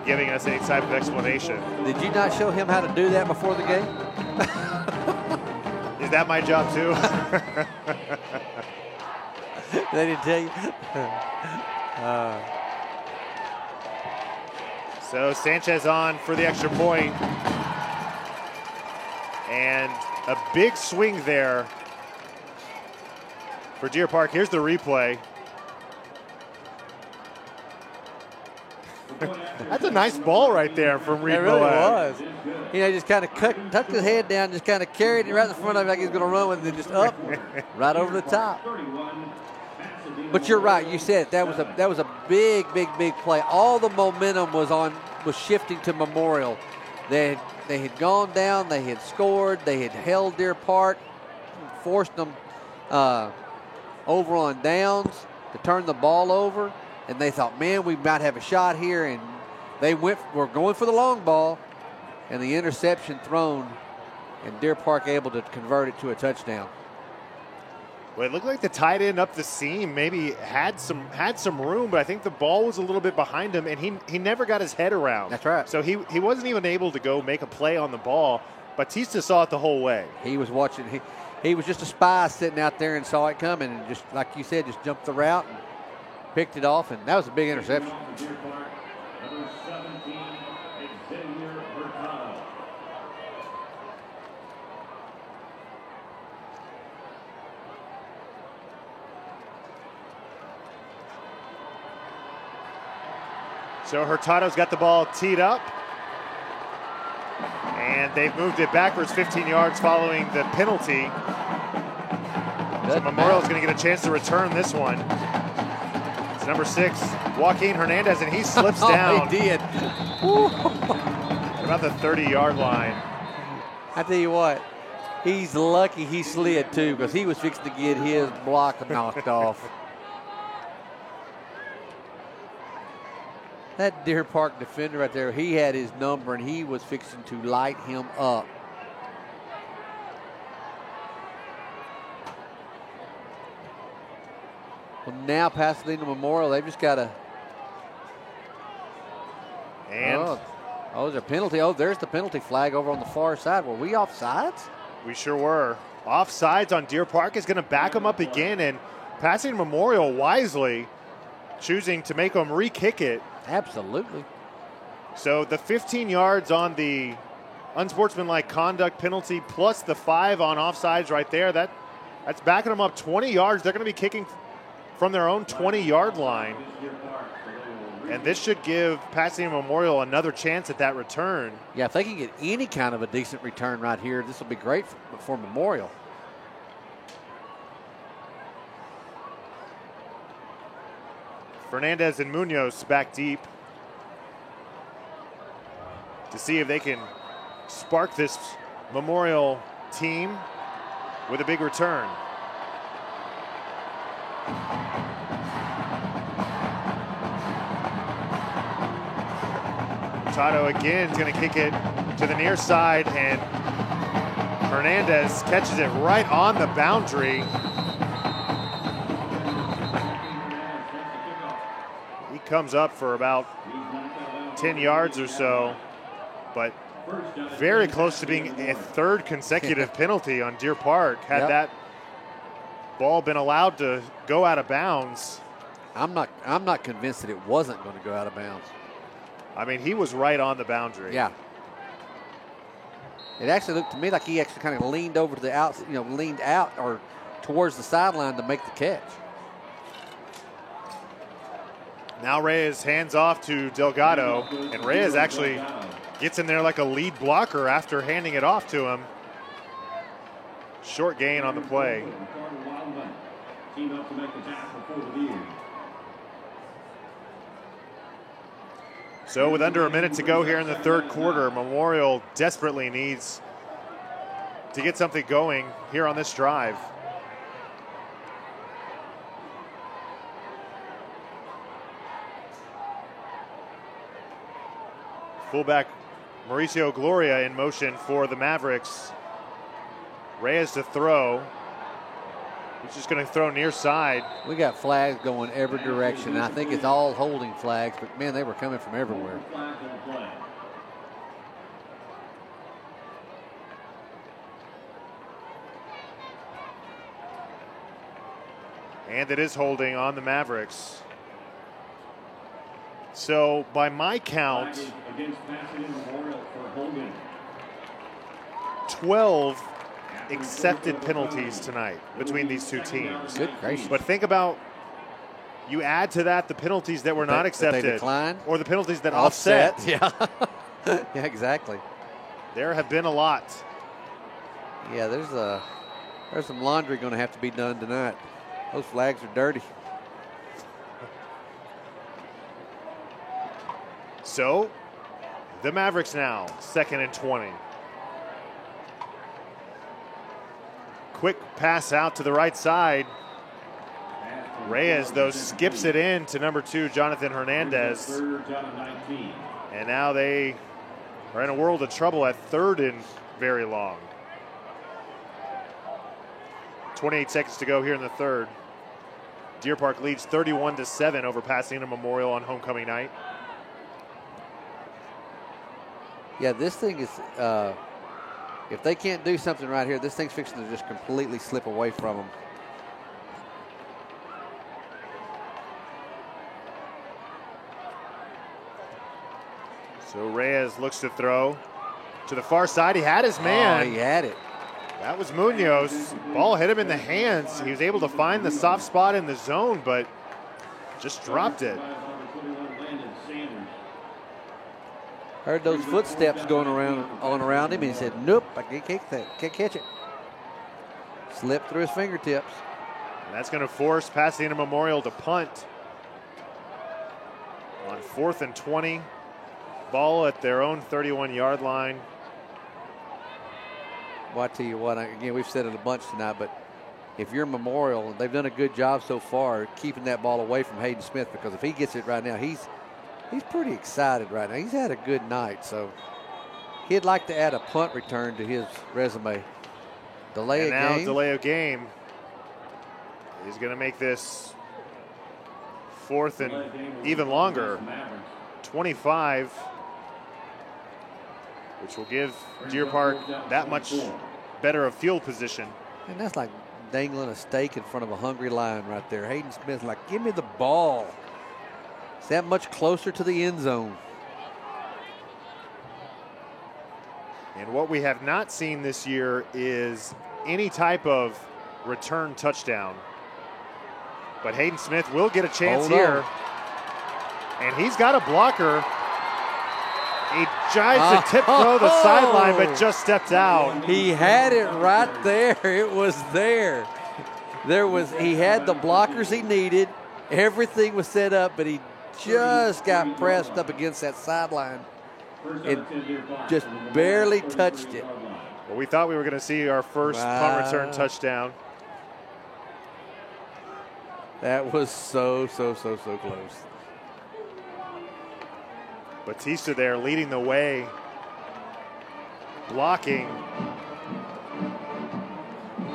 giving us any type of explanation. Did you not show him how to do that before the game? Is that my job too? They didn't tell you? So Sanchez on for the extra point. And a big swing there for Deer Park. Here's the replay. That's a nice ball right there from Reed It really Millett. was. You know, just kind of tucked his head down, just kind of carried it right in front of him like he's going to run with it, just up, right over the top. But you're right. You said it. That was a big, big, big play. All the momentum was shifting to Memorial. They had gone down. They had scored. They had held Deer Park, forced them over on downs to turn the ball over. And they thought, man, we might have a shot here. And they were going for the long ball. And the interception thrown. And Deer Park able to convert it to a touchdown. Well, it looked like the tight end up the seam maybe had some room, but I think the ball was a little bit behind him, and he never got his head around. That's right. So he wasn't even able to go make a play on the ball. Bautista saw it the whole way. He was watching. He was just a spy sitting out there and saw it coming, and just like you said, just jumped the route and picked it off, and that was a big interception. So Hurtado's got the ball teed up. And they've moved it backwards 15 yards following the penalty. So Memorial's going to get a chance to return this one. It's number 6, Joaquin Hernandez, and he slips down. He did. About the 30-yard line. I tell you what, he's lucky he slid too, because he was fixing to get his block knocked off. That Deer Park defender right there, he had his number, and he was fixing to light him up. Well, now Pasadena Memorial, they've just got to. And there's a penalty. Oh, there's the penalty flag over on the far side. Were we offsides? We sure were. Offsides on Deer Park is going to back them up again, and Pasadena Memorial wisely choosing to make them re-kick it. Absolutely. So the 15 yards on the unsportsmanlike conduct penalty plus the 5 on offsides right there, that's backing them up 20 yards. They're going to be kicking from their own 20-yard line. And this should give Pasadena Memorial another chance at that return. Yeah, if they can get any kind of a decent return right here, this will be great for Memorial. Fernandez and Munoz back deep to see if they can spark this Memorial team with a big return. Hurtado again is going to kick it to the near side, and Hernandez catches it right on the boundary. He comes up for about 10 yards or so, but very close to being a 3rd consecutive penalty on Deer Park. Had that ball been allowed to go out of bounds. I'm not convinced that it wasn't going to go out of bounds. I mean, he was right on the boundary. Yeah. It actually looked to me like he actually kind of leaned over to the out, leaned out or towards the sideline to make the catch. Now Reyes hands off to Delgado, and Reyes actually gets in there like a lead blocker after handing it off to him. Short gain on the play. So with under a minute to go here in the 3rd quarter, Memorial desperately needs to get something going here on this drive. Fullback Mauricio Gloria in motion for the Mavericks. Reyes to throw. He's just going to throw near side. We got flags going every direction, and I think it's all holding flags, but man, they were coming from everywhere. And it is holding on the Mavericks. So by my count, 12 accepted penalties tonight between these two teams. Good gracious. But think about, you add to that the penalties that were not accepted. They declined. Or the penalties that offset. Yeah. Yeah, exactly. There have been a lot. Yeah, there's some laundry going to have to be done tonight. Those flags are dirty. So, the Mavericks now, 2nd and 20. Quick pass out to the right side. Reyes, though, skips it in to number 2, Jonathan Hernandez. And now they are in a world of trouble at 3rd and very long. 28 seconds to go here in the 3rd. Deer Park leads 31-7 over Pasadena Memorial on homecoming night. Yeah, this thing is, if they can't do something right here, this thing's fixing to just completely slip away from them. So Reyes looks to throw to the far side. He had his man. Oh, he had it. That was Munoz. Ball hit him in the hands. He was able to find the soft spot in the zone, but just dropped it. Heard those footsteps going around him, and he said, nope, I can't catch it. Slipped through his fingertips. And that's going to force Pasadena Memorial to punt on 4th and 20. Ball at their own 31-yard line. Well, I tell you what, again, we've said it a bunch tonight, but if you're Memorial, they've done a good job so far keeping that ball away from Hayden Smith, because if he gets it right now, he's pretty excited right now. He's had a good night, so he'd like to add a punt return to his resume. Delay of game. He's going to make this 4th and even longer. 25, which will give Deer Park that much better of field position. And that's like dangling a steak in front of a hungry lion right there. Hayden Smith's like, give me the ball. It's that much closer to the end zone. And what we have not seen this year is any type of return touchdown. But Hayden Smith will get a chance here. And he's got a blocker. He tries to tiptoe the sideline, but just stepped out. He had it right there. It was there. He had the blockers he needed. Everything was set up, but he just got pressed up against that sideline and just barely touched it. Well, we thought we were going to see our first punt return touchdown. That was so close. Batista there leading the way, blocking.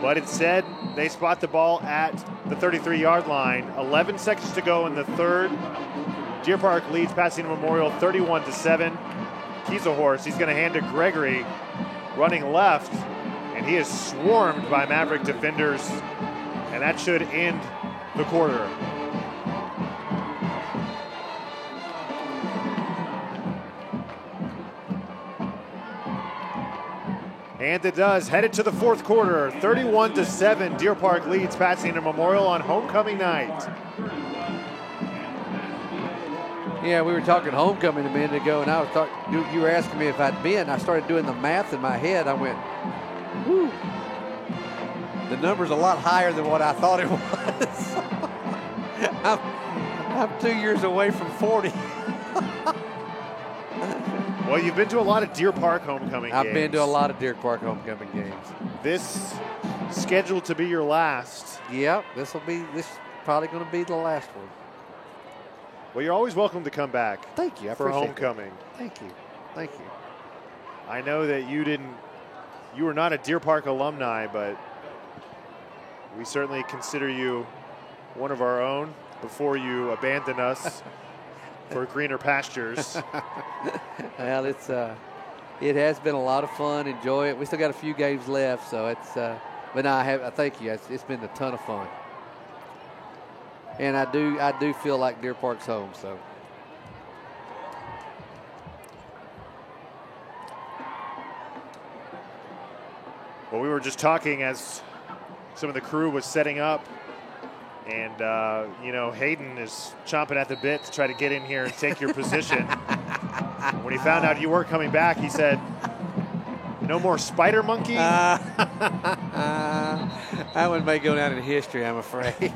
But instead, they spot the ball at the 33-yard line. 11 seconds to go in the third. Deer Park leads Pasadena Memorial 31-7. Kiesehorst, he's going to hand to Gregory, running left, and he is swarmed by Maverick defenders, and that should end the quarter. And it does. Headed to the fourth quarter. 31-7. Deer Park leads Pasadena Memorial on homecoming night. Yeah, we were talking homecoming a minute ago, and I was talking. You were asking me if I'd been. I started doing the math in my head. I went, whoo. The number's a lot higher than what I thought it was. I'm 2 years away from 40. Well, you've been to a lot of Deer Park homecoming games. I've been to a lot of Deer Park homecoming games. This scheduled to be your last. Yep, this is probably going to be the last one. Well, you're always welcome to come back. Thank you. I for appreciate homecoming. That. Thank you. I know that you were not a Deer Park alumni, but we certainly consider you one of our own before you abandon us for greener pastures. Well, it has been a lot of fun. Enjoy it. We still got a few games left, so it's. But no, I thank you. It's been a ton of fun, and I do feel like Deer Park's home. So. Well, we were just talking as some of the crew was setting up. And, Hayden is chomping at the bit to try to get in here and take your position. When he found out you weren't coming back, he said, no more spider monkey? That one may go down in history, I'm afraid.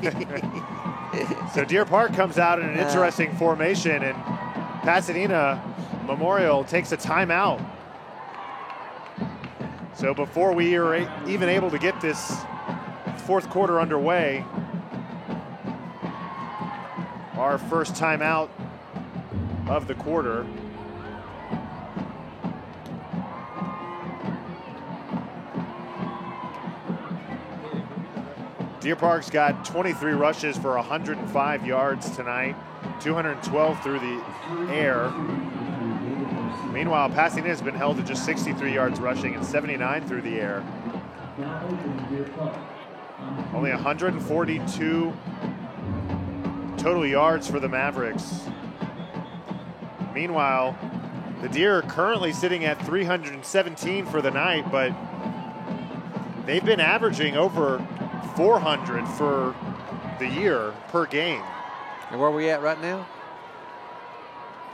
So Deer Park comes out in an interesting formation, and Pasadena Memorial takes a timeout. So before we are even able to get this fourth quarter underway, our first timeout of the quarter. Deer Park's got 23 rushes for 105 yards tonight, 212 through the air. Meanwhile, Pasadena has been held to just 63 yards rushing and 79 through the air. Only 142 total yards for the Mavericks. Meanwhile, the Deer are currently sitting at 317 for the night, but they've been averaging over 400 for the year per game. And where are we at right now?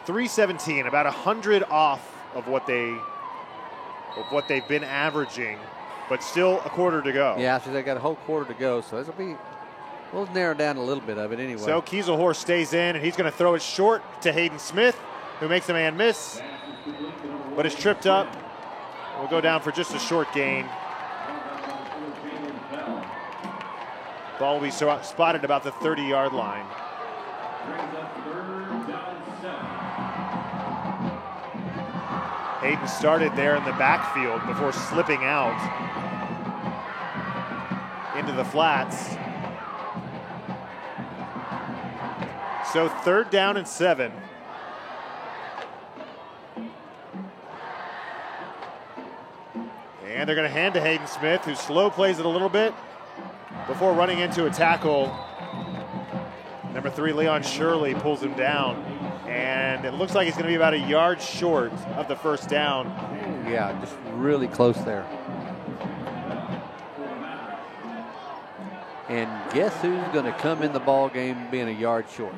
317, about 100 off of what they've been averaging, but still a quarter to go. Yeah, so they got a whole quarter to go, so this will be, we'll narrow down a little bit of it anyway. So Kieselhorst stays in, and he's going to throw it short to Hayden Smith, who makes the man miss, but is tripped up. Will go down for just a short gain. Ball will be spotted about the 30-yard line. Hayden started there in the backfield before slipping out into the flats. So 3rd down and 7. And they're going to hand to Hayden Smith, who slow plays it a little bit before running into a tackle. Number 3, Leon Shirley, pulls him down. And it looks like he's going to be about a yard short of the 1st down. Yeah, just really close there. And guess who's going to come in the ball game being a yard short?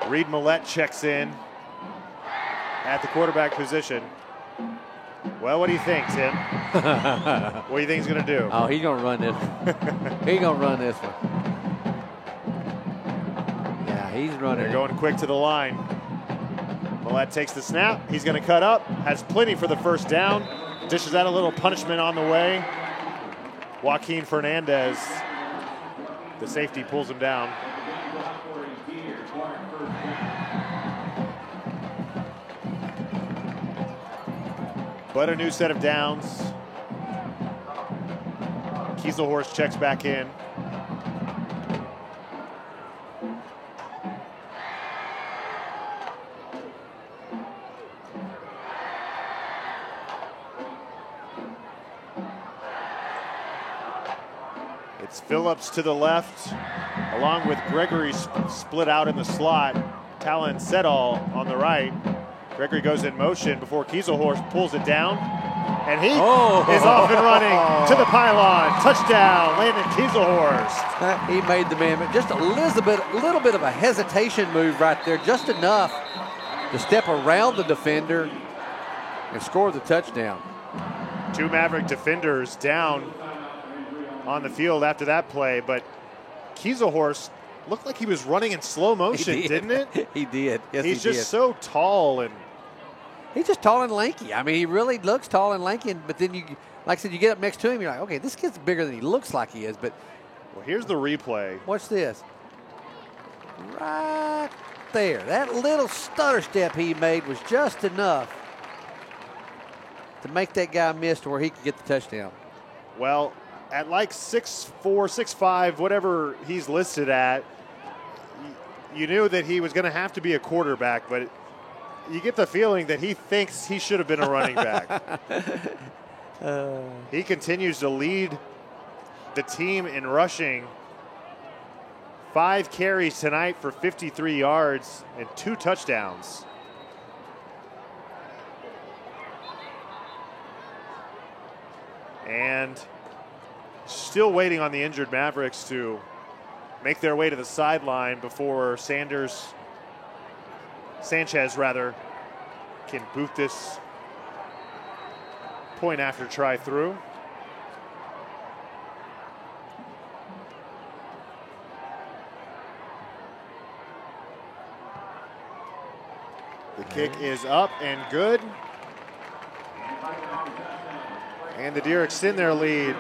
Reed Millette checks in at the quarterback position. Well, what do you think, Tim? What do you think he's going to do? Oh, he's going to run this. He's going to run this one. Yeah, he's running. They're going quick to the line. Millette takes the snap. He's going to cut up. Has plenty for the 1st down. Dishes out a little punishment on the way. Joaquin Fernandez, the safety, pulls him down. But a new set of downs. Kieselhorst checks back in. It's Phillips to the left, along with Gregory split out in the slot. Talon Sedal on the right. Gregory goes in motion before Kieselhorst pulls it down. And he is off and running to the pylon. Touchdown, Landon Kieselhorst. He made the man, just a little bit of a hesitation move right there, just enough to step around the defender and score the touchdown. 2 Maverick defenders down on the field after that play, but Kieselhorst looked like he was running in slow motion, didn't it? He did. Yes, he's just so tall, and he's just tall and lanky. I mean, he really looks tall and lanky, but then you, like I said, you get up next to him, you're like, okay, this kid's bigger than he looks like he is. But well, here's the replay. Watch this. Right there. That little stutter step he made was just enough to make that guy miss to where he could get the touchdown. Well, at like 6'4", 6'5", whatever he's listed at, you knew that he was going to have to be a quarterback, but you get the feeling that he thinks he should have been a running back. He continues to lead the team in rushing. 5 carries tonight for 53 yards and 2 touchdowns. And still waiting on the injured Mavericks to make their way to the sideline before Sanchez can boot this point after try through. The kick is up and good. And the Deer extend their lead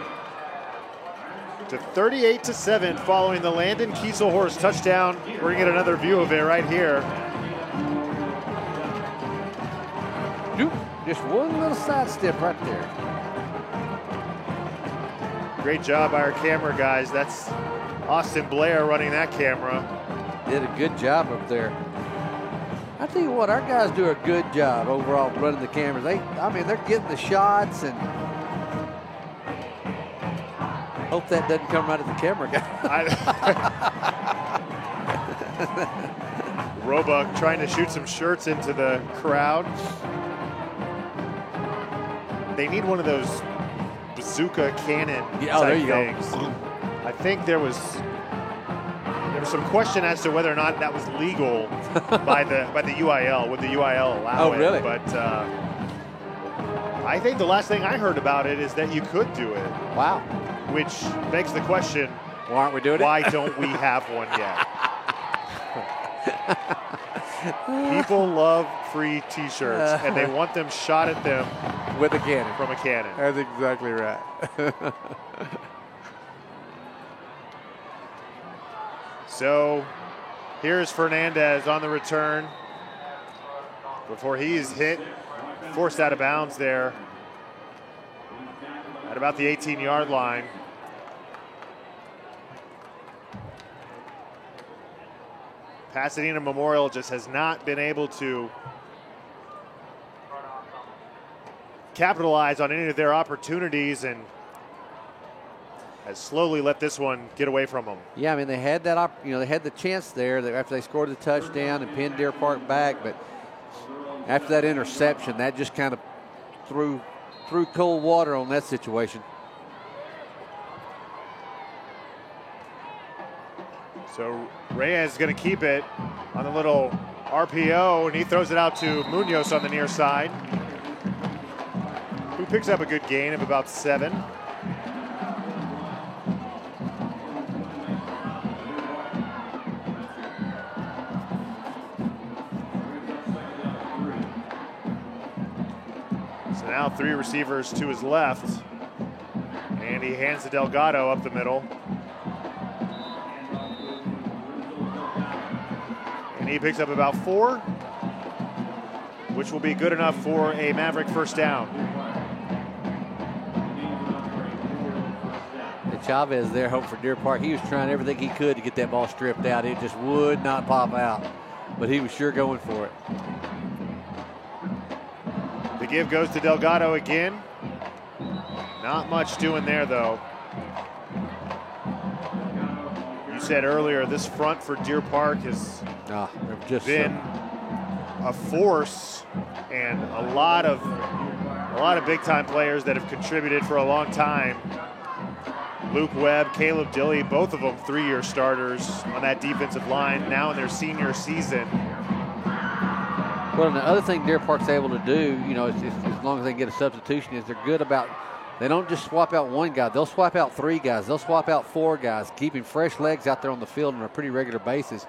to 38-7 following the Landon Kieselhorst touchdown. We're going to get another view of it right here. Just one little side step right there. Great job by our camera guys. That's Austin Blair running that camera. Did a good job up there. I tell you what, our guys do a good job overall running the cameras. They're getting the shots, and hope that doesn't come right at the camera guy. Roebuck trying to shoot some shirts into the crowd. They need one of those bazooka cannon type things. I think there was was some question as to whether or not that was legal by the UIL. Would the UIL allow it? Oh, really? But I think the last thing I heard about it is that you could do it. Wow. Which begs the question, why aren't we doing why it? don't we have one yet? People love free T-shirts, and they want them shot at them with a cannon. From a cannon. That's exactly right. So here's Fernandez on the return before he is hit, forced out of bounds there at about the 18-yard line. Pasadena Memorial just has not been able to capitalize on any of their opportunities and has slowly let this one get away from them. Yeah, I mean, they had that, they had the chance there after they scored the touchdown and pinned Deer Park back, but after that interception, that just kind of threw cold water on that situation. So Reyes is going to keep it on the little RPO, and he throws it out to Munoz on the near side, who picks up a good gain of about 7. So now 3 receivers to his left, and he hands to Delgado up the middle. And he picks up about 4, which will be good enough for a Maverick first down. And Chavez there, hope for Deer Park. He was trying everything he could to get that ball stripped out. It just would not pop out, but he was sure going for it. The give goes to Delgado again. Not much doing there, though. You said earlier, this front for Deer Park has been a force, and a lot of big-time players that have contributed for a long time. Luke Webb, Caleb Dilley, both of them 3-year starters on that defensive line, now in their senior season. Well, and the other thing Deer Park's able to do, as long as they get a substitution, is they're good about, they don't just swap out one guy. They'll swap out 3 guys. They'll swap out 4 guys, keeping fresh legs out there on the field on a pretty regular basis.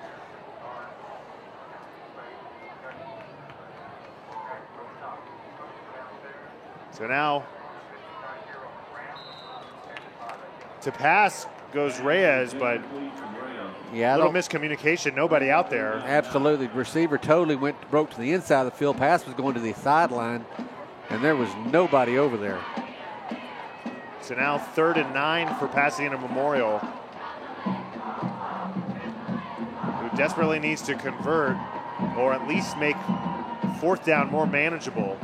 So now to pass goes Reyes, but yeah, a little miscommunication, nobody out there. Absolutely. Receiver totally broke to the inside of the field. Pass was going to the sideline, and there was nobody over there. So now 3rd and 9 for Pasadena Memorial, who desperately needs to convert or at least make 4th down more manageable.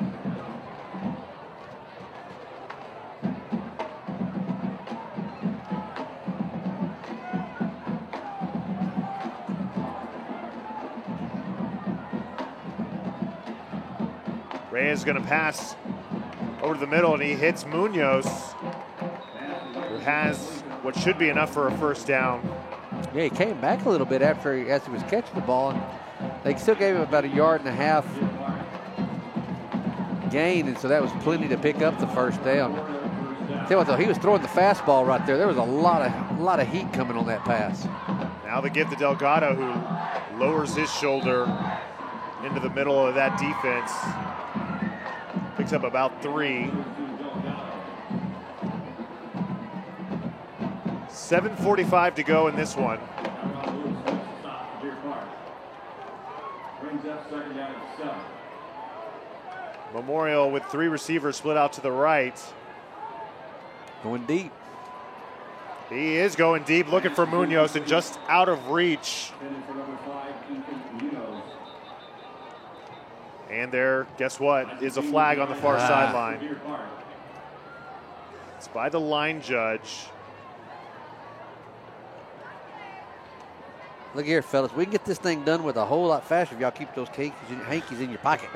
Reyes is going to pass over to the middle, and he hits Munoz, who has what should be enough for a first down. Yeah, he came back a little bit as he was catching the ball, and they still gave him about 1.5 yard gain, and so that was plenty to pick up the first down. Tell you what, though, he was throwing the fastball right there. There was a lot of heat coming on that pass. Now the give to Delgado, who lowers his shoulder into the middle of that defense. Picks up about 3. 7:45 to go in this one. Memorial with 3 receivers split out to the right. Going deep. He is going deep, looking for Munoz, and just out of reach. And there, guess what, is a flag on the far sideline. It's by the line judge. Look here, fellas. We can get this thing done with a whole lot faster if y'all keep those hankies in your pocket.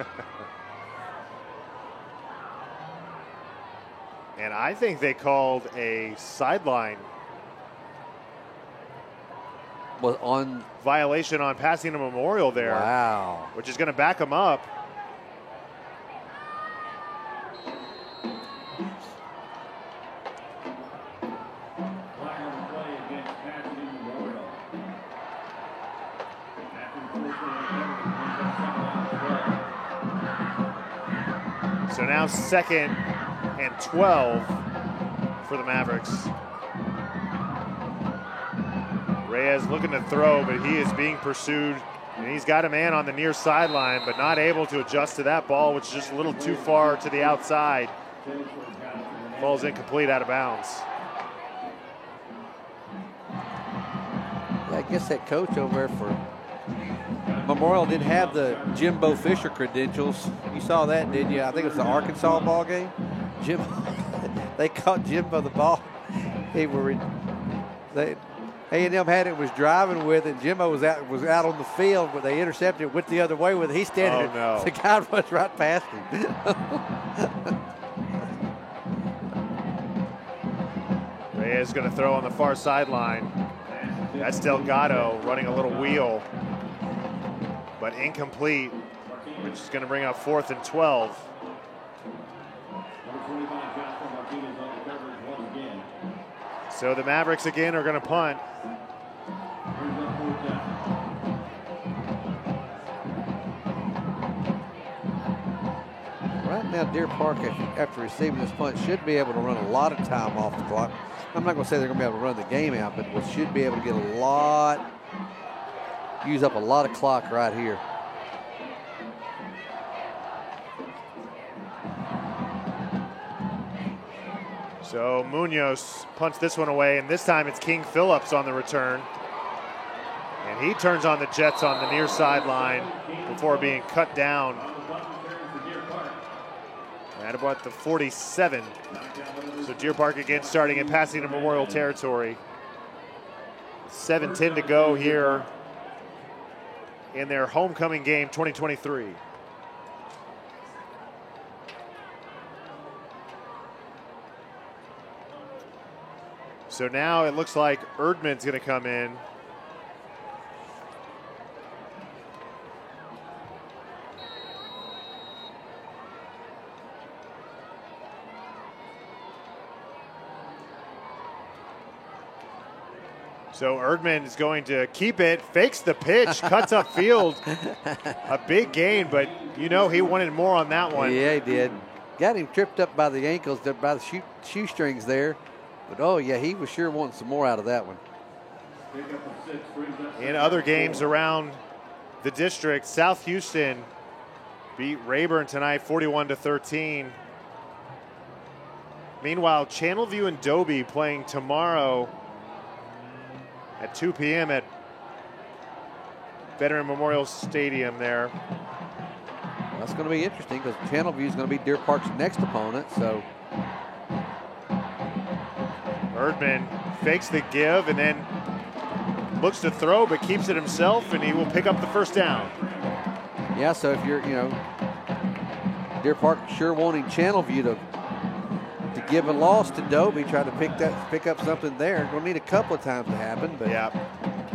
And I think they called a sideline Was on violation on Pasadena Memorial there. Wow. Which is going to back them up. So now 2nd and 12 for the Mavericks. Reyes looking to throw, but he is being pursued, and he's got a man on the near sideline, but not able to adjust to that ball, which is just a little too far to the outside. Ball's incomplete, out of bounds. Yeah, I guess that coach over there for Memorial didn't have the Jimbo Fisher credentials. You saw that, didn't you? I think it was the Arkansas ball game. They caught Jimbo the ball. A&M had it, was driving with it. Jimbo was out on the field, but they intercepted it, went the other way with it. He's standing there. No. The guy runs right past him. Reyes is going to throw on the far sideline. That's Delgado running a little wheel, but incomplete, which is going to bring up 4th and 12. So the Mavericks again are going to punt. Right now, Deer Park, after receiving this punt, should be able to run a lot of time off the clock. I'm not going to say they're going to be able to run the game out, but we should be able to get use up a lot of clock right here. So Munoz punts this one away, and this time it's King Phillips on the return. And he turns on the Jets on the near sideline before being cut down at about the 47. So Deer Park again starting in Pasadena Memorial territory. 7:10 to go here in their homecoming game 2023. So now it looks like Erdman's going to come in. So Erdman is going to keep it, fakes the pitch, cuts upfield. A big gain, but you know he wanted more on that one. Yeah, he did. Got him tripped up by the ankles, by the shoestrings there. But, oh, yeah, he was sure wanting some more out of that one. In other games around the district, South Houston beat Rayburn tonight 41-13. Meanwhile, Channelview and Dobie playing tomorrow at 2 p.m. at Veteran Memorial Stadium there. That's going to be interesting because Channelview is going to be Deer Park's next opponent. So Erdman fakes the give and then looks to throw, but keeps it himself, and he will pick up the first down. Yeah, so if you're, Deer Park sure wanting Channelview to give a loss to Dobie, try to pick up something there. Going to need a couple of times to happen, but yeah.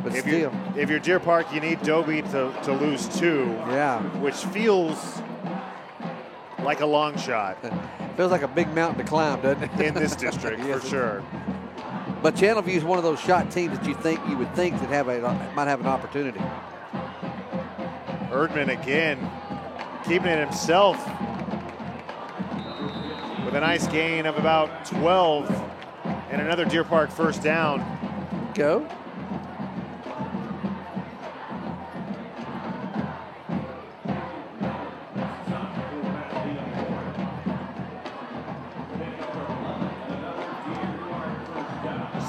But if still, you're Deer Park, you need Dobie to lose 2. Yeah, which feels like a long shot. Feels like a big mountain to climb, doesn't it? In this district, yes, for sure. But Channelview is one of those shot teams that you would think that might have an opportunity. Erdman again, keeping it himself with a nice gain of about 12 and another Deer Park first down. Go.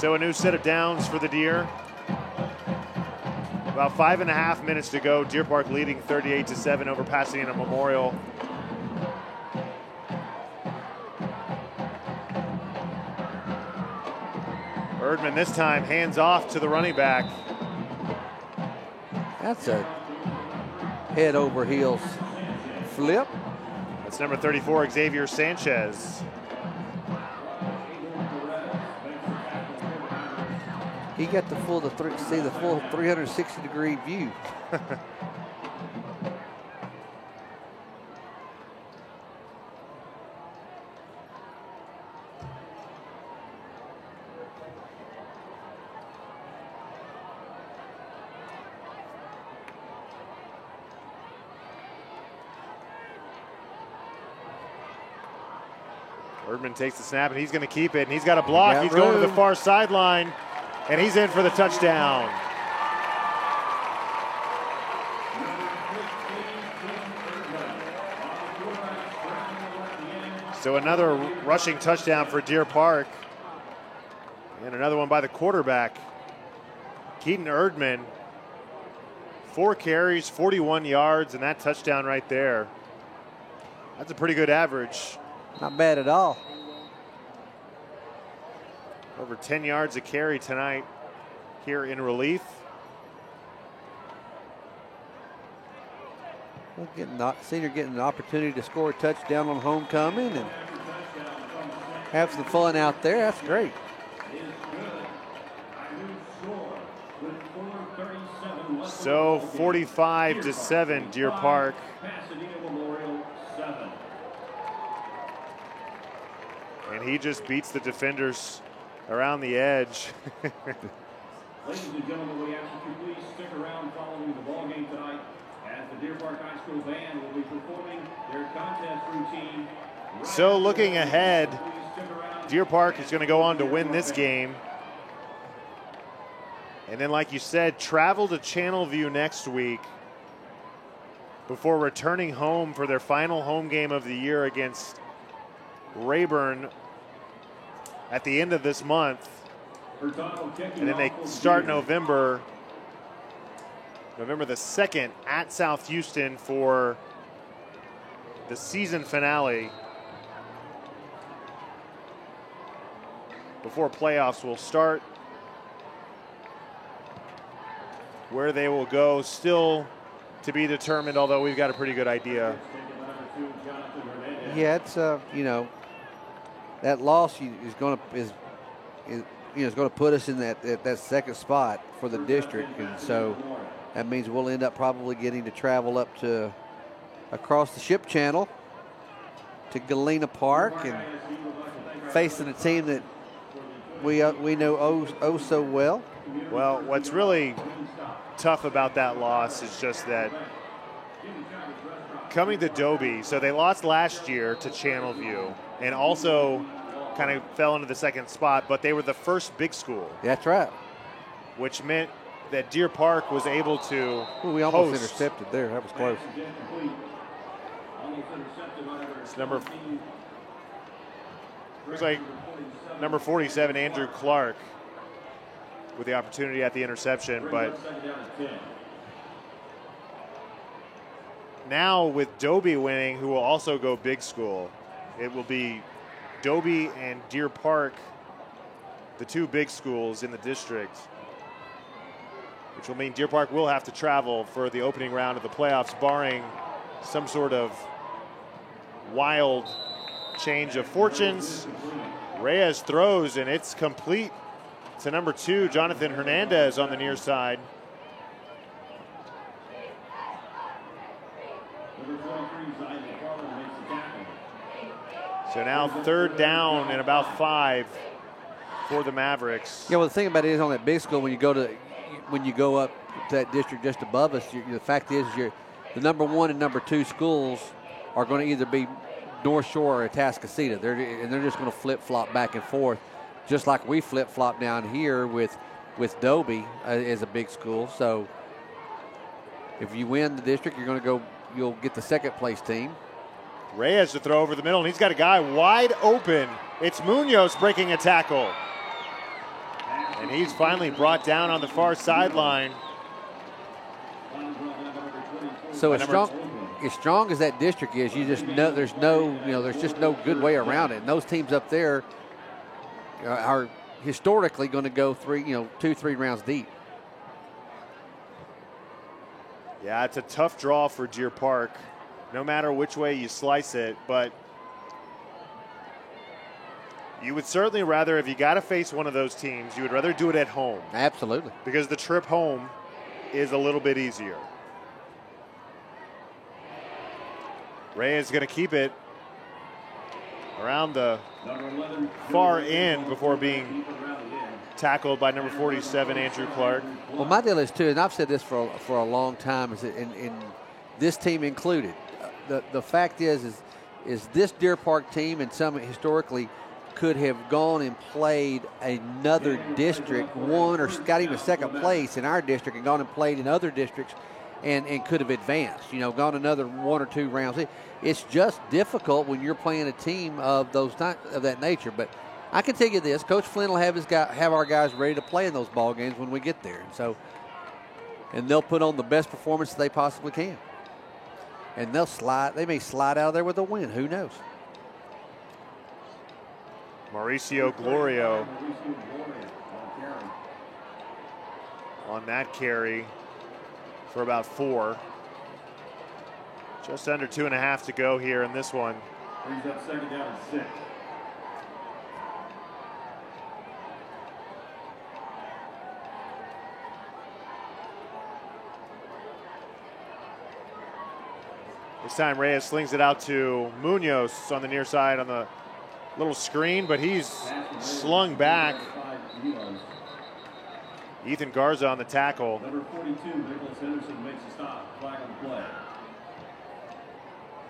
So a new set of downs for the Deer. About 5.5 minutes to go. Deer Park leading 38-7 over Pasadena Memorial. Erdman this time hands off to the running back. That's a head over heels flip. That's number 34, Xavier Sanchez. He got the full 360-degree view. Erdman takes the snap, and he's going to keep it, and he's got a block. He's room. going to the far sideline, and he's in for the touchdown. So another rushing touchdown for Deer Park, and another one by the quarterback, Keaton Erdman. 4 carries, 41 yards, and that touchdown right there. That's a pretty good average. Not bad at all. Over 10 yards a carry tonight here in relief. Senior getting an opportunity to score a touchdown on homecoming and have some fun out there. That's great. So 45-7, Deer Park. And he just beats the defenders around the edge. Ladies and gentlemen, we ask that you please stick around following the ball game tonight, as the Deer Park High School band will be performing their contest routine. So looking ahead, Deer Park is going to go on to win this game. And then, like you said, travel to Channelview next week before returning home for their final home game of the year against Rayburn at the end of this month. And then they start November the 2nd at South Houston for the season finale before playoffs will start. Where they will go still to be determined, although we've got a pretty good idea. Yeah, it's that loss is going to put us in that second spot for the district, and so that means we'll end up probably getting to travel up to across the Ship Channel to Galena Park and facing a team that we know oh so well. Well, what's really tough about that loss is just that coming to Dobie, so they lost last year to Channelview and also kind of fell into the second spot, but they were the first big school. That's right. Which meant that Deer Park was able to we almost intercepted there. That was close. It's looks like number 47, Andrew Clark, with the opportunity at the interception, but now with Dobie winning, who will also go big school, it will be Dobie and Deer Park, the 2 big schools in the district, which will mean Deer Park will have to travel for the opening round of the playoffs, barring some sort of wild change of fortunes. Reyes throws, and it's complete to number 2, Jonathan Hernandez on the near side. So now 3rd down and about 5 for the Mavericks. Yeah, well, the thing about it is on that big school, when you go up to that district just above us, the fact is the number 1 and number 2 schools are going to either be North Shore or Atascocita. They're just going to flip-flop back and forth, just like we flip-flop down here with Dobie as a big school. So if you win the district, you'll get the second place team. Reyes to throw over the middle, and he's got a guy wide open. It's Munoz breaking a tackle. And he's finally brought down on the far sideline. So as strong as that district is, you just know there's just no good way around it. And those teams up there are historically going to go 2-3 rounds deep. Yeah, it's a tough draw for Deer Park, no matter which way you slice it. But You would certainly rather, if you got to face one of those teams, you would rather do it at home. Absolutely. Because the trip home is a little bit easier. Reyes is going to keep it around the far end before being tackled by number 47, Andrew Clark. Well, my deal is, too, and I've said this for a long time, is that in this team included, the fact is this Deer Park team, and some historically, could have gone and played another district, won or got even second place in our district, and gone and played in other districts and could have advanced, gone another 1 or 2 rounds. It's just difficult when you're playing a team of that nature. But I can tell you this, Coach Flynn will have our guys ready to play in those ball games when we get there. And they'll put on the best performance they possibly can. And they may slide out of there with a win. Who knows? Mauricio Glorio on that carry for about 4. Just under 2.5 to go here in this one. Brings up second down and 6. This time Reyes slings it out to Munoz on the near side on the little screen, but he's slung back. Ethan Garza on the tackle. Number 42, Nicholas Henderson makes a stop. Flag on the play.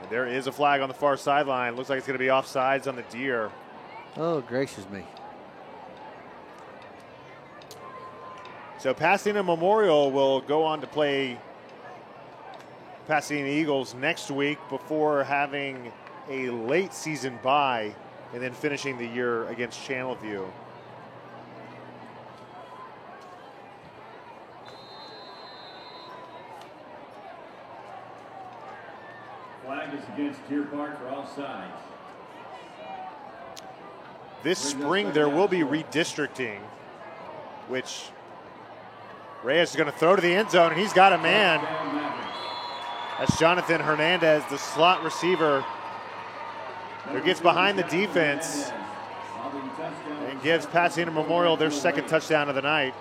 And there is a flag on the far sideline. Looks like it's going to be offsides on the Deer. Oh, gracious me. So Pasadena Memorial will go on to play Pasadena Eagles next week before having a late season bye and then finishing the year against Channelview. Flag is against Deer Park for all sides. This spring there will be redistricting, which Reyes is going to throw to the end zone, and he's got a man. That's Jonathan Hernandez, the slot receiver, who gets behind the defense and gives Pasadena Memorial their second touchdown of the night.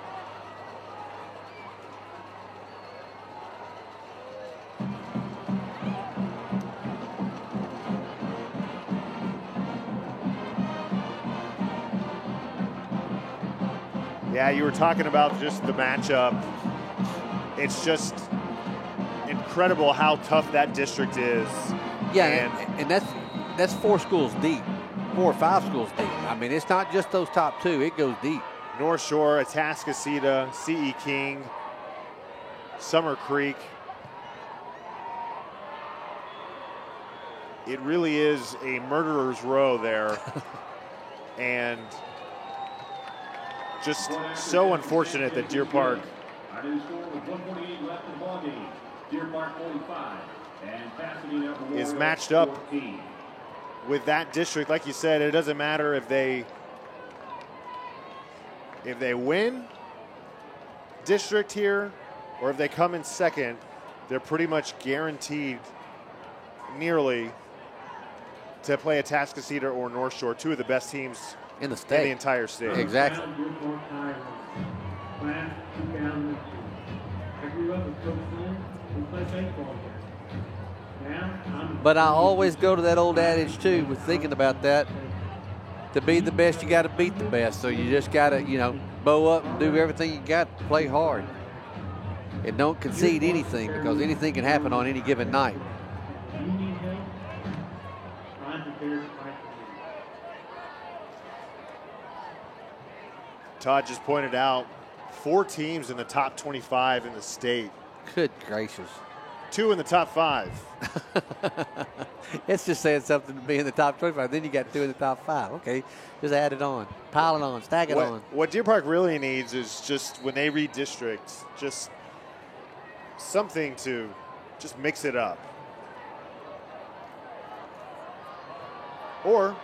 Yeah, you were talking about just the matchup. It's just incredible how tough that district is. Yeah, and that's 4 schools deep, 4 or 5 schools deep. I mean, it's not just those top 2. It goes deep. North Shore, Atascocita, C.E. King, Summer Creek. It really is a murderer's row there. And just so unfortunate that Deer Park is matched up with that district. Like you said, it doesn't matter if they win district here or if they come in second, they're pretty much guaranteed nearly to play Atascocita or North Shore, 2 of the best teams in the state, in the entire state. Exactly. Class 2002. I grew up with Coach Flynn and played baseball here. Now But I always go to that old adage too, with thinking about that. To be the best, you got to beat the best. So you just got to, bow up and do everything you got to play hard. And don't concede anything, because anything can happen on any given night. you need help, I'm prepared to fight for you. Todd just pointed out 4 teams in the top 25 in the state. Good gracious. 2 in the top 5. It's just saying something to be in the top 25. Then you got 2 in the top 5. Okay, just add it on. Pile it on. Stack it on. What Deer Park really needs is just, when they redistrict, just something to just mix it up. Or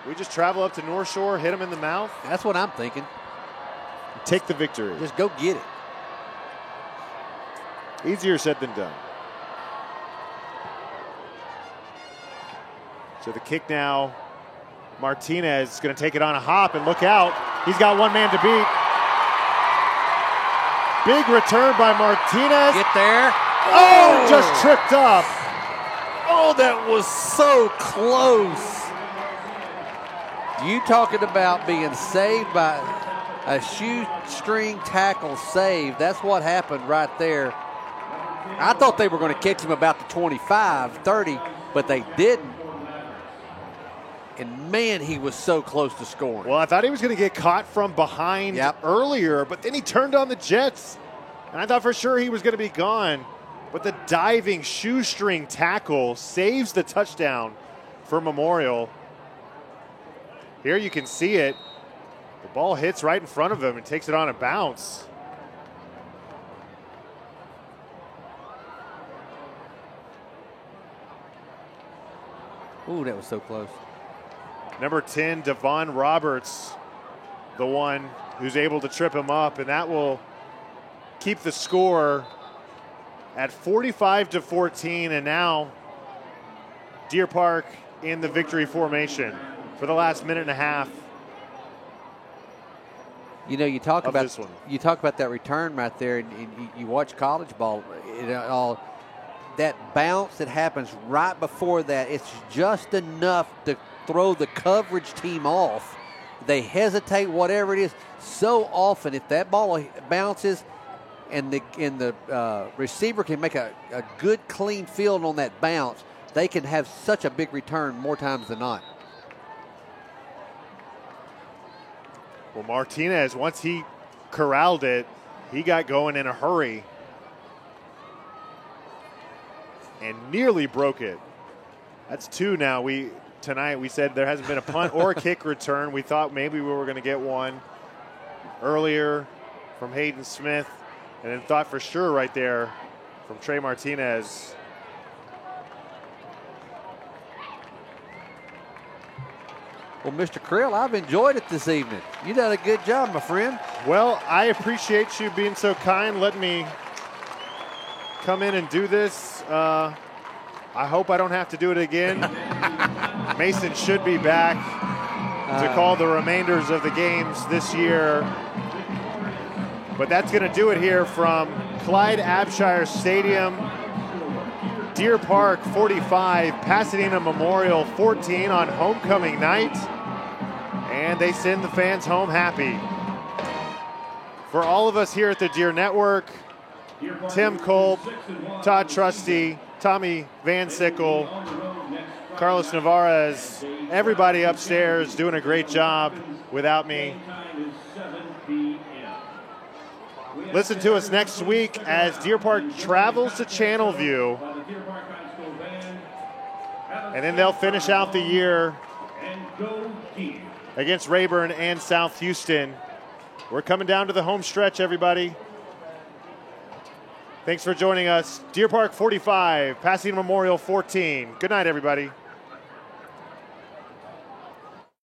we just travel up to North Shore, hit them in the mouth. That's what I'm thinking. Take the victory. Just go get it. Easier said than done. So the kick now Martinez is going to take it on a hop, and look out. He's got one man to beat. Big return by Martinez. Get there. Oh, just tripped up. Oh, that was so close. You talking about being saved by a shoestring tackle save. That's what happened right there. I thought they were going to catch him about the 25, 30, but they didn't. And, man, he was so close to scoring. Well, I thought he was going to get caught from behind earlier, but then he turned on the Jets. And I thought for sure he was going to be gone. But the diving shoestring tackle saves the touchdown for Memorial. Here you can see it. The ball hits right in front of him and takes it on a bounce. Ooh, that was so close. Number 10, Devon Roberts, the one who's able to trip him up, and that will keep the score at 45-14, and now Deer Park in the victory formation for the last minute and a half. You know, you talk about this one. You talk about that return right there, and you watch college ball. That bounce that happens right before that, it's just enough to throw the coverage team off. They hesitate, whatever it is. So often, if that ball bounces and the receiver can make a good, clean field on that bounce, they can have such a big return more times than not. Well, Martinez, once he corralled it, he got going in a hurry and nearly broke it. That's two now. Tonight we said there hasn't been a punt or a kick return. We thought maybe we were going to get one earlier from Hayden Smith, and then thought for sure right there from Trey Martinez. Well, Mr. Krill, I've enjoyed it this evening. You did a good job, my friend. Well, I appreciate you being so kind, letting me come in and do this. I hope I don't have to do it again. Mason should be back to call the remainders of the games this year. But that's going to do it here from Clyde Abshire Stadium. Deer Park 45, Pasadena Memorial 14 on homecoming night. And they send the fans home happy. For all of us here at the Deer Network, Tim Kolb, Todd Trusty, Tommy Van Sickle, Carlos Navarez, everybody upstairs doing a great job without me. Listen to us next week as Deer Park travels to Channelview. And then they'll finish out the year against Rayburn and South Houston. We're coming down to the home stretch, everybody. Thanks for joining us. Deer Park 45, Pasadena Memorial 14. Good night, everybody.